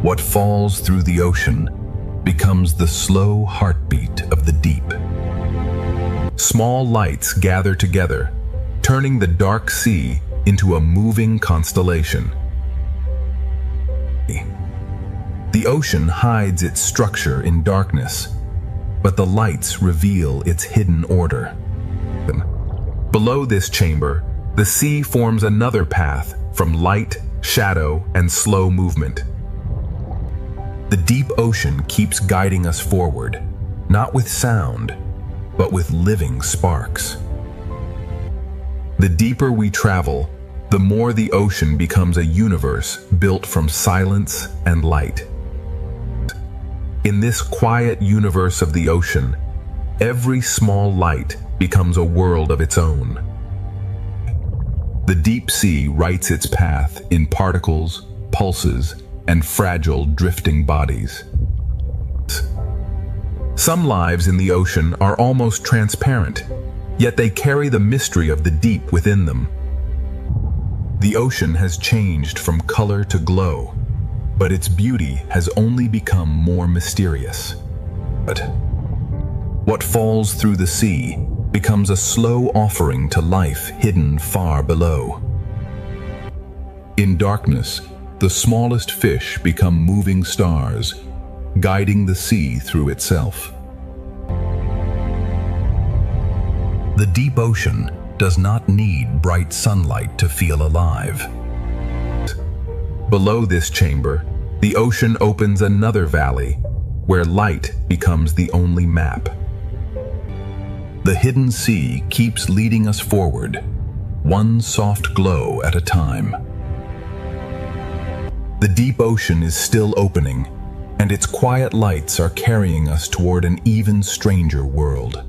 H: What falls through the ocean becomes the slow heartbeat of the deep. Small lights gather together, turning the dark sea into a moving constellation. The ocean hides its structure in darkness, but the lights reveal its hidden order. Below this chamber, the sea forms another path from light, shadow, and slow movement. The deep ocean keeps guiding us forward, not with sound, but with living sparks. The deeper we travel, the more the ocean becomes a universe built from silence and light. In this quiet universe of the ocean, every small light becomes a world of its own. The deep sea writes its path in particles, pulses, and fragile drifting bodies. Some lives in the ocean are almost transparent, yet they carry the mystery of the deep within them. The ocean has changed from color to glow, but its beauty has only become more mysterious. But what falls through the sea becomes a slow offering to life hidden far below. In darkness, the smallest fish become moving stars, guiding the sea through itself. The deep ocean does not need bright sunlight to feel alive. Below this chamber, the ocean opens another valley, where light becomes the only map. The hidden sea keeps leading us forward, one soft glow at a time. The deep ocean is still opening, and its quiet lights are carrying us toward an even stranger world.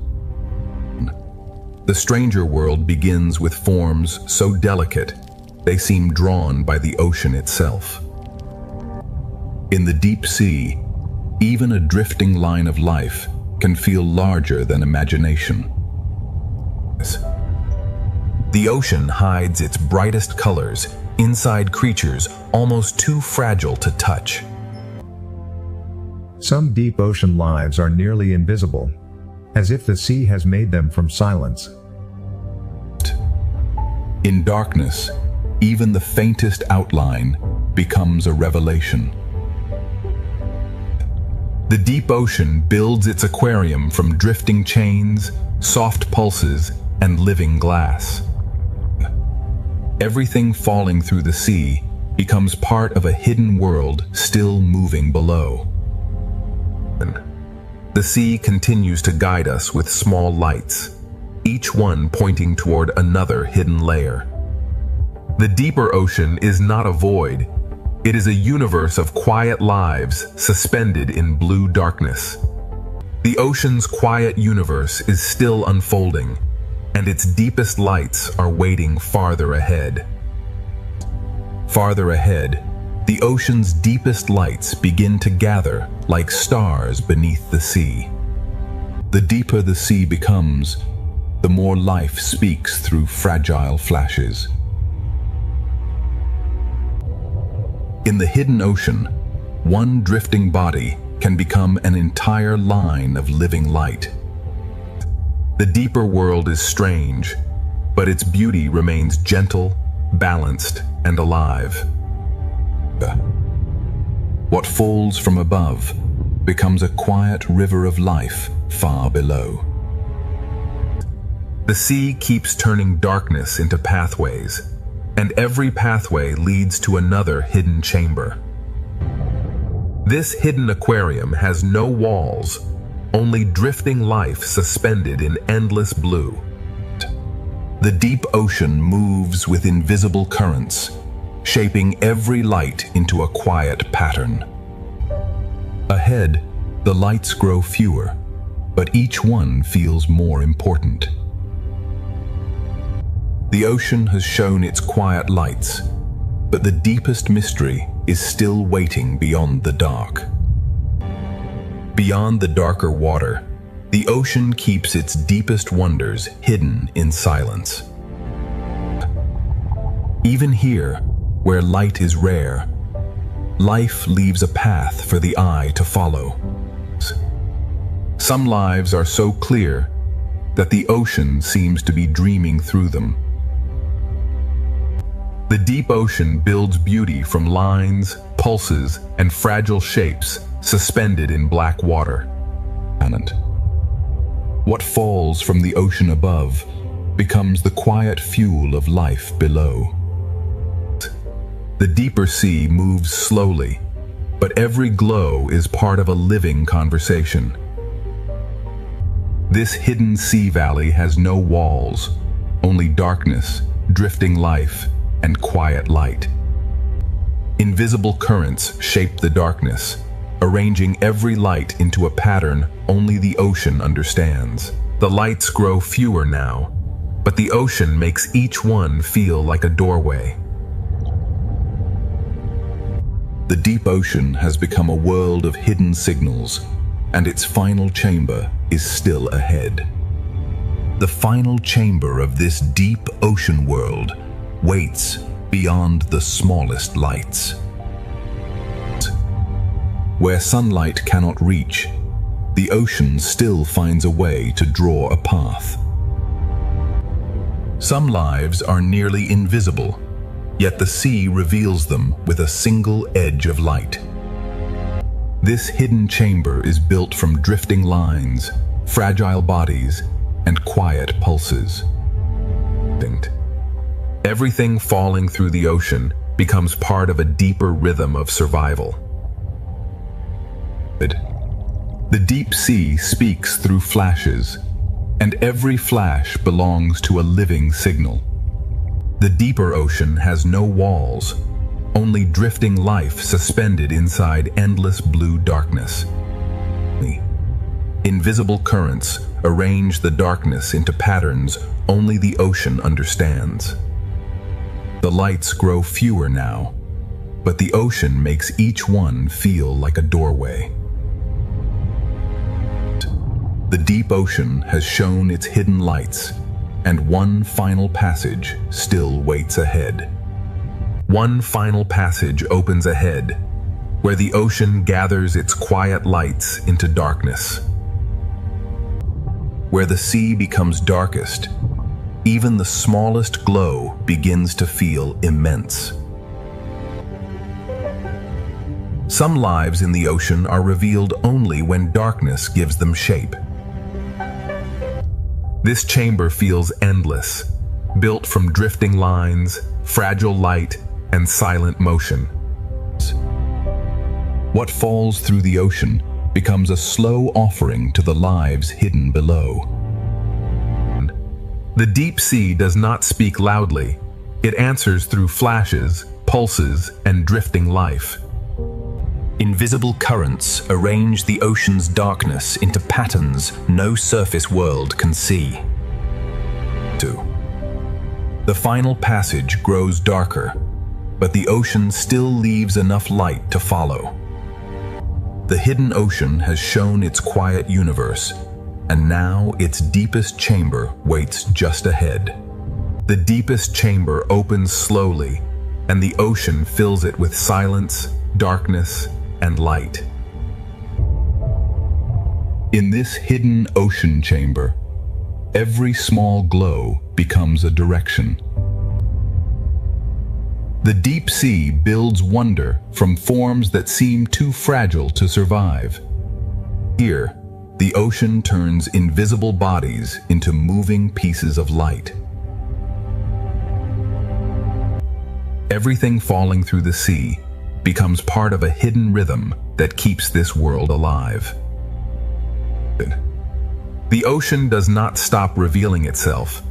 H: The stranger world begins with forms so delicate, they seem drawn by the ocean itself. In the deep sea, even a drifting line of life can feel larger than imagination. The ocean hides its brightest colors inside creatures almost too fragile to touch.
G: Some deep ocean lives are nearly invisible, as if the sea has made them from silence.
H: In darkness, even the faintest outline becomes a revelation. The deep ocean builds its aquarium from drifting chains, soft pulses, and living glass. Everything falling through the sea becomes part of a hidden world still moving below. The sea continues to guide us with small lights, each one pointing toward another hidden layer.
B: The deeper ocean is not a void. It is a universe of quiet lives suspended in blue darkness. The ocean's quiet universe is still unfolding, and its deepest lights are waiting farther ahead. Farther ahead, the ocean's deepest lights begin to gather like stars beneath the sea. The deeper the sea becomes, the more life speaks through fragile flashes. In the hidden ocean, one drifting body can become an entire line of living light. The deeper world is strange, but its beauty remains gentle, balanced, and alive. What falls from above becomes a quiet river of life far below. The sea keeps turning darkness into pathways, and every pathway leads to another hidden chamber. This hidden aquarium has no walls, only drifting life suspended in endless blue. The deep ocean moves with invisible currents, shaping every light into a quiet pattern. Ahead, the lights grow fewer, but each one feels more important. The ocean has shown its quiet lights, but the deepest mystery is still waiting beyond the dark. Beyond the darker water, the ocean keeps its deepest wonders hidden in silence. Even here, where light is rare, life leaves a path for the eye to follow. Some lives are so clear that the ocean seems to be dreaming through them. The deep ocean builds beauty from lines, pulses, and fragile shapes suspended in black water. What falls from the ocean above becomes the quiet fuel of life below. The deeper sea moves slowly, but every glow is part of a living conversation. This hidden sea valley has no walls, only darkness, drifting life, and quiet light. Invisible currents shape the darkness, arranging every light into a pattern only the ocean understands. The lights grow fewer now, but the ocean makes each one feel like a doorway. The deep ocean has become a world of hidden signals, and its final chamber is still ahead. The final chamber of this deep ocean world waits beyond the smallest lights. Where sunlight cannot reach, the ocean still finds a way to draw a path. Some lives are nearly invisible, yet the sea reveals them with a single edge of light. This hidden chamber is built from drifting lines, fragile bodies, and quiet pulses. Everything falling through the ocean becomes part of a deeper rhythm of survival. The deep sea speaks through flashes, and every flash belongs to a living signal. The deeper ocean has no walls, only drifting life suspended inside endless blue darkness. Invisible currents arrange the darkness into patterns only the ocean understands. The lights grow fewer now, but the ocean makes each one feel like a doorway. The deep ocean has shown its hidden lights, and one final passage still waits ahead. One final passage opens ahead, where the ocean gathers its quiet lights into darkness. Where the sea becomes darkest, even the smallest glow begins to feel immense. Some lives in the ocean are revealed only when darkness gives them shape. This chamber feels endless, built from drifting lines, fragile light, and silent motion. What falls through the ocean becomes a slow offering to the lives hidden below. The deep sea does not speak loudly, It answers through flashes, pulses, and drifting life.
A: Invisible currents arrange the ocean's darkness into patterns no surface world can see.
B: 2. The final passage grows darker, but the ocean still leaves enough light to follow. The hidden ocean has shown its quiet universe, and now its deepest chamber waits just ahead. The deepest chamber opens slowly, and the ocean fills it with silence, darkness, and light. In this hidden ocean chamber, every small glow becomes a direction. The deep sea builds wonder from forms that seem too fragile to survive. Here, the ocean turns invisible bodies into moving pieces of light. Everything falling through the sea becomes part of a hidden rhythm that keeps this world alive. The ocean does not stop revealing itself.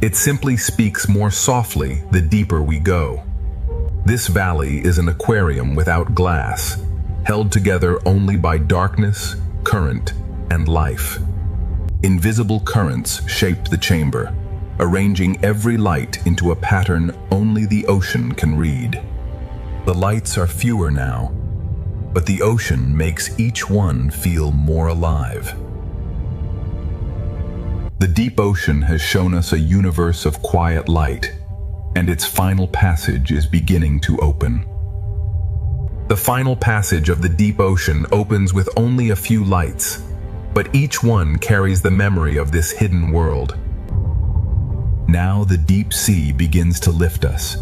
B: It simply speaks more softly the deeper we go. This valley is an aquarium without glass, held together only by darkness, current, and life. Invisible currents shape the chamber, arranging every light into a pattern only the ocean can read. The lights are fewer now, but the ocean makes each one feel more alive. The deep ocean has shown us a universe of quiet light, and its final passage is beginning to open. The final passage of the deep ocean opens with only a few lights, but each one carries the memory of this hidden world. Now the deep sea begins to lift us,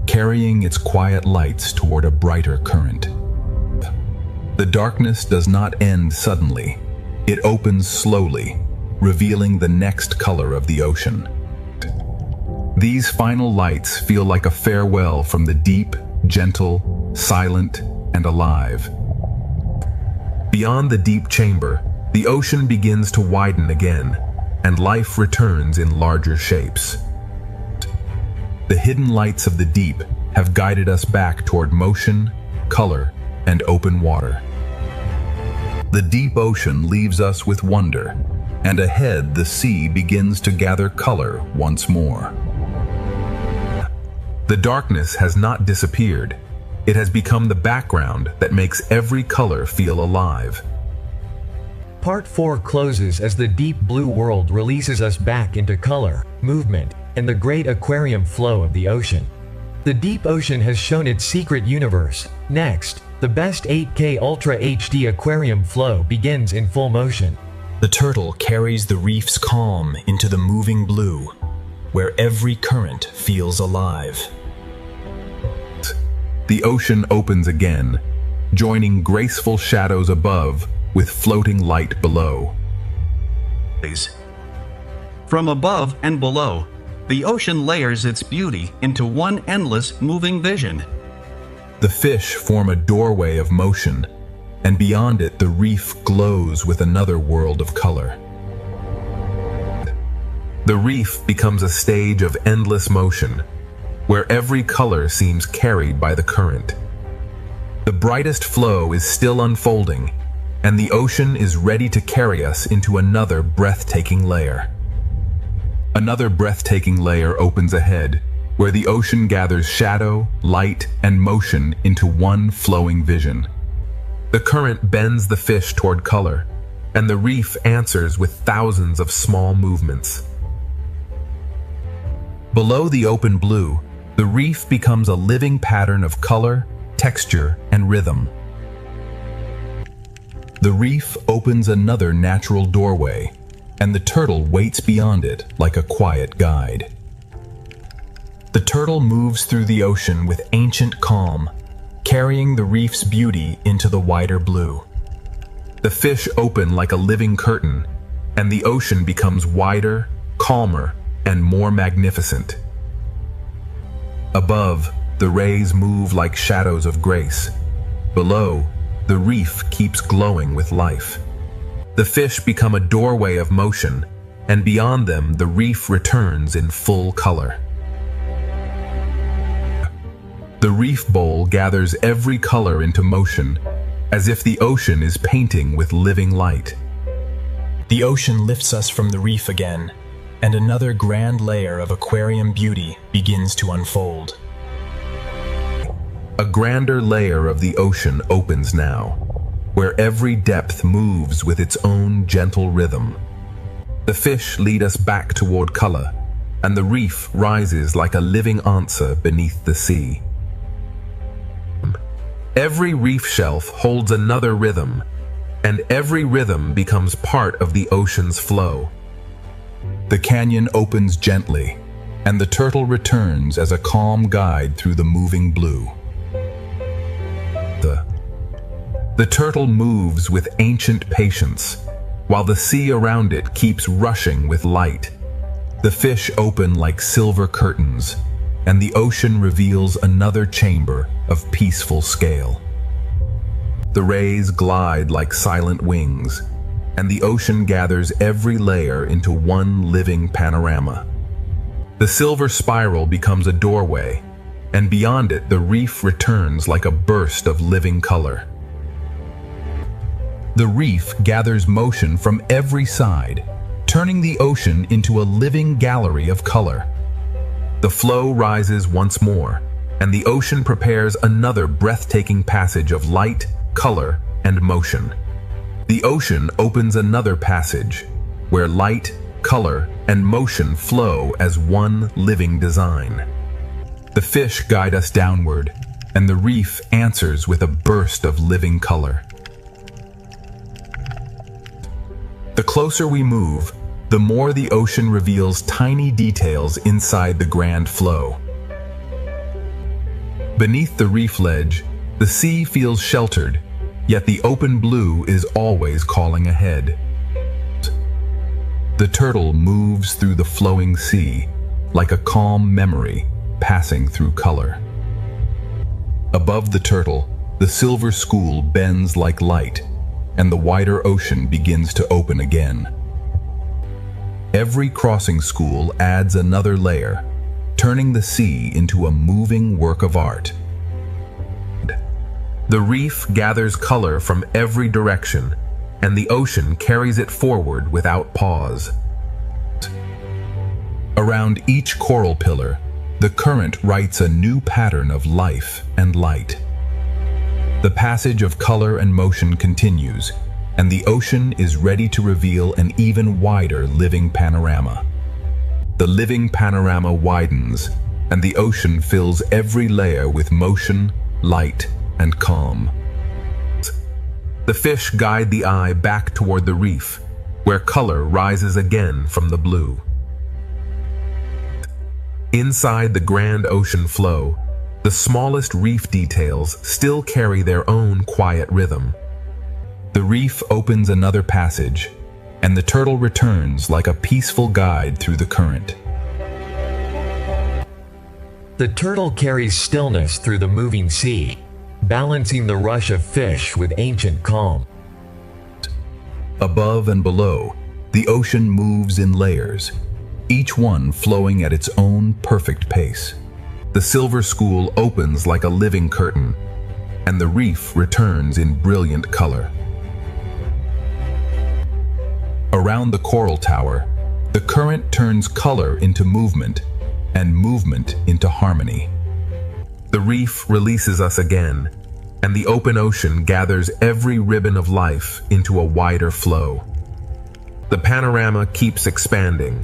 B: carrying its quiet lights toward a brighter current. The darkness does not end suddenly. It opens slowly, revealing the next color of the ocean. These final lights feel like a farewell from the deep, gentle, silent, and alive. Beyond the deep chamber, the ocean begins to widen again, and life returns in larger shapes. The hidden lights of the deep have guided us back toward motion, color, and open water. The deep ocean leaves us with wonder, and ahead the sea begins to gather color once more. The darkness has not disappeared. It has become the background that makes every color feel alive.
D: Part 4 closes as the deep blue world releases us back into color, movement, and the great aquarium flow of the ocean. The deep ocean has shown its secret universe. Next, the best 8K Ultra HD aquarium flow begins in full motion.
A: The turtle carries the reef's calm into the moving blue, where every current feels alive.
B: The ocean opens again, joining graceful shadows above with floating light below.
F: From above and below, the ocean layers its beauty into one endless moving vision.
B: The fish form a doorway of motion, and beyond it the reef glows with another world of color. The reef becomes a stage of endless motion, where every color seems carried by the current. The brightest flow is still unfolding, and the ocean is ready to carry us into another breathtaking layer. Another breathtaking layer opens ahead, where the ocean gathers shadow, light, and motion into one flowing vision. The current bends the fish toward color, and the reef answers with thousands of small movements. Below the open blue, the reef becomes a living pattern of color, texture, and rhythm. The reef opens another natural doorway, and the turtle waits beyond it like a quiet guide. The turtle moves through the ocean with ancient calm, carrying the reef's beauty into the wider blue. The fish open like a living curtain, and the ocean becomes wider, calmer, and more magnificent. Above, the rays move like shadows of grace. Below, the reef keeps glowing with life. The fish become a doorway of motion, and beyond them the reef returns in full color. The reef bowl gathers every color into motion, as if the ocean is painting with living light.
A: The ocean lifts us from the reef again, and another grand layer of aquarium beauty begins to unfold.
B: A grander layer of the ocean opens now, where every depth moves with its own gentle rhythm. The fish lead us back toward color, and the reef rises like a living answer beneath the sea. Every reef shelf holds another rhythm, and every rhythm becomes part of the ocean's flow.
A: The canyon opens gently, and the turtle returns as a calm guide through the moving blue.
B: The turtle moves with ancient patience, while the sea around it keeps rushing with light. The fish open like silver curtains, and the ocean reveals another chamber of peaceful scale. The rays glide like silent wings, and the ocean gathers every layer into one living panorama. The silver spiral becomes a doorway, and beyond it the reef returns like a burst of living color.
A: The reef gathers motion from every side, turning the ocean into a living gallery of color.
B: The flow rises once more, and the ocean prepares another breathtaking passage of light, color, and motion. The ocean opens another passage, where light, color, and motion flow as one living design.
A: The fish guide us downward, and the reef answers with a burst of living color.
B: The closer we move, the more the ocean reveals tiny details inside the grand flow. Beneath the reef ledge, the sea feels sheltered, yet the open blue is always calling ahead. The turtle moves through the flowing sea, like a calm memory passing through color. Above the turtle, the silver school bends like light, and the wider ocean begins to open again. Every crossing school adds another layer, turning the sea into a moving work of art. The reef gathers color from every direction, and the ocean carries it forward without pause. Around each coral pillar, the current writes a new pattern of life and light. The passage of color and motion continues, and the ocean is ready to reveal an even wider living panorama. The living panorama widens, and the ocean fills every layer with motion, light, and calm. The fish guide the eye back toward the reef, where color rises again from the blue. Inside the grand ocean flow, the smallest reef details still carry their own quiet rhythm. The reef opens another passage, and the turtle returns like a peaceful guide through the current.
D: The turtle carries stillness through the moving sea, balancing the rush of fish with ancient calm.
B: Above and below, the ocean moves in layers, each one flowing at its own perfect pace. The silver school opens like a living curtain, and the reef returns in brilliant color. Around the coral tower, the current turns color into movement, and movement into harmony. The reef releases us again, and the open ocean gathers every ribbon of life into a wider flow. The panorama keeps expanding,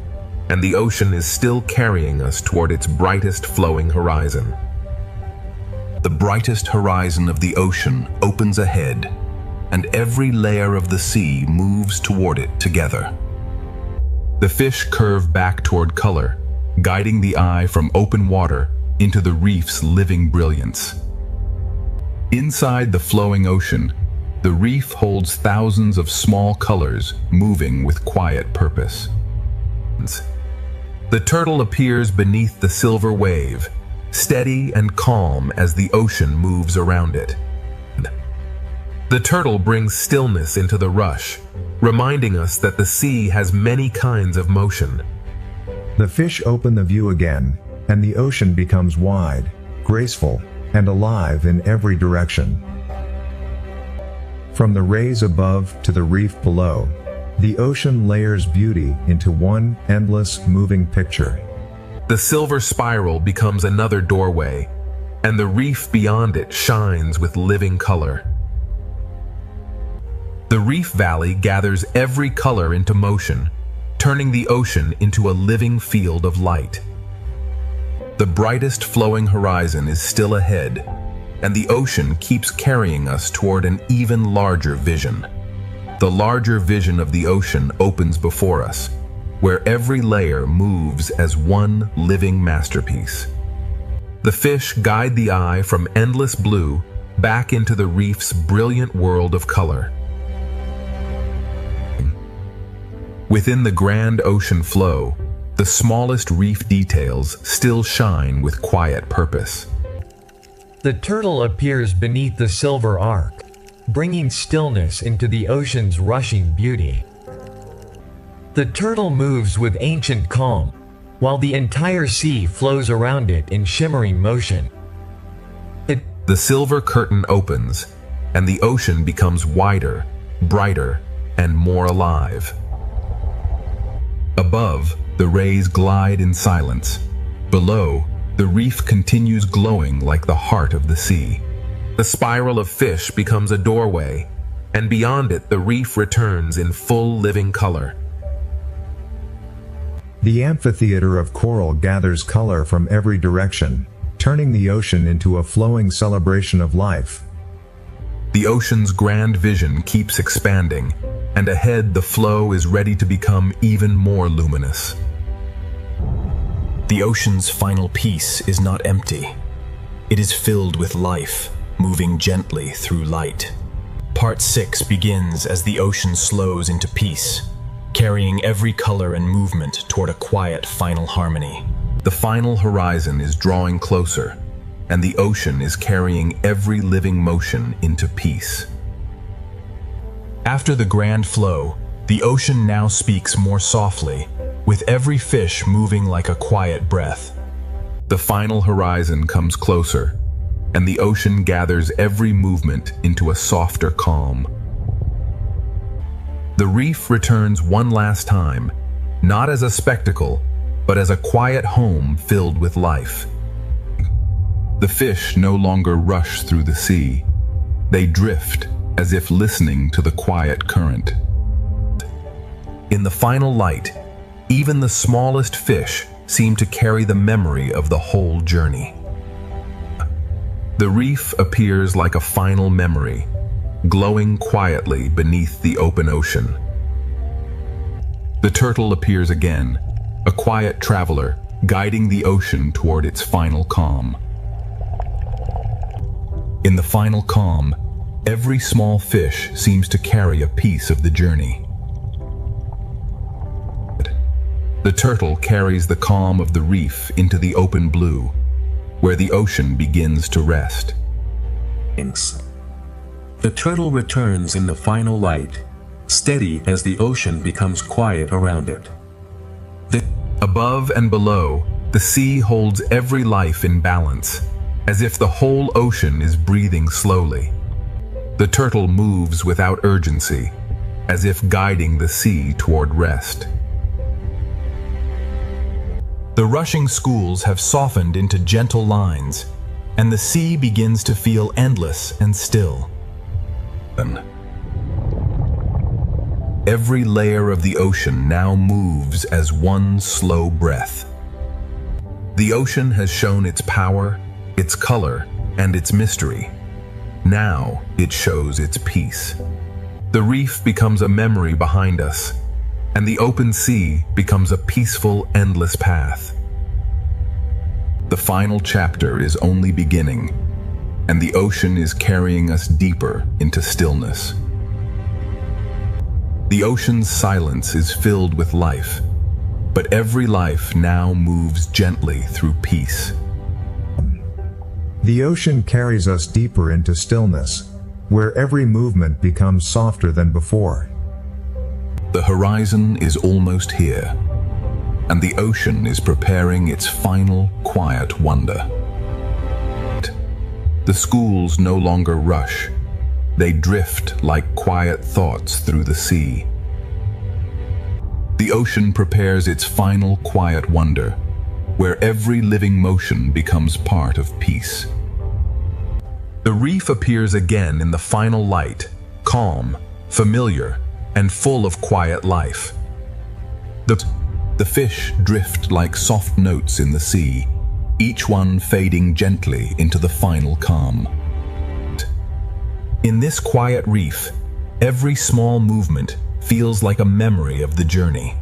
B: and the ocean is still carrying us toward its brightest flowing horizon. The brightest horizon of the ocean opens ahead, and every layer of the sea moves toward it together. The fish curve back toward color, guiding the eye from open water into the reef's living brilliance. Inside the flowing ocean, the reef holds thousands of small colors moving with quiet purpose. The turtle appears beneath the silver wave, steady and calm as the ocean moves around it. The turtle brings stillness into the rush, reminding us that the sea has many kinds of motion.
G: The fish open the view again, and the ocean becomes wide, graceful, and alive in every direction. From the rays above to the reef below, the ocean layers beauty into one endless, moving picture.
B: The silver spiral becomes another doorway, and the reef beyond it shines with living color. The reef valley gathers every color into motion, turning the ocean into a living field of light. The brightest flowing horizon is still ahead, and the ocean keeps carrying us toward an even larger vision. The larger vision of the ocean opens before us, where every layer moves as one living masterpiece. The fish guide the eye from endless blue back into the reef's brilliant world of color. Within the grand ocean flow, the smallest reef details still shine with quiet purpose.
D: The turtle appears beneath the silver arc, bringing stillness into the ocean's rushing beauty. The turtle moves with ancient calm, while the entire sea flows around it in shimmering motion.
B: The silver curtain opens, and the ocean becomes wider, brighter, and more alive. Above, the rays glide in silence. Below, the reef continues glowing like the heart of the sea. The spiral of fish becomes a doorway, and beyond it the reef returns in full living color.
G: The amphitheater of coral gathers color from every direction, turning the ocean into a flowing celebration of life.
B: The ocean's grand vision keeps expanding, and ahead the flow is ready to become even more luminous.
A: The ocean's final piece is not empty. It is filled with life, moving gently through light. Part 6 begins as the ocean slows into peace, carrying every color and movement toward a quiet final harmony.
B: The final horizon is drawing closer, and the ocean is carrying every living motion into peace.
A: After the grand flow, the ocean now speaks more softly, with every fish moving like a quiet breath.
B: The final horizon comes closer, and the ocean gathers every movement into a softer calm. The reef returns one last time, not as a spectacle, but as a quiet home filled with life. The fish no longer rush through the sea. They drift as if listening to the quiet current. In the final light, even the smallest fish seem to carry the memory of the whole journey. The reef appears like a final memory, glowing quietly beneath the open ocean. The turtle appears again, a quiet traveler guiding the ocean toward its final calm. In the final calm, every small fish seems to carry a piece of the journey. The turtle carries the calm of the reef into the open blue, where the ocean begins to rest.
E: The turtle returns in the final light, steady as the ocean becomes quiet around it.
B: Above and below, the sea holds every life in balance, as if the whole ocean is breathing slowly. The turtle moves without urgency, as if guiding the sea toward rest.
A: The rushing schools have softened into gentle lines, and the sea begins to feel endless and still.
B: Every layer of the ocean now moves as one slow breath. The ocean has shown its power, its color, and its mystery. Now it shows its peace. The reef becomes a memory behind us, and the open sea becomes a peaceful, endless path. The final chapter is only beginning, and the ocean is carrying us deeper into stillness. The ocean's silence is filled with life, but every life now moves gently through peace.
G: The ocean carries us deeper into stillness, where every movement becomes softer than before.
B: The horizon is almost here, and the ocean is preparing its final quiet wonder.
H: The schools no longer rush. They drift like quiet thoughts through the sea. The ocean prepares its final quiet wonder, where every living motion becomes part of peace. The reef appears again in the final light, calm, familiar, and full of quiet life. The fish drift like soft notes in the sea, each one fading gently into the final calm. In this quiet reef, every small movement feels like a memory of the journey.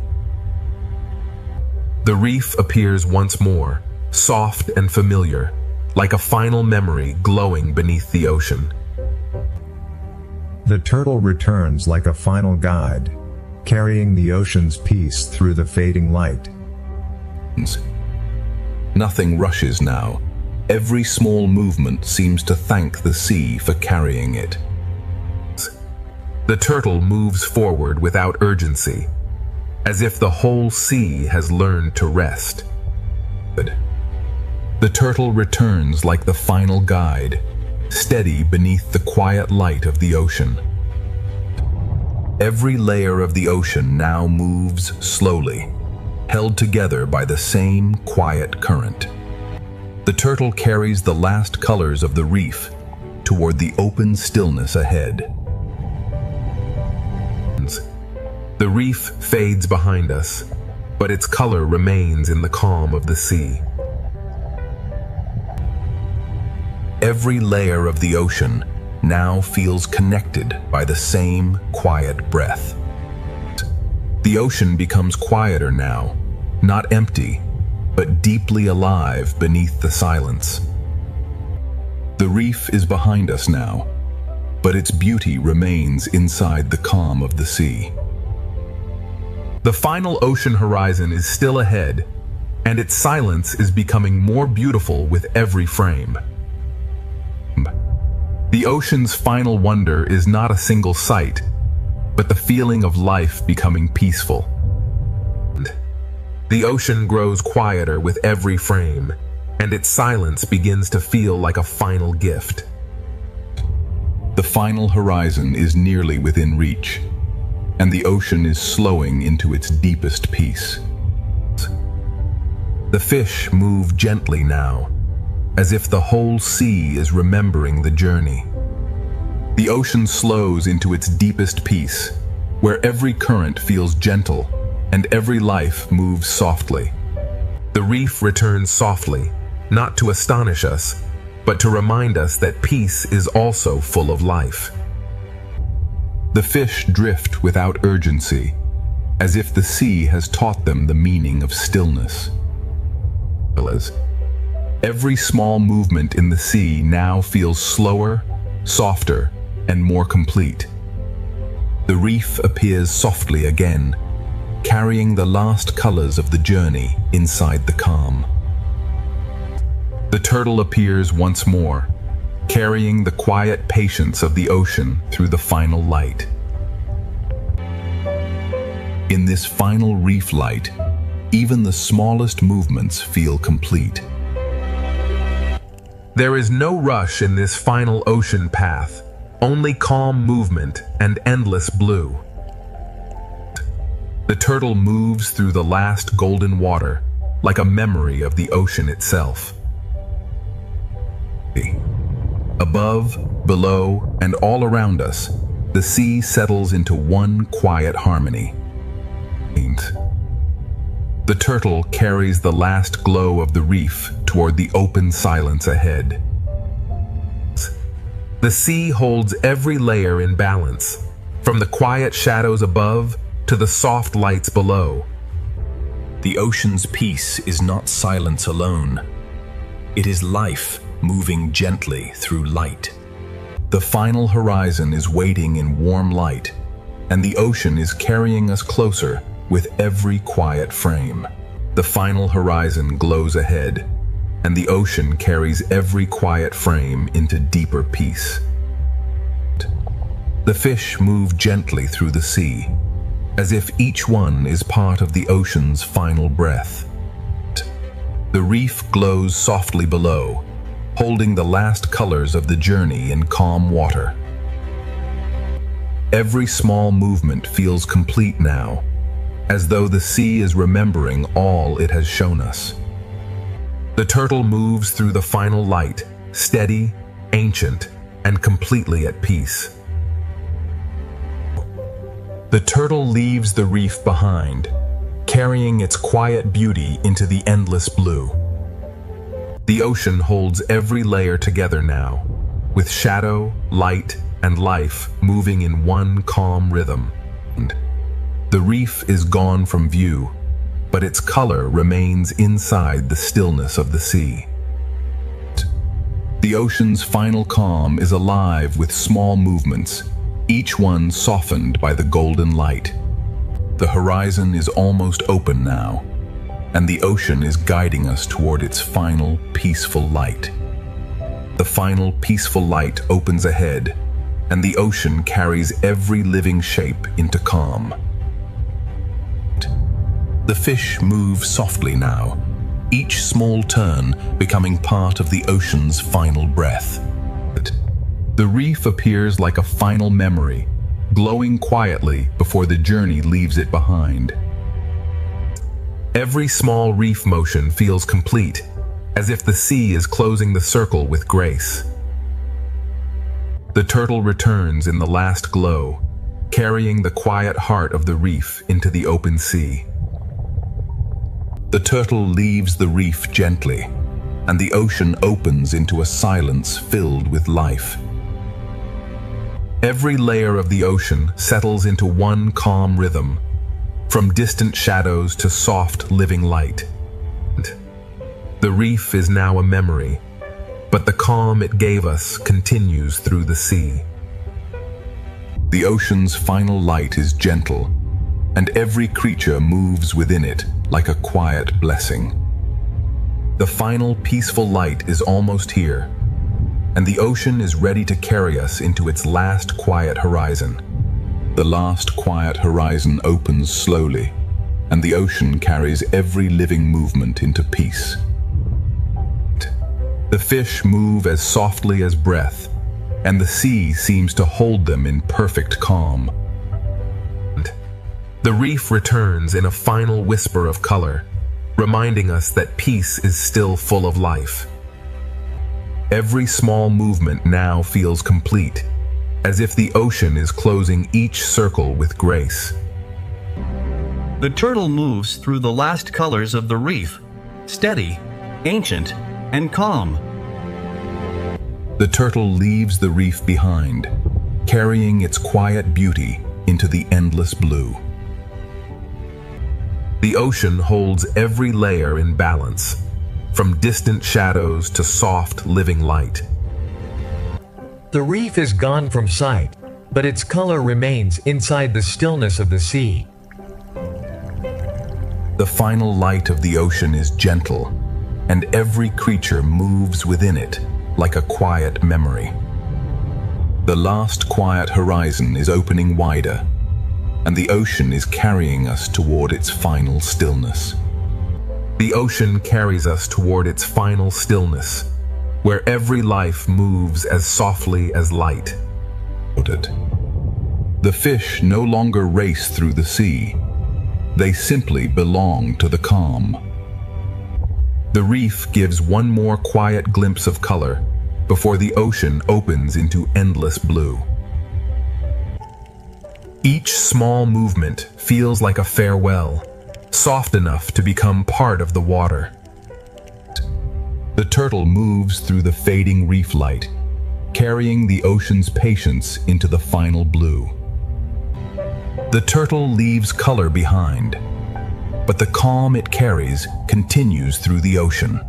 H: The reef appears once more, soft and familiar, like a final memory glowing beneath the ocean.
G: The turtle returns like a final guide, carrying the ocean's peace through the fading light.
H: Nothing rushes now. Every small movement seems to thank the sea for carrying it. The turtle moves forward without urgency, as if the whole sea has learned to rest. The turtle returns like the final guide, steady beneath the quiet light of the ocean. Every layer of the ocean now moves slowly, held together by the same quiet current. The turtle carries the last colors of the reef toward the open stillness ahead. The reef fades behind us, but its color remains in the calm of the sea. Every layer of the ocean now feels connected by the same quiet breath. The ocean becomes quieter now, not empty, but deeply alive beneath the silence. The reef is behind us now, but its beauty remains inside the calm of the sea. The final ocean horizon is still ahead, and its silence is becoming more beautiful with every frame. The ocean's final wonder is not a single sight, but the feeling of life becoming peaceful. The ocean grows quieter with every frame, and its silence begins to feel like a final gift. The final horizon is nearly within reach, and the ocean is slowing into its deepest peace. The fish move gently now, as if the whole sea is remembering the journey. The ocean slows into its deepest peace, where every current feels gentle and every life moves softly. The reef returns softly, not to astonish us, but to remind us that peace is also full of life. The fish drift without urgency, as if the sea has taught them the meaning of stillness. Every small movement in the sea now feels slower, softer, and more complete. The reef appears softly again, carrying the last colors of the journey inside the calm. The turtle appears once more, carrying the quiet patience of the ocean through the final light. In this final reef light, even the smallest movements feel complete. There is no rush in this final ocean path, only calm movement and endless blue. The turtle moves through the last golden water, like a memory of the ocean itself. Above, below, and all around us, the sea settles into one quiet harmony. The turtle carries the last glow of the reef toward the open silence ahead. The sea holds every layer in balance, from the quiet shadows above to the soft lights below. The ocean's peace is not silence alone. It is life moving gently through light. The final horizon is waiting in warm light, and the ocean is carrying us closer with every quiet frame. The final horizon glows ahead, and the ocean carries every quiet frame into deeper peace. The fish move gently through the sea, as if each one is part of the ocean's final breath. The reef glows softly below, holding the last colors of the journey in calm water. Every small movement feels complete now, as though the sea is remembering all it has shown us. The turtle moves through the final light, steady, ancient, and completely at peace. The turtle leaves the reef behind, carrying its quiet beauty into the endless blue. The ocean holds every layer together now, with shadow, light, and life moving in one calm rhythm. The reef is gone from view, but its color remains inside the stillness of the sea. The ocean's final calm is alive with small movements, each one softened by the golden light. The horizon is almost open now, and the ocean is guiding us toward its final peaceful light. The final peaceful light opens ahead, and the ocean carries every living shape into calm. The fish move softly now, each small turn becoming part of the ocean's final breath. The reef appears like a final memory, glowing quietly before the journey leaves it behind. Every small reef motion feels complete, as if the sea is closing the circle with grace. The turtle returns in the last glow, carrying the quiet heart of the reef into the open sea. The turtle leaves the reef gently, and the ocean opens into a silence filled with life. Every layer of the ocean settles into one calm rhythm, from distant shadows to soft, living light. The reef is now a memory, but the calm it gave us continues through the sea. The ocean's final light is gentle, and every creature moves within it like a quiet blessing. The final peaceful light is almost here, and the ocean is ready to carry us into its last quiet horizon. The last quiet horizon opens slowly, and the ocean carries every living movement into peace. The fish move as softly as breath, and the sea seems to hold them in perfect calm. The reef returns in a final whisper of color, reminding us that peace is still full of life. Every small movement now feels complete, as if the ocean is closing each circle with grace.
F: The turtle moves through the last colors of the reef, steady, ancient, and calm.
H: The turtle leaves the reef behind, carrying its quiet beauty into the endless blue. The ocean holds every layer in balance, from distant shadows to soft, living light.
D: The reef is gone from sight, but its color remains inside the stillness of the sea.
H: The final light of the ocean is gentle, and every creature moves within it like a quiet memory. The last quiet horizon is opening wider, and the ocean is carrying us toward its final stillness. The ocean carries us toward its final stillness, where every life moves as softly as light. The fish no longer race through the sea. They simply belong to the calm. The reef gives one more quiet glimpse of color before the ocean opens into endless blue. Each small movement feels like a farewell, soft enough to become part of the water. The turtle moves through the fading reef light, carrying the ocean's patience into the final blue. The turtle leaves color behind, but the calm it carries continues through the ocean.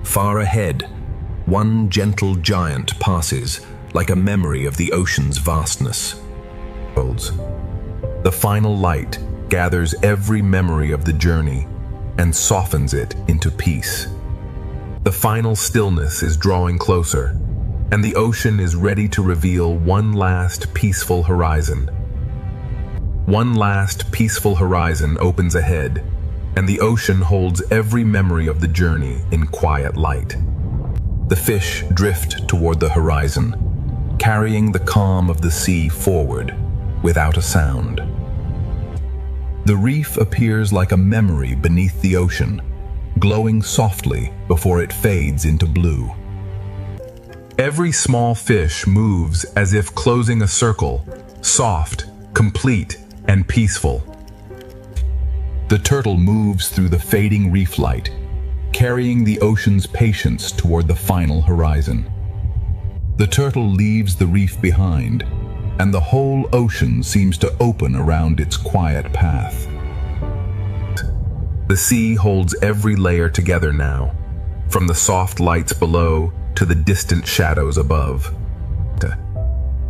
H: Far ahead, one gentle giant passes, like a memory of the ocean's vastness. The final light gathers every memory of the journey and softens it into peace. The final stillness is drawing closer, and the ocean is ready to reveal one last peaceful horizon. One last peaceful horizon opens ahead, and the ocean holds every memory of the journey in quiet light. The fish drift toward the horizon, carrying the calm of the sea forward without a sound. The reef appears like a memory beneath the ocean, glowing softly before it fades into blue. Every small fish moves as if closing a circle, soft, complete, and peaceful. The turtle moves through the fading reef light, carrying the ocean's patience toward the final horizon. The turtle leaves the reef behind, and the whole ocean seems to open around its quiet path. The sea holds every layer together now, from the soft lights below to the distant shadows above.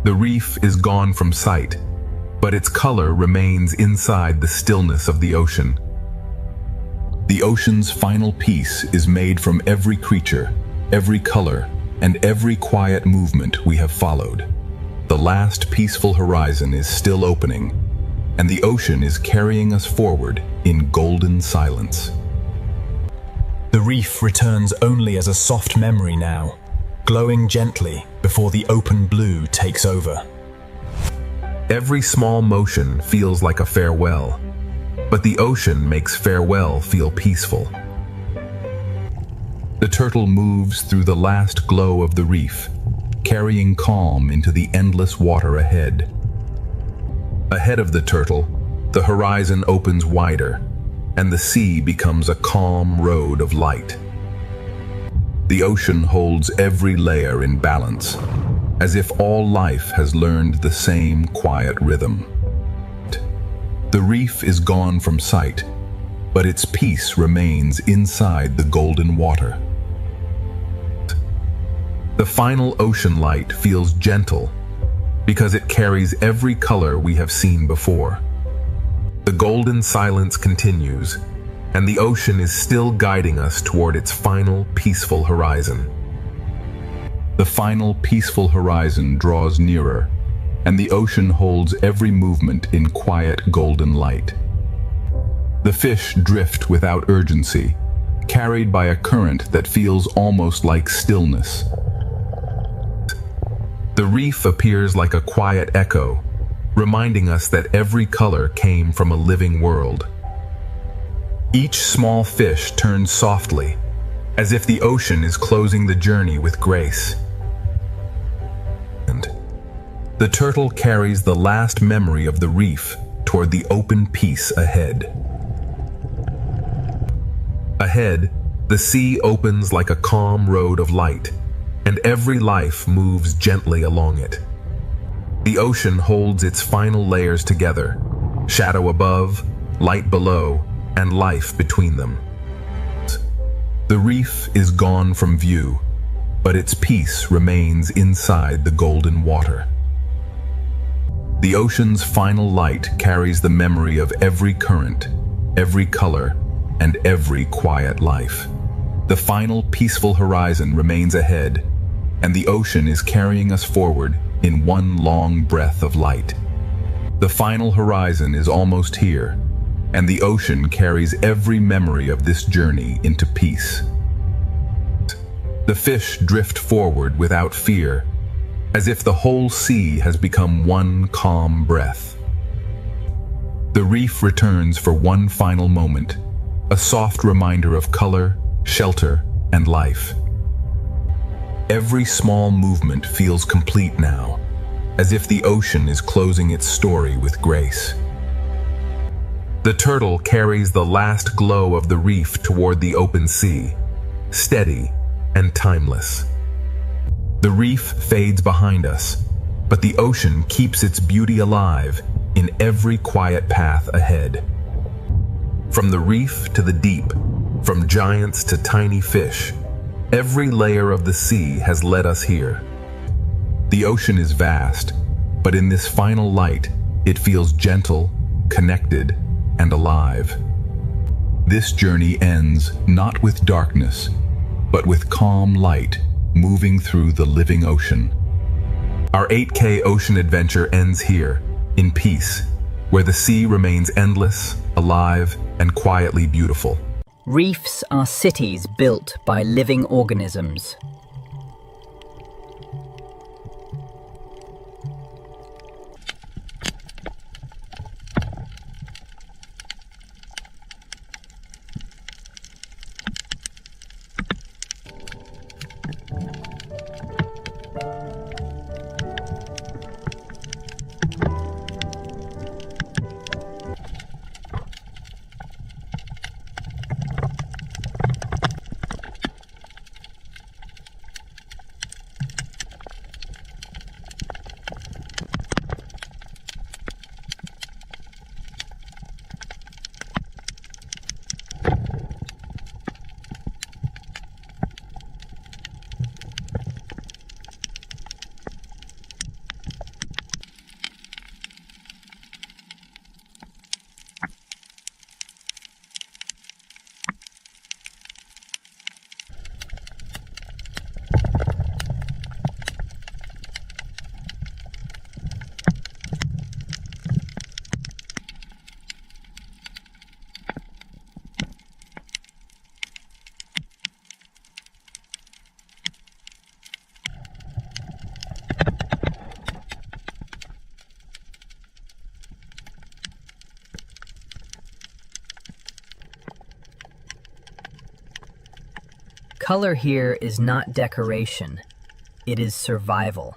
H: The reef is gone from sight, but its color remains inside the stillness of the ocean. The ocean's final piece is made from every creature, every color, and every quiet movement we have followed. The last peaceful horizon is still opening, and the ocean is carrying us forward in golden silence.
A: The reef returns only as a soft memory now, glowing gently before the open blue takes over.
H: Every small motion feels like a farewell, but the ocean makes farewell feel peaceful. The turtle moves through the last glow of the reef, carrying calm into the endless water ahead. Ahead of the turtle, the horizon opens wider, and the sea becomes a calm road of light. The ocean holds every layer in balance, as if all life has learned the same quiet rhythm. The reef is gone from sight, but its peace remains inside the golden water. The final ocean light feels gentle because it carries every color we have seen before. The golden silence continues, and the ocean is still guiding us toward its final peaceful horizon. The final peaceful horizon draws nearer, and the ocean holds every movement in quiet golden light. The fish drift without urgency, carried by a current that feels almost like stillness. The reef appears like a quiet echo, reminding us that every color came from a living world. Each small fish turns softly, as if the ocean is closing the journey with grace. And the turtle carries the last memory of the reef toward the open peace ahead. Ahead, the sea opens like a calm road of light, and every life moves gently along it. The ocean holds its final layers together, shadow above, light below, and life between them. The reef is gone from view, but its peace remains inside the golden water. The ocean's final light carries the memory of every current, every color, and every quiet life. The final peaceful horizon remains ahead, and the ocean is carrying us forward in one long breath of light. The final horizon is almost here, and the ocean carries every memory of this journey into peace. The fish drift forward without fear, as if the whole sea has become one calm breath. The reef returns for one final moment, a soft reminder of color, shelter, and life. Every small movement feels complete now, as if the ocean is closing its story with grace. The turtle carries the last glow of the reef toward the open sea, steady and timeless. The reef fades behind us, but the ocean keeps its beauty alive in every quiet path ahead. From the reef to the deep, from giants to tiny fish, every layer of the sea has led us here. The ocean is vast, but in this final light, it feels gentle, connected, and alive. This journey ends not with darkness, but with calm light moving through the living ocean. Our 8K ocean adventure ends here, in peace, where the sea remains endless, alive, and quietly beautiful.
I: Reefs are cities built by living organisms. Color here is not decoration, it is survival.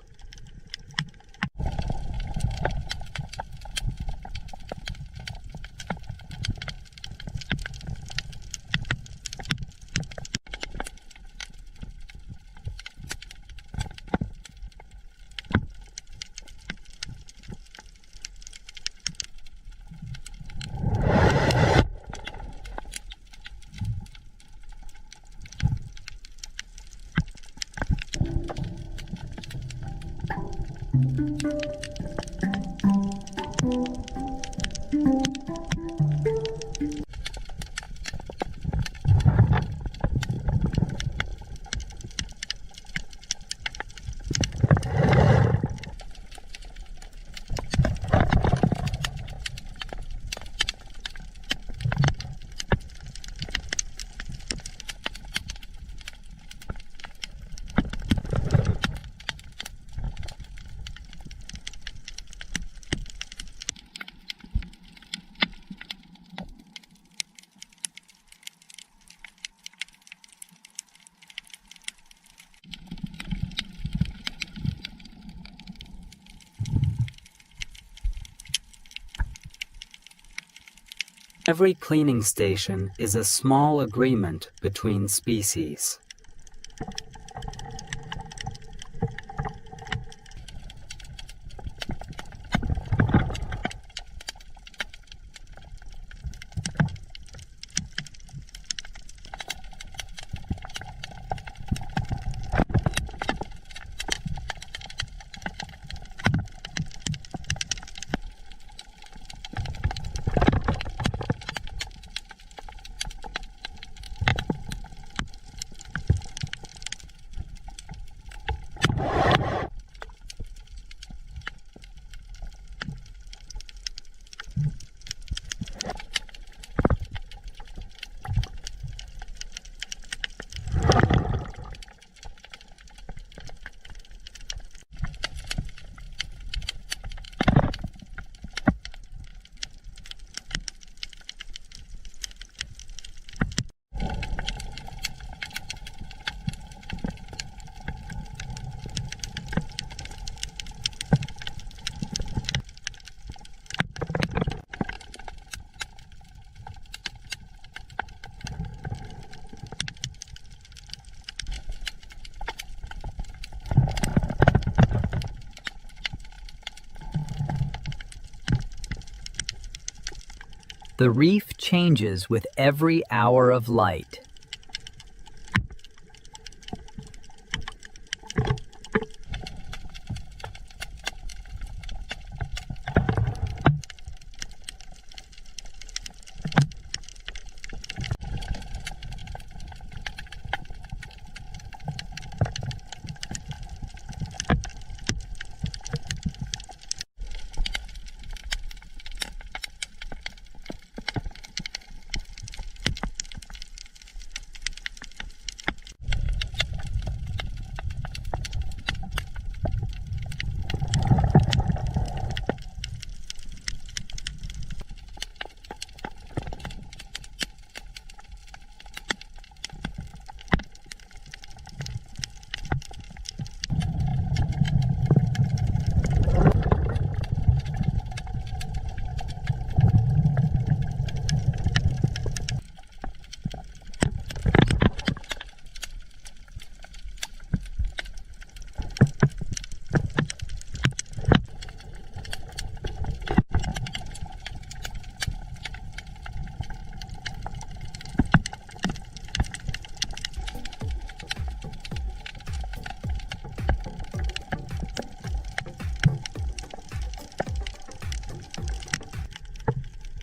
I: Every cleaning station is a small agreement between species. The reef changes with every hour of light.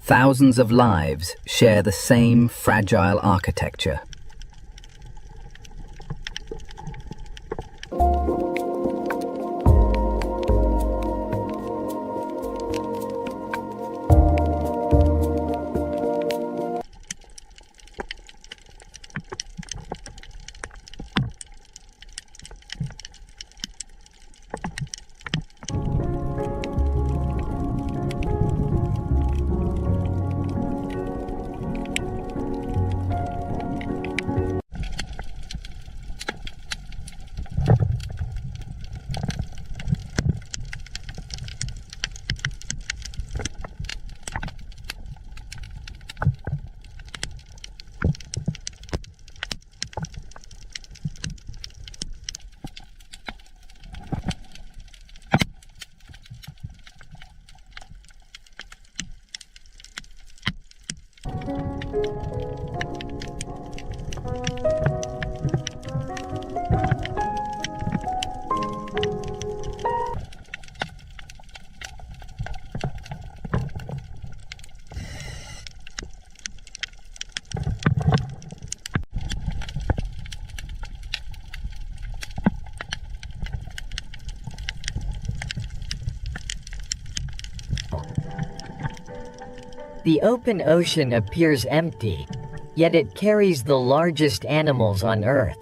J: thousands of lives share the same fragile architecture.
K: The open ocean appears empty, yet it carries the largest animals on Earth.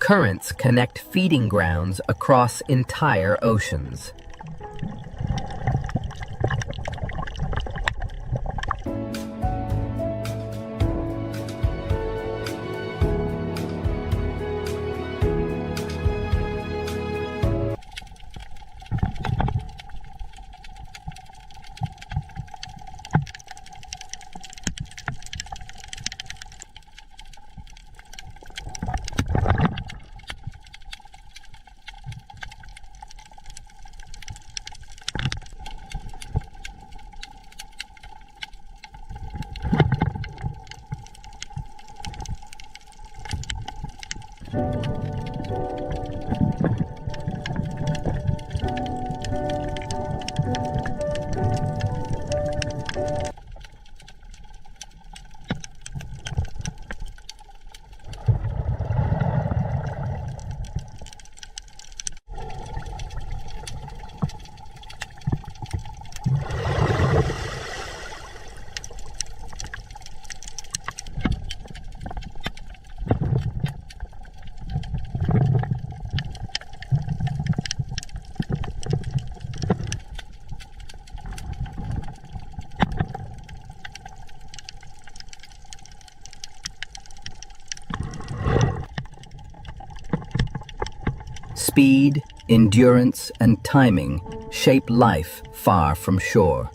J: Currents connect feeding grounds across entire oceans. Speed, endurance, and timing shape life far from shore.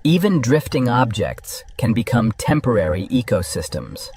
J: Even drifting objects can become temporary ecosystems.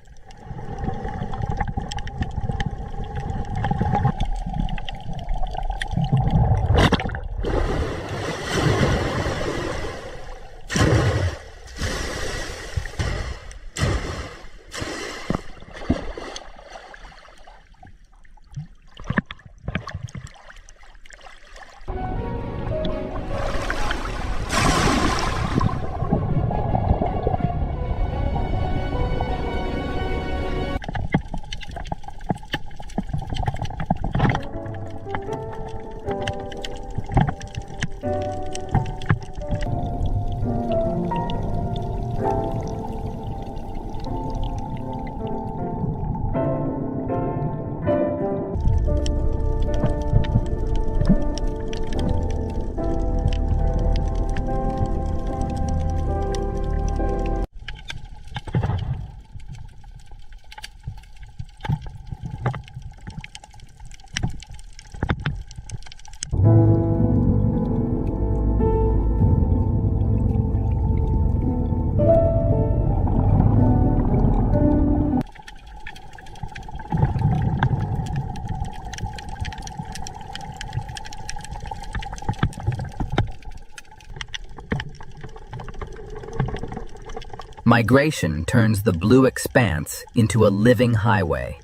J: Migration turns the blue expanse into a living highway.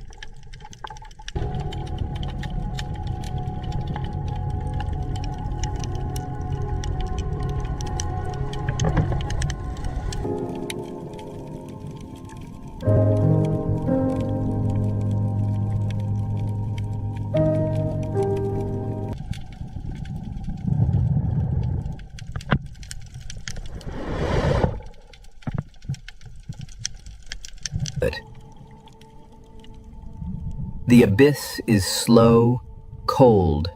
J: The abyss is slow, cold,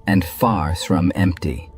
J: and far from empty.